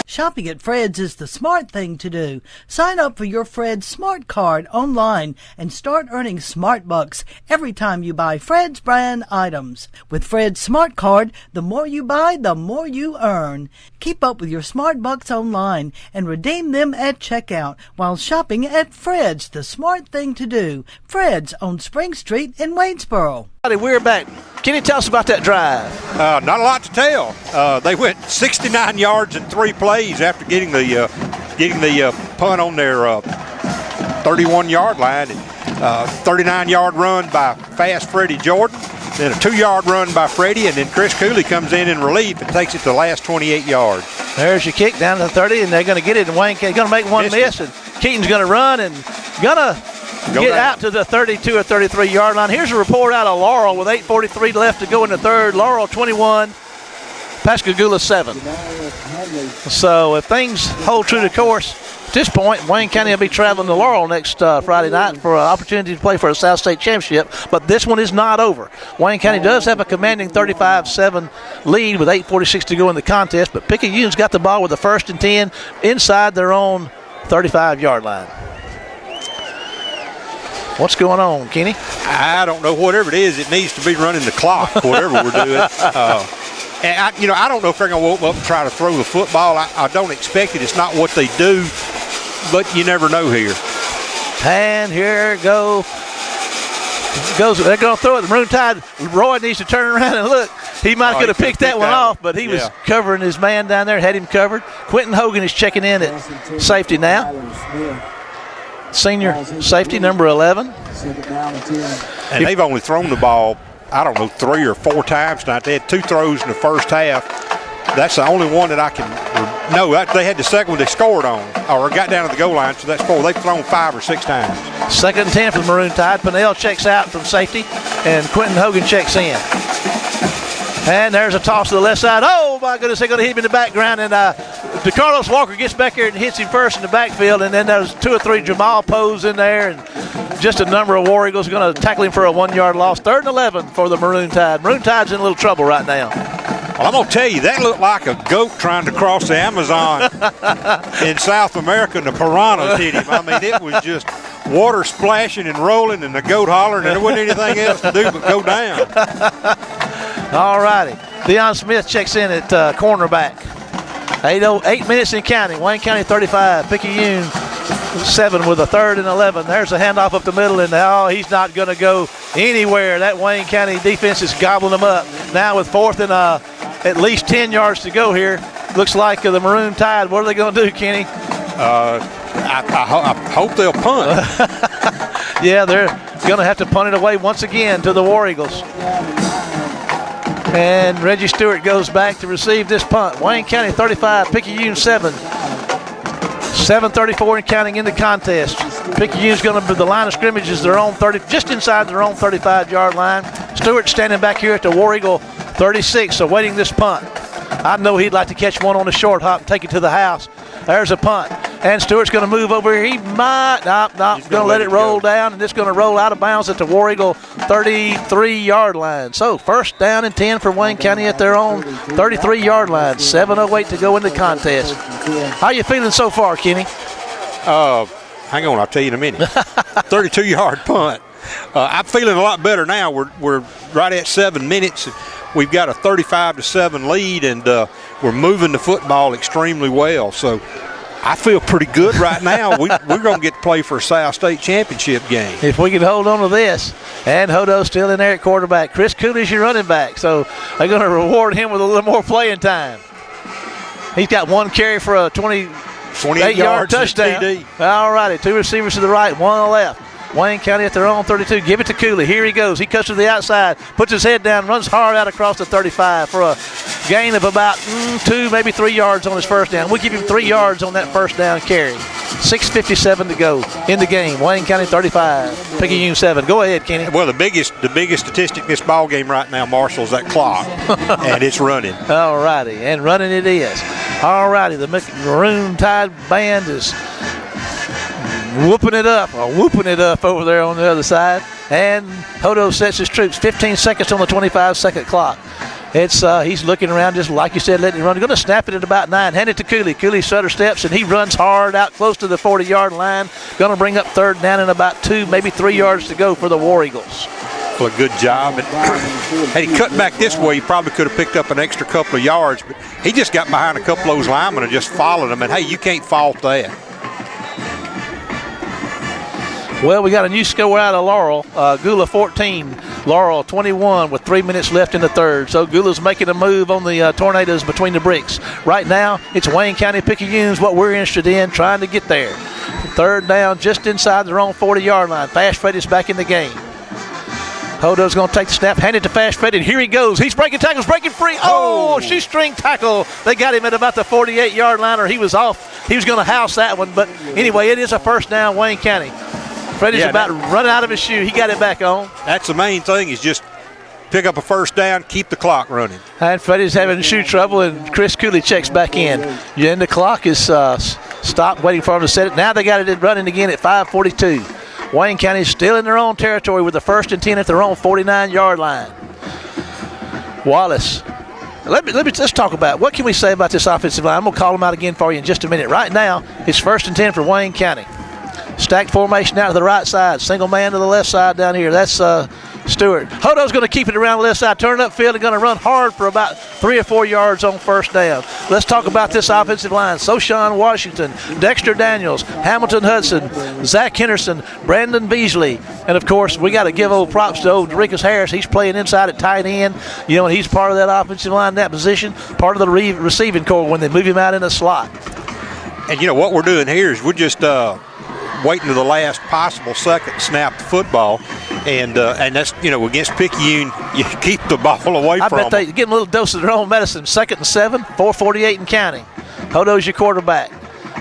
Speaker 5: Shopping at Fred's is the smart thing to do. Sign up for your Fred's Smart Card online and start earning Smart Bucks every time you buy Fred's brand items. With Fred's Smart Card, the more you buy, the more you earn. Keep up with your Smart Bucks online and redeem them at checkout while shopping at Fred's, the smart thing to do. Fred's on Spring Street in Waynesboro.
Speaker 1: We're back. Can you tell us about that drive?
Speaker 3: Not a lot to tell. They went 69 yards in 3 plays after getting the punt on their 31-yard line. 39-yard run by fast Freddie Jordan, then a 2-yard run by Freddie, and then Chris Cooley comes in relief and takes it to the last 28 yards.
Speaker 1: There's your kick down to the 30, and they're going to get it, and Wayne going to make one miss, and Keaton's going to run and going to get out to the 32 or 33-yard line. Here's a report out of Laurel with 8:43 left to go in the third. Laurel 21, Pascagoula 7. So if things hold true to course, at this point, Wayne County will be traveling to Laurel next Friday night for an opportunity to play for a South State Championship, but this one is not over. Wayne County does have a commanding 35-7 lead with 8:46 to go in the contest, but Picayune's got the ball with the 1st and 10 inside their own 35-yard line. What's going on, Kenny?
Speaker 3: I don't know. Whatever it is, it needs to be running the clock, whatever we're doing. And I don't know if they're going to open up and try to throw the football. I don't expect it. It's not what they do, but you never know here.
Speaker 1: And here goes. They're going to throw it. The Maroon Tide. Roy needs to turn around and look. He might could have picked that one off, but he was covering his man down there, had him covered. Quentin Hogan is checking in at safety now. Senior safety, number 11.
Speaker 3: And they've only thrown the ball, 3 or 4 times tonight. They had 2 throws in the first half. That's the only one that I can – no, they had the second one they scored on or got down to the goal line, so that's 4. They've thrown 5 or 6 times.
Speaker 1: 2nd and 10 for the Maroon Tide. Pinnell checks out from safety, and Quentin Hogan checks in. And there's a toss to the left side. Oh, my goodness, they're going to hit him in the background. And DeCarlos Walker gets back here and hits him first in the backfield. And then there's 2 or 3 Jamal Poes in there. And just a number of War Eagles going to tackle him for a 1-yard loss. 3rd and 11 for the Maroon Tide. Maroon Tide's in a little trouble right now.
Speaker 3: Well, I'm going to tell you, that looked like a goat trying to cross the Amazon in South America, and the piranhas hit him. I mean, it was just water splashing and rolling and the goat hollering, and there wasn't anything else to do but go down.
Speaker 1: All righty. Deion Smith checks in at cornerback. 8 minutes in counting. Wayne County 35, Picayune 7 with a 3rd and 11. There's a handoff up the middle, and he's not going to go anywhere. That Wayne County defense is gobbling them up. Now with 4th and at least 10 yards to go here. Looks like the Maroon Tide. What are they going to do, Kenny?
Speaker 3: I hope they'll punt.
Speaker 1: Yeah, they're going to have to punt it away once again to the War Eagles. And Reggie Stewart goes back to receive this punt. Wayne County 35, Picayune 7. 7:34 and counting in the contest. Picayune's going to be the line of scrimmage is their own 30, just inside their own 35-yard line. Stewart standing back here at the War Eagle 36, awaiting this punt. I know he'd like to catch one on the short hop and take it to the house. There's a punt. And Stewart's going to move over here. He might. Nope. Going to let it roll down, and it's going to roll out of bounds at the War Eagle 33-yard line. So first down and 10 for Wayne County at their own 33-yard line. 7:08 to go in the contest. How you feeling so far, Kenny?
Speaker 3: Hang on, I'll tell you in a minute. 32-yard punt. I'm feeling a lot better now. We're right at 7 minutes. We've got a 35-7 lead, and we're moving the football extremely well. So I feel pretty good right now. We're going to get to play for a South State championship game.
Speaker 1: If we can hold on to this. And Hodo's still in there at quarterback. Chris Cooley's your running back, so they're going to reward him with a little more playing time. He's got one carry for a 28-yard touchdown. TD. All righty, 2 receivers to the right, 1 on the left. Wayne County at their own 32. Give it to Cooley. Here he goes. He cuts to the outside, puts his head down, runs hard out across the 35 for a gain of about 2, maybe 3 yards on his first down. We'll give him 3 yards on that first down carry. 6:57 to go in the game. Wayne County 35, Picayune 7. Go ahead, Kenny.
Speaker 3: Well, the biggest statistic in this ball game right now, Marshall, is that clock, and it's running.
Speaker 1: All righty, and running it is. All righty, the Maroon Tide Band is whooping it up over there on the other side. And Hodo sets his troops. 15 seconds on the 25-second clock. He's looking around just like you said, letting it run. Going to snap it at about 9. Hand it to Cooley. Cooley stutter steps, and he runs hard out close to the 40-yard line. Going to bring up third down and about 2, maybe 3 yards to go for the War Eagles.
Speaker 3: Well, a good job. And had he cut back this way, he probably could have picked up an extra couple of yards. But he just got behind a couple of those linemen and just followed them. And, hey, you can't fault that.
Speaker 1: Well, we got a new score out of Laurel. Gula 14, Laurel 21 with 3 minutes left in the third. So Gula's making a move on the Tornadoes between the bricks. Right now, it's Wayne County Picayune's what we're interested in, trying to get there. Third down just inside their own 40-yard line. Fast Freddy's back in the game. Hodo's going to take the snap, hand it to Fast Freddy, and here he goes. He's breaking tackles, breaking free. Oh, shoestring tackle. They got him at about the 48-yard line, or he was off. He was going to house that one. But anyway, it is a first down, Wayne County. Freddy's about to run out of his shoe. He got it back on.
Speaker 3: That's the main thing, is just pick up a first down, keep the clock running.
Speaker 1: And Freddy's having shoe trouble, and Chris Cooley checks back in. And the clock is stopped, waiting for him to set it. Now they got it running again at 5:42. Wayne County's still in their own territory with the 1st and 10 at their own 49-yard line. Wallace. Let's talk about what can we say about this offensive line. I'm going to call them out again for you in just a minute. Right now, it's 1st and 10 for Wayne County. Stacked formation out to the right side. Single man to the left side down here. That's Stewart. Hodo's going to keep it around the left side, turn upfield, and going to run hard for about 3 or 4 yards on first down. Let's talk about this offensive line. Soshawn Washington, Dexter Daniels, Hamilton Hudson, Zach Henderson, Brandon Beasley. And, of course, we got to give old props to old Derickis Harris. He's playing inside at tight end. And he's part of that offensive line, that position, part of the receiving corps when they move him out in the slot.
Speaker 3: And, what we're doing here is we're just waiting to the last possible second to snap the football. And that's, against Picayune, you keep the ball away from them.
Speaker 1: I bet they get a little dose of their own medicine. 2nd and 7, 4:48 and counting. Hodo's your quarterback.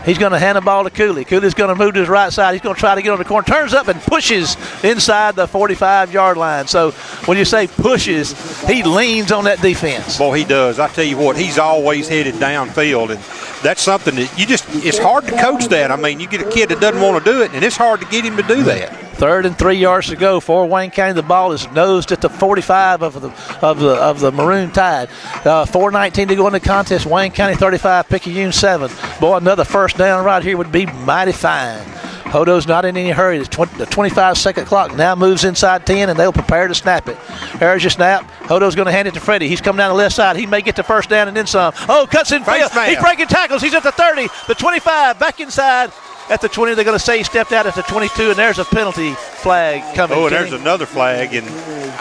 Speaker 1: He's going to hand the ball to Cooley. Cooley's going to move to his right side. He's going to try to get on the corner. Turns up and pushes inside the 45-yard line. So when you say pushes, he leans on that defense.
Speaker 3: Boy, he does. I tell you what, he's always headed downfield. And that's something that it's hard to coach that. I mean, you get a kid that doesn't want to do it, and it's hard to get him to do that.
Speaker 1: 3rd and 3 yards to go for Wayne County. The ball is nosed at the 45 of the Maroon Tide. 4:19 to go in the contest. Wayne County 35, Picayune 7. Boy, another first down right here would be mighty fine. Hodo's not in any hurry. The 25-second clock now moves inside 10, and they'll prepare to snap it. There's your snap. Hodo's going to hand it to Freddie. He's coming down the left side. He may get the first down and then some. Oh, cuts in field. He's breaking tackles. He's at the 30, the 25, back inside. At the 20, they're going to say he stepped out at the 22, and there's a penalty flag coming.
Speaker 3: Oh, and there's another flag, and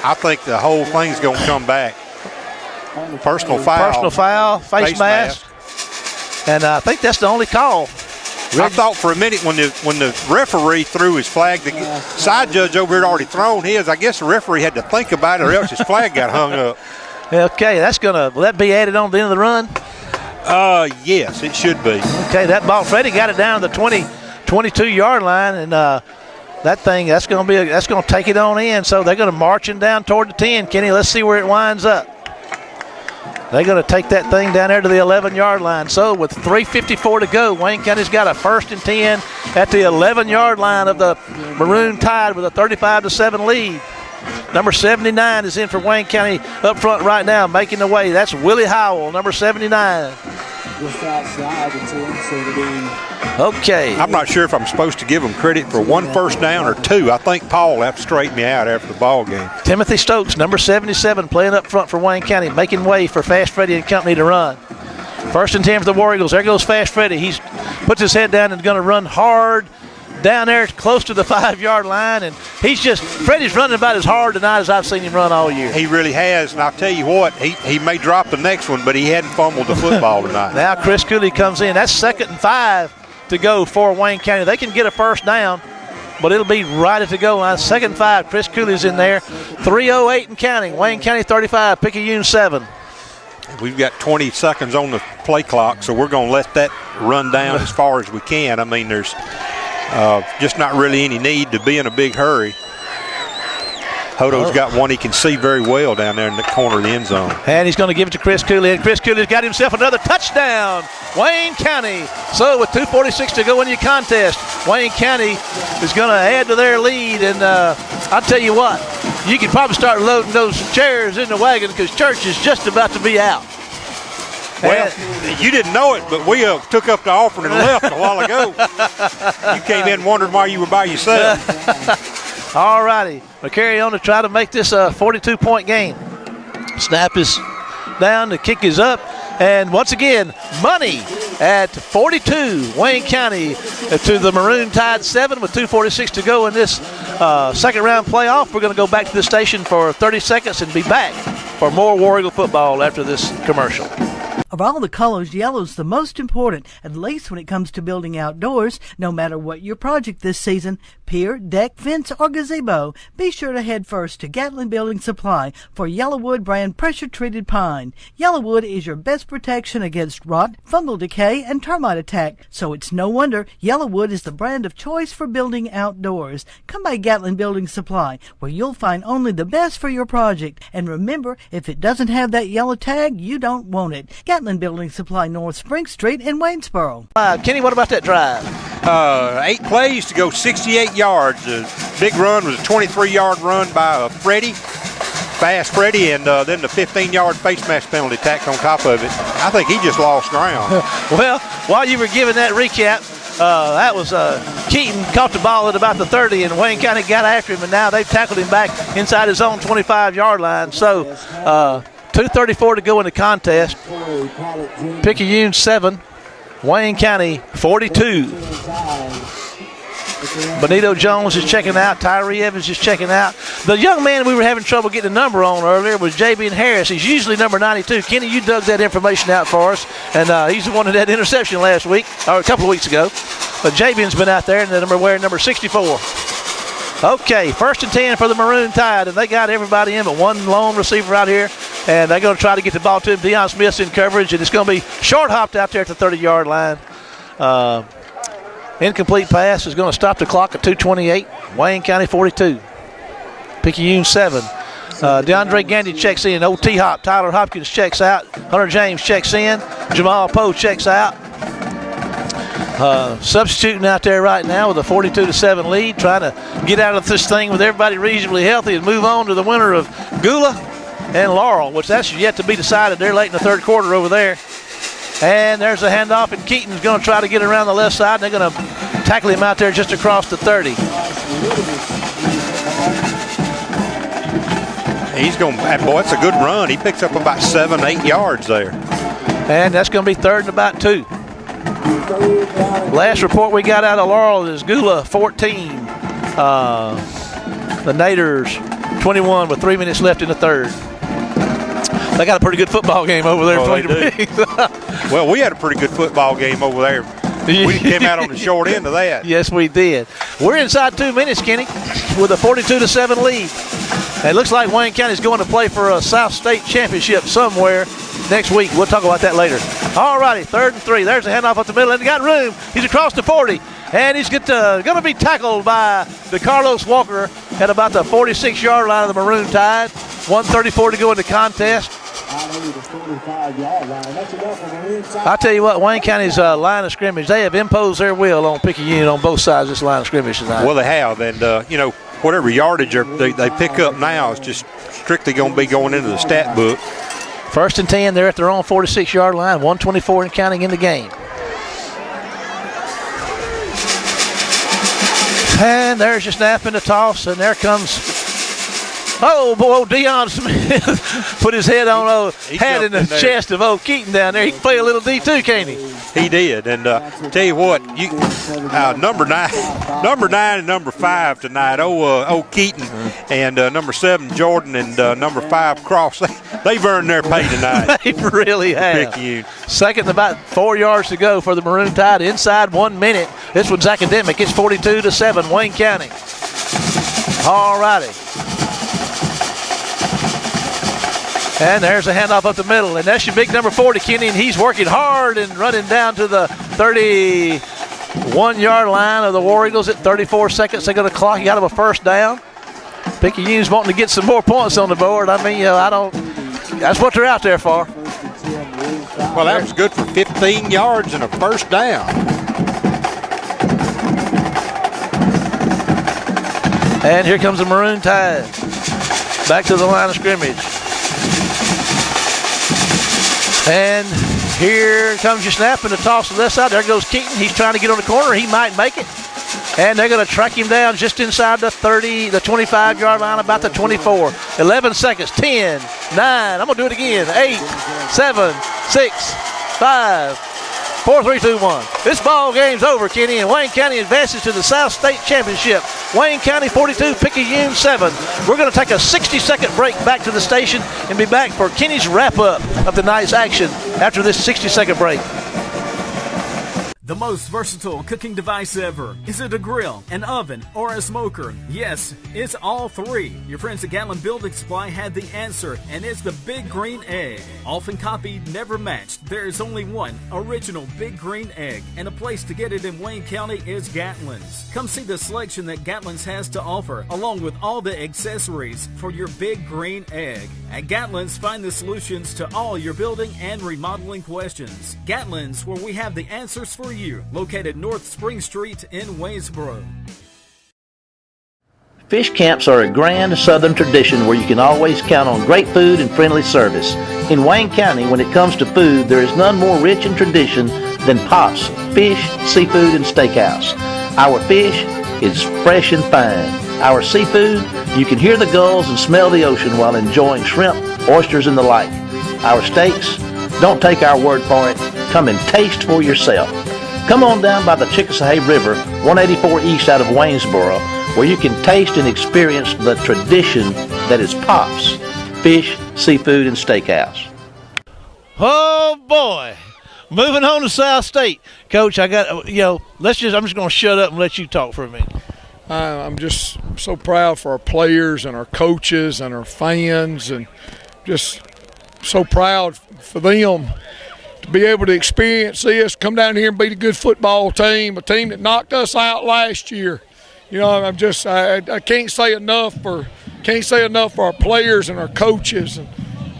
Speaker 3: I think the whole thing's going to come back. Personal foul, face mask. And I think that's the only call. I thought for a minute when the referee threw his flag, the side judge over here had already thrown his. I guess the referee had to think about it, or else his flag got hung up.
Speaker 1: Okay, will that be added on to the end of the run?
Speaker 3: Yes, it should be.
Speaker 1: Okay, that ball, Freddie got it down to the 22-yard line, and that's going to take it on in. So they're going to marching down toward the 10. Kenny, let's see where it winds up. They're going to take that thing down there to the 11-yard line. So with 3:54 to go, Wayne County's got a 1st and 10 at the 11-yard line of the Maroon Tide with a 35-7 lead. Number 79 is in for Wayne County up front right now, making the way. That's Willie Howell, number 79.
Speaker 8: Just outside the 10, so it'll be.
Speaker 1: Okay.
Speaker 3: I'm not sure if I'm supposed to give them credit for 1 first down or 2. I think Paul will have to straighten me out after the ball game.
Speaker 1: Timothy Stokes, number 77, playing up front for Wayne County, making way for Fast Freddy and company to run. 1st and 10 for the War Eagles. There goes Fast Freddy. He puts his head down and going to run hard down there close to the 5-yard line, and Freddie's running about as hard tonight as I've seen him run all year.
Speaker 3: He really has, and I'll tell you what, he may drop the next one, but he hadn't fumbled the football tonight.
Speaker 1: Now Chris Cooley comes in. That's 2nd and 5 to go for Wayne County. They can get a first down, but it'll be right at the goal line. 2nd and 5. Chris Cooley's in there. 3:08 and counting. Wayne County 35, Picayune 7.
Speaker 3: We've got 20 seconds on the play clock, so we're going to let that run down as far as we can. I mean, there's just not really any need to be in a big hurry. Hodo's got one he can see very well down there in the corner of the end zone.
Speaker 1: And he's going to give it to Chris Cooley, and Chris Cooley's got himself another touchdown. Wayne County. So with 2:46 to go in the contest, Wayne County is going to add to their lead. And I'll tell you what, you can probably start loading those chairs in the wagon because church is just about to be out.
Speaker 3: Well, you didn't know it, but we took up the offering and left a while ago. You came in wondering why you were by yourself.
Speaker 1: All righty. We'll carry on to try to make this a 42-point game. Snap is down. The kick is up. And once again, money at 42. Wayne County to the Maroon Tide 7 with 2:46 to go in this second-round playoff. We're going to go back to the station for 30 seconds and be back for more War Eagle football after this commercial.
Speaker 5: Of all the colors, yellow's the most important, at least when it comes to building outdoors. No matter what your project this season, pier, deck, fence, or gazebo, be sure to head first to Gatlin Building Supply for Yellowwood brand pressure-treated pine. Yellowwood is your best protection against rot, fungal decay, and termite attack, so it's no wonder Yellowwood is the brand of choice for building outdoors. Come by Gatlin Building Supply, where you'll find only the best for your project. And remember, if it doesn't have that yellow tag, you don't want it. Gatlin Building Supply, North Spring Street in Waynesboro.
Speaker 1: Kenny, what about that drive?
Speaker 3: 8 plays to go 68 yards. The big run was a 23-yard run by Fast Freddy, and then the 15-yard face mask penalty tacked on top of it. I think he just lost ground.
Speaker 1: Well, while you were giving that recap, that was Keaton caught the ball at about the 30, and Wayne County got after him, and now they've tackled him back inside his own 25-yard line. So 2:34 to go in the contest. Picayune 7, Wayne County 42. Benito Jones is checking out. Tyree Evans is checking out. The young man we were having trouble getting a number on earlier was J.B. Harris. He's usually number 92. Kenny, you dug that information out for us, and he's the one that had interception last week, or a couple of weeks ago. But J.B.'s been out there, and the wearing number 64. Okay, 1st and 10 for the Maroon Tide, and they got everybody in but one lone receiver out here, and they're going to try to get the ball to him. Deion Smith's in coverage, and it's going to be short-hopped out there at the 30-yard line. Incomplete pass is going to stop the clock at 2:28. Wayne County 42. Picayune 7. DeAndre Gandy checks in. Old T-Hop. Tyler Hopkins checks out. Hunter James checks in. Jamal Poe checks out. Substituting out there right now with a 42-7 lead, trying to get out of this thing with everybody reasonably healthy and move on to the winner of Gula and Laurel, which that's yet to be decided. They're late in the third quarter over there. And there's a handoff, and Keaton's going to try to get around the left side. They're going to tackle him out there just across the 30.
Speaker 3: He's going, boy, it's a good run. He picks up about 7-8 yards there.
Speaker 1: And that's going to be 3rd and about 2. Last report we got out of Laurel is Gula 14. The Naders 21 with 3 minutes left in the third. They got a pretty good football game over there.
Speaker 3: Well, we had a pretty good football game over there. We came out on the short end of that.
Speaker 1: Yes, we did. We're inside 2 minutes, Kenny, with a 42-7 lead. And it looks like Wayne County's going to play for a South State championship somewhere next week. We'll talk about that later. All righty, 3rd and 3. There's a handoff up the middle, and he got room. He's across the 40. And he's going to be tackled by DeCarlos Walker at about the 46-yard line of the Maroon Tide. 1:34 to go in the contest. I tell you what, Wayne County's line of scrimmage, they have imposed their will on Picayune on both sides of this line of scrimmage tonight.
Speaker 3: Well, they have, and whatever yardage they pick up now is just strictly going to be going into the stat book.
Speaker 1: 1st and 10, they're at their own 46-yard line, 124 and counting in the game. And there's your snap and the toss, and there comes, oh boy, Deion Smith put his head on head in the chest of old Keaton down there. He can play a little D2, can't he?
Speaker 3: He did, and tell you what, number 9 and number 5 tonight, old Keaton, and number 7 Jordan and number 5 Cross, they've earned their pay tonight.
Speaker 1: They really have.
Speaker 3: Picayune.
Speaker 1: Second, about 4 yards to go for the Maroon Tide. Inside 1 minute. This one's academic. It's 42-7, Wayne County. All righty. And there's a handoff up the middle. And that's your big number 40, Kenny, and he's working hard and running down to the 31-yard line of the War Eagles at 34 seconds. They're going to clock. He got him a first down. Picayune's wanting to get some more points on the board. I mean, that's what they're out there for.
Speaker 3: Well, that was good for 15 yards and a first down.
Speaker 1: And here comes the Maroon Tide. Back to the line of scrimmage. And here comes your snap and the toss to the left side. There goes Keaton. He's trying to get on the corner. He might make it. And they're going to track him down just inside the 25-yard line, about the 24. 11 seconds, 10, 9. I'm going to do it again. 8, 7, 6, 5, 4, 3, 2, 1. This ball game's over, Kenny, and Wayne County advances to the South State Championship. Wayne County 42, Picayune 7. We're going to take a 60-second break back to the station and be back for Kenny's wrap-up of the night's action after this 60-second break.
Speaker 6: The most versatile cooking device ever. Is it a grill, an oven, or a smoker? Yes, it's all three. Your friends at Gatlin Building Supply had the answer, and it's the Big Green Egg. Often copied, never matched. There is only one original Big Green Egg, and a place to get it in Wayne County is Gatlin's. Come see the selection that Gatlin's has to offer, along with all the accessories for your Big Green Egg. At Gatlin's, find the solutions to all your building and remodeling questions. Gatlin's, where we have the answers for you. Located North Spring Street in Waynesboro.
Speaker 1: Fish camps are a grand southern tradition where you can always count on great food and friendly service. In Wayne County, when it comes to food, there is none more rich in tradition than Pop's Fish, Seafood, and Steakhouse. Our fish is fresh and fine. Our seafood, you can hear the gulls and smell the ocean while enjoying shrimp, oysters, and the like. Our steaks, don't take our word for it. Come and taste for yourself. Come on down by the Chickasawhay River, 184 east out of Waynesboro, where you can taste and experience the tradition that is Pop's Fish, Seafood, and Steakhouse. Oh boy, moving on to South State, Coach. I'm just going to shut up and let you talk for a minute.
Speaker 4: I'm just so proud for our players and our coaches and our fans, and just so proud for them. Be able to experience this, come down here and beat a good football team, a team that knocked us out last year. I can't say enough for our players and our coaches and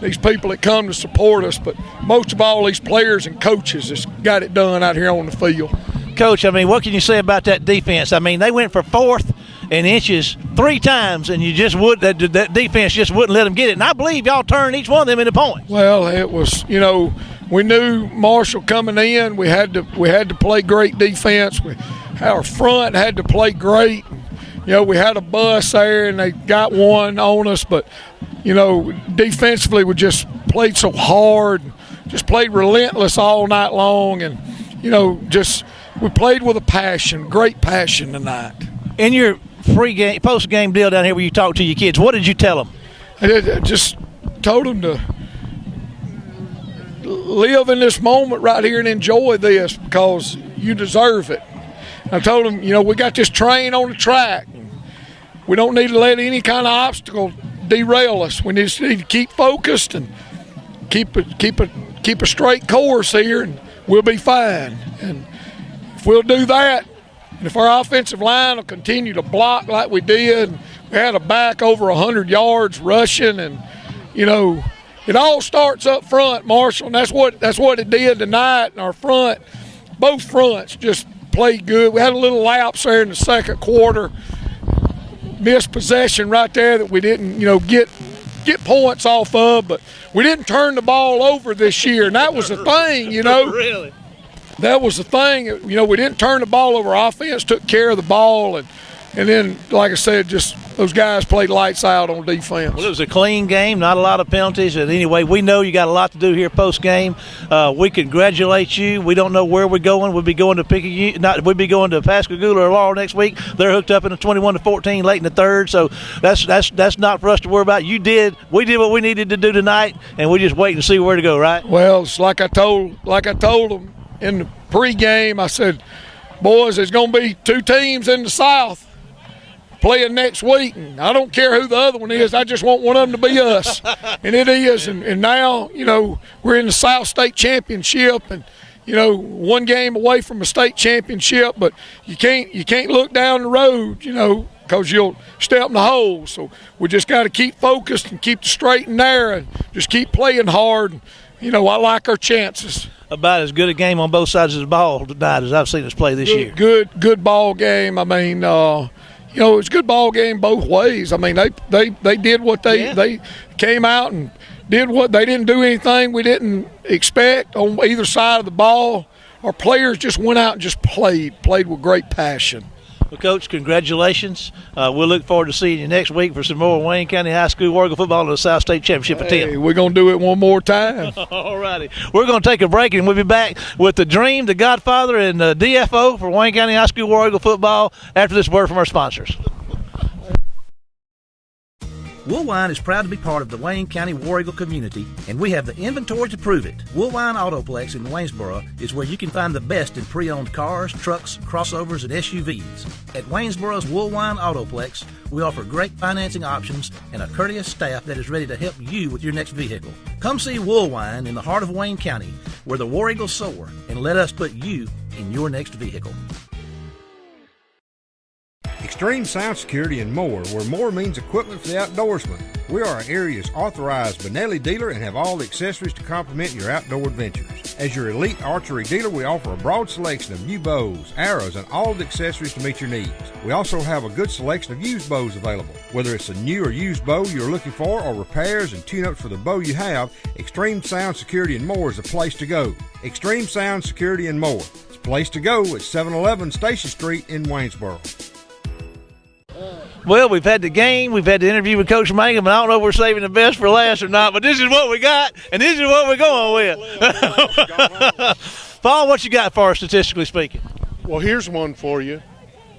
Speaker 4: these people that come to support us. But most of all, these players and coaches that's got it done out here on the field.
Speaker 1: Coach, what can you say about that defense? They went for 4th and inches 3 times, and that defense just wouldn't let them get it. And I believe y'all turned each one of them into points.
Speaker 4: Well, it was, we knew Marshall coming in. We had to play great defense. Our front had to play great. We had a bus there, and they got one on us. But, defensively we just played so hard, just played relentless all night long. And, we played with a passion, great passion tonight.
Speaker 1: In your post-game deal down here where you talk to your kids, what did you tell them?
Speaker 4: I just told them to live in this moment right here and enjoy this because you deserve it. I told them, we got this train on the track. We don't need to let any kind of obstacle derail us. We just need to keep focused and keep a straight course here, and we'll be fine. And if we'll do that, and if our offensive line will continue to block like we did, we had a back over 100 yards rushing, and it all starts up front, Marshall, and that's what it did tonight. And our front, both fronts, just played good. We had a little lapse there in the second quarter, missed possession right there that we didn't, get points off of, but we didn't turn the ball over this year, and that was the thing,
Speaker 1: Really?
Speaker 4: That was the thing. We didn't turn the ball over. Our offense took care of the ball, and then, like I said, just those guys played lights out on defense.
Speaker 1: Well, it was a clean game, not a lot of penalties. And anyway, we know you got a lot to do here post-game. We congratulate you. We don't know where we're going. We'll be going to Picayune. We'll be going to Pascagoula or Laurel next week. They're hooked up in a 21-14 late in the third, so that's not for us to worry about. We did what we needed to do tonight, and we just wait and see where to go, right?
Speaker 4: Well, it's like I told them in the pregame. I said, boys, there's going to be two teams in the South playing next week, and I don't care who the other one is. I just want one of them to be us, and it is. And now, we're in the South State Championship, and one game away from a state championship. But you can't look down the road, because you'll step in the hole. So we just got to keep focused and keep the straight and narrow, and just keep playing hard. And, I like our chances.
Speaker 1: About as good a game on both sides of the ball tonight as I've seen us play this year.
Speaker 4: Good ball game. I mean, it was a good ball game both ways. I mean, they did what they came out and did what they didn't do anything we didn't expect on either side of the ball. Our players just went out and just played with great passion.
Speaker 1: Well, Coach, congratulations. We'll look forward to seeing you next week for some more Wayne County High School Warrigal football in the South State Championship attempt.
Speaker 4: We're going to do it one more time.
Speaker 1: All righty. We're going to take a break, and we'll be back with the Dream, the Godfather, and the DFO for Wayne County High School Warrigal football after this word from our sponsors.
Speaker 9: Woolwine is proud to be part of the Wayne County Warrigal community, and we have the inventory to prove it. Woolwine Autoplex in Waynesboro is where you can find the best in pre-owned cars, trucks, crossovers, and SUVs. At Waynesboro's Woolwine Autoplex, we offer great financing options and a courteous staff that is ready to help you with your next vehicle. Come see Woolwine in the heart of Wayne County, where the War Eagles soar, and let us put you in your next vehicle.
Speaker 7: Extreme Sound Security and more, where more means equipment for the outdoorsman. We are our area's authorized Benelli dealer and have all the accessories to complement your outdoor adventures. As your elite archery dealer, we offer a broad selection of new bows, arrows, and all the accessories to meet your needs. We also have a good selection of used bows available. Whether it's a new or used bow you're looking for or repairs and tune-ups for the bow you have, Extreme Sound Security and more is the place to go. Extreme Sound Security and more. It's a place to go at 711 Station Street in Waynesboro.
Speaker 1: Well, we've had the game, we've had the interview with Coach Mangum, and I don't know if we're saving the best for last or not, but this is what we got, and this is what we're going with. Paul, what you got for us, statistically speaking?
Speaker 2: Well, here's one for you.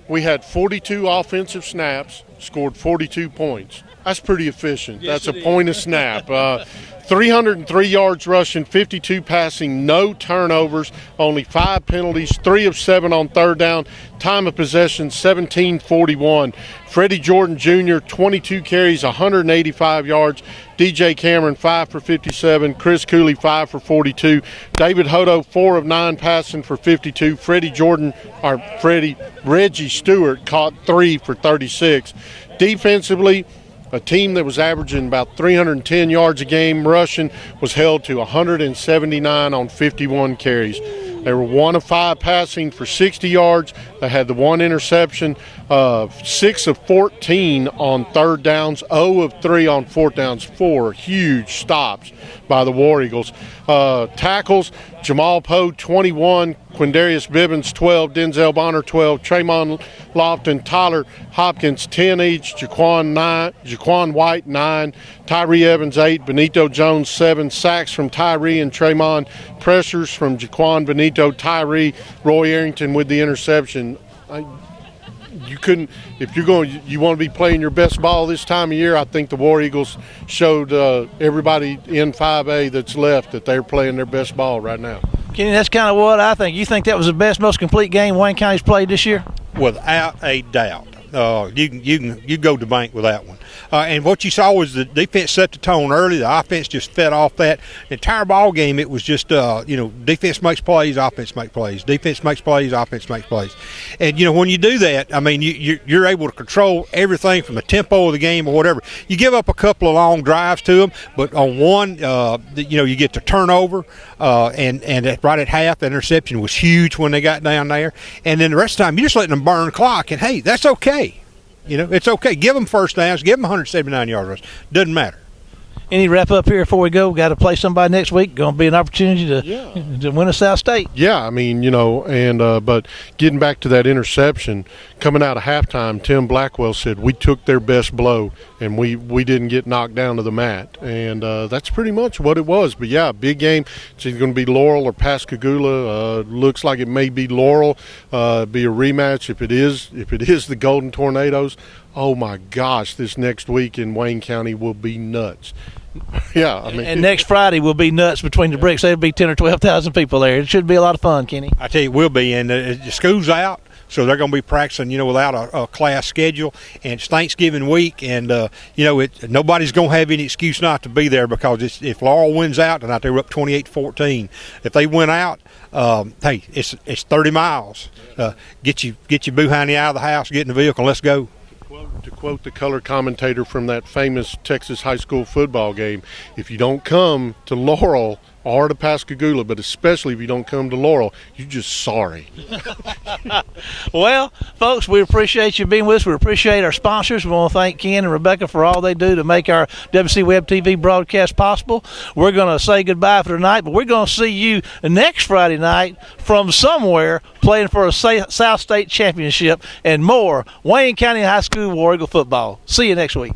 Speaker 2: We had 42 offensive snaps, scored 42 points. That's pretty efficient.
Speaker 1: Yes,
Speaker 2: that's a point a snap. 303 yards rushing, 52 passing, no turnovers, only 5 penalties, 3 of 7 on third down, time of possession 17:41. Freddie Jordan Jr., 22 carries, 185 yards. DJ Cameron, 5 for 57. Chris Cooley, 5 for 42. David Hodo, 4 of 9 passing for 52. Reggie Stewart caught 3 for 36. Defensively, a team that was averaging about 310 yards a game rushing was held to 179 on 51 carries. They were 1 of 5 passing for 60 yards. They had the 1 interception, 6 of 14 on third downs, 0 of 3 on fourth downs. 4 huge stops by the War Eagles. Tackles, Jamal Poe, 21, Quindarius Bibbins, 12, Denzel Bonner, 12, Tremont Lofton, Tyler Hopkins, 10 each, Jaquan White, 9, Tyree Evans, 8, Benito Jones, 7, sacks from Tyree and Tremont, pressures from Jaquan, Benito, Tyree, Roy Arrington with the interception. You couldn't, if you want to be playing your best ball this time of year, I think the War Eagles showed everybody in 5A that's left that they're playing their best ball right now.
Speaker 1: Kenny, that's kind of what I think. You think that was the best, most complete game Wayne County's played this year?
Speaker 3: Without a doubt. you go to bank with that one. And what you saw was the defense set the tone early. The offense just fed off that. The entire ball game, it was just defense makes plays, offense makes plays. Defense makes plays, offense makes plays. And when you do that, I mean, you're able to control everything from the tempo of the game or whatever. You give up a couple of long drives to them, but on one, you get the turnover, and right at half, the interception was huge when they got down there. And then the rest of the time, you're just letting them burn the clock. And hey, that's okay. It's okay. Give them first downs. Give them 179-yard rush. Doesn't matter.
Speaker 1: Any wrap up here before we go? Got to play somebody next week. Going to be an opportunity to win a South State.
Speaker 2: Yeah, I mean, but getting back to that interception, coming out of halftime, Tim Blackwell said we took their best blow and we didn't get knocked down to the mat, and that's pretty much what it was. But yeah, big game. It's either going to be Laurel or Pascagoula. Looks like it may be Laurel. Be a rematch if it is the Golden Tornadoes. Oh my gosh, this next week in Wayne County will be nuts. Yeah, I mean,
Speaker 1: and next Friday will be nuts between the bricks. There'll be 10 or 12,000 people there. It should be a lot of fun, Kenny.
Speaker 3: I tell you, it will be. And the school's out, so they're going to be practicing, without a class schedule. And it's Thanksgiving week, and nobody's going to have any excuse not to be there because if Laurel wins out, tonight they were up 28-14. If they win out, hey, it's 30 miles. Get your boo-honey out of the house, get in the vehicle, and let's go.
Speaker 2: To quote the color commentator from that famous Texas high school football game, if you don't come to Laurel or to Pascagoula, but especially if you don't come to Laurel, you're just sorry.
Speaker 1: Well, folks, we appreciate you being with us. We appreciate our sponsors. We want to thank Ken and Rebecca for all they do to make our WC Web TV broadcast possible. We're going to say goodbye for tonight, but we're going to see you next Friday night from somewhere playing for a South State championship and more Wayne County High School War Eagle football. See you next week.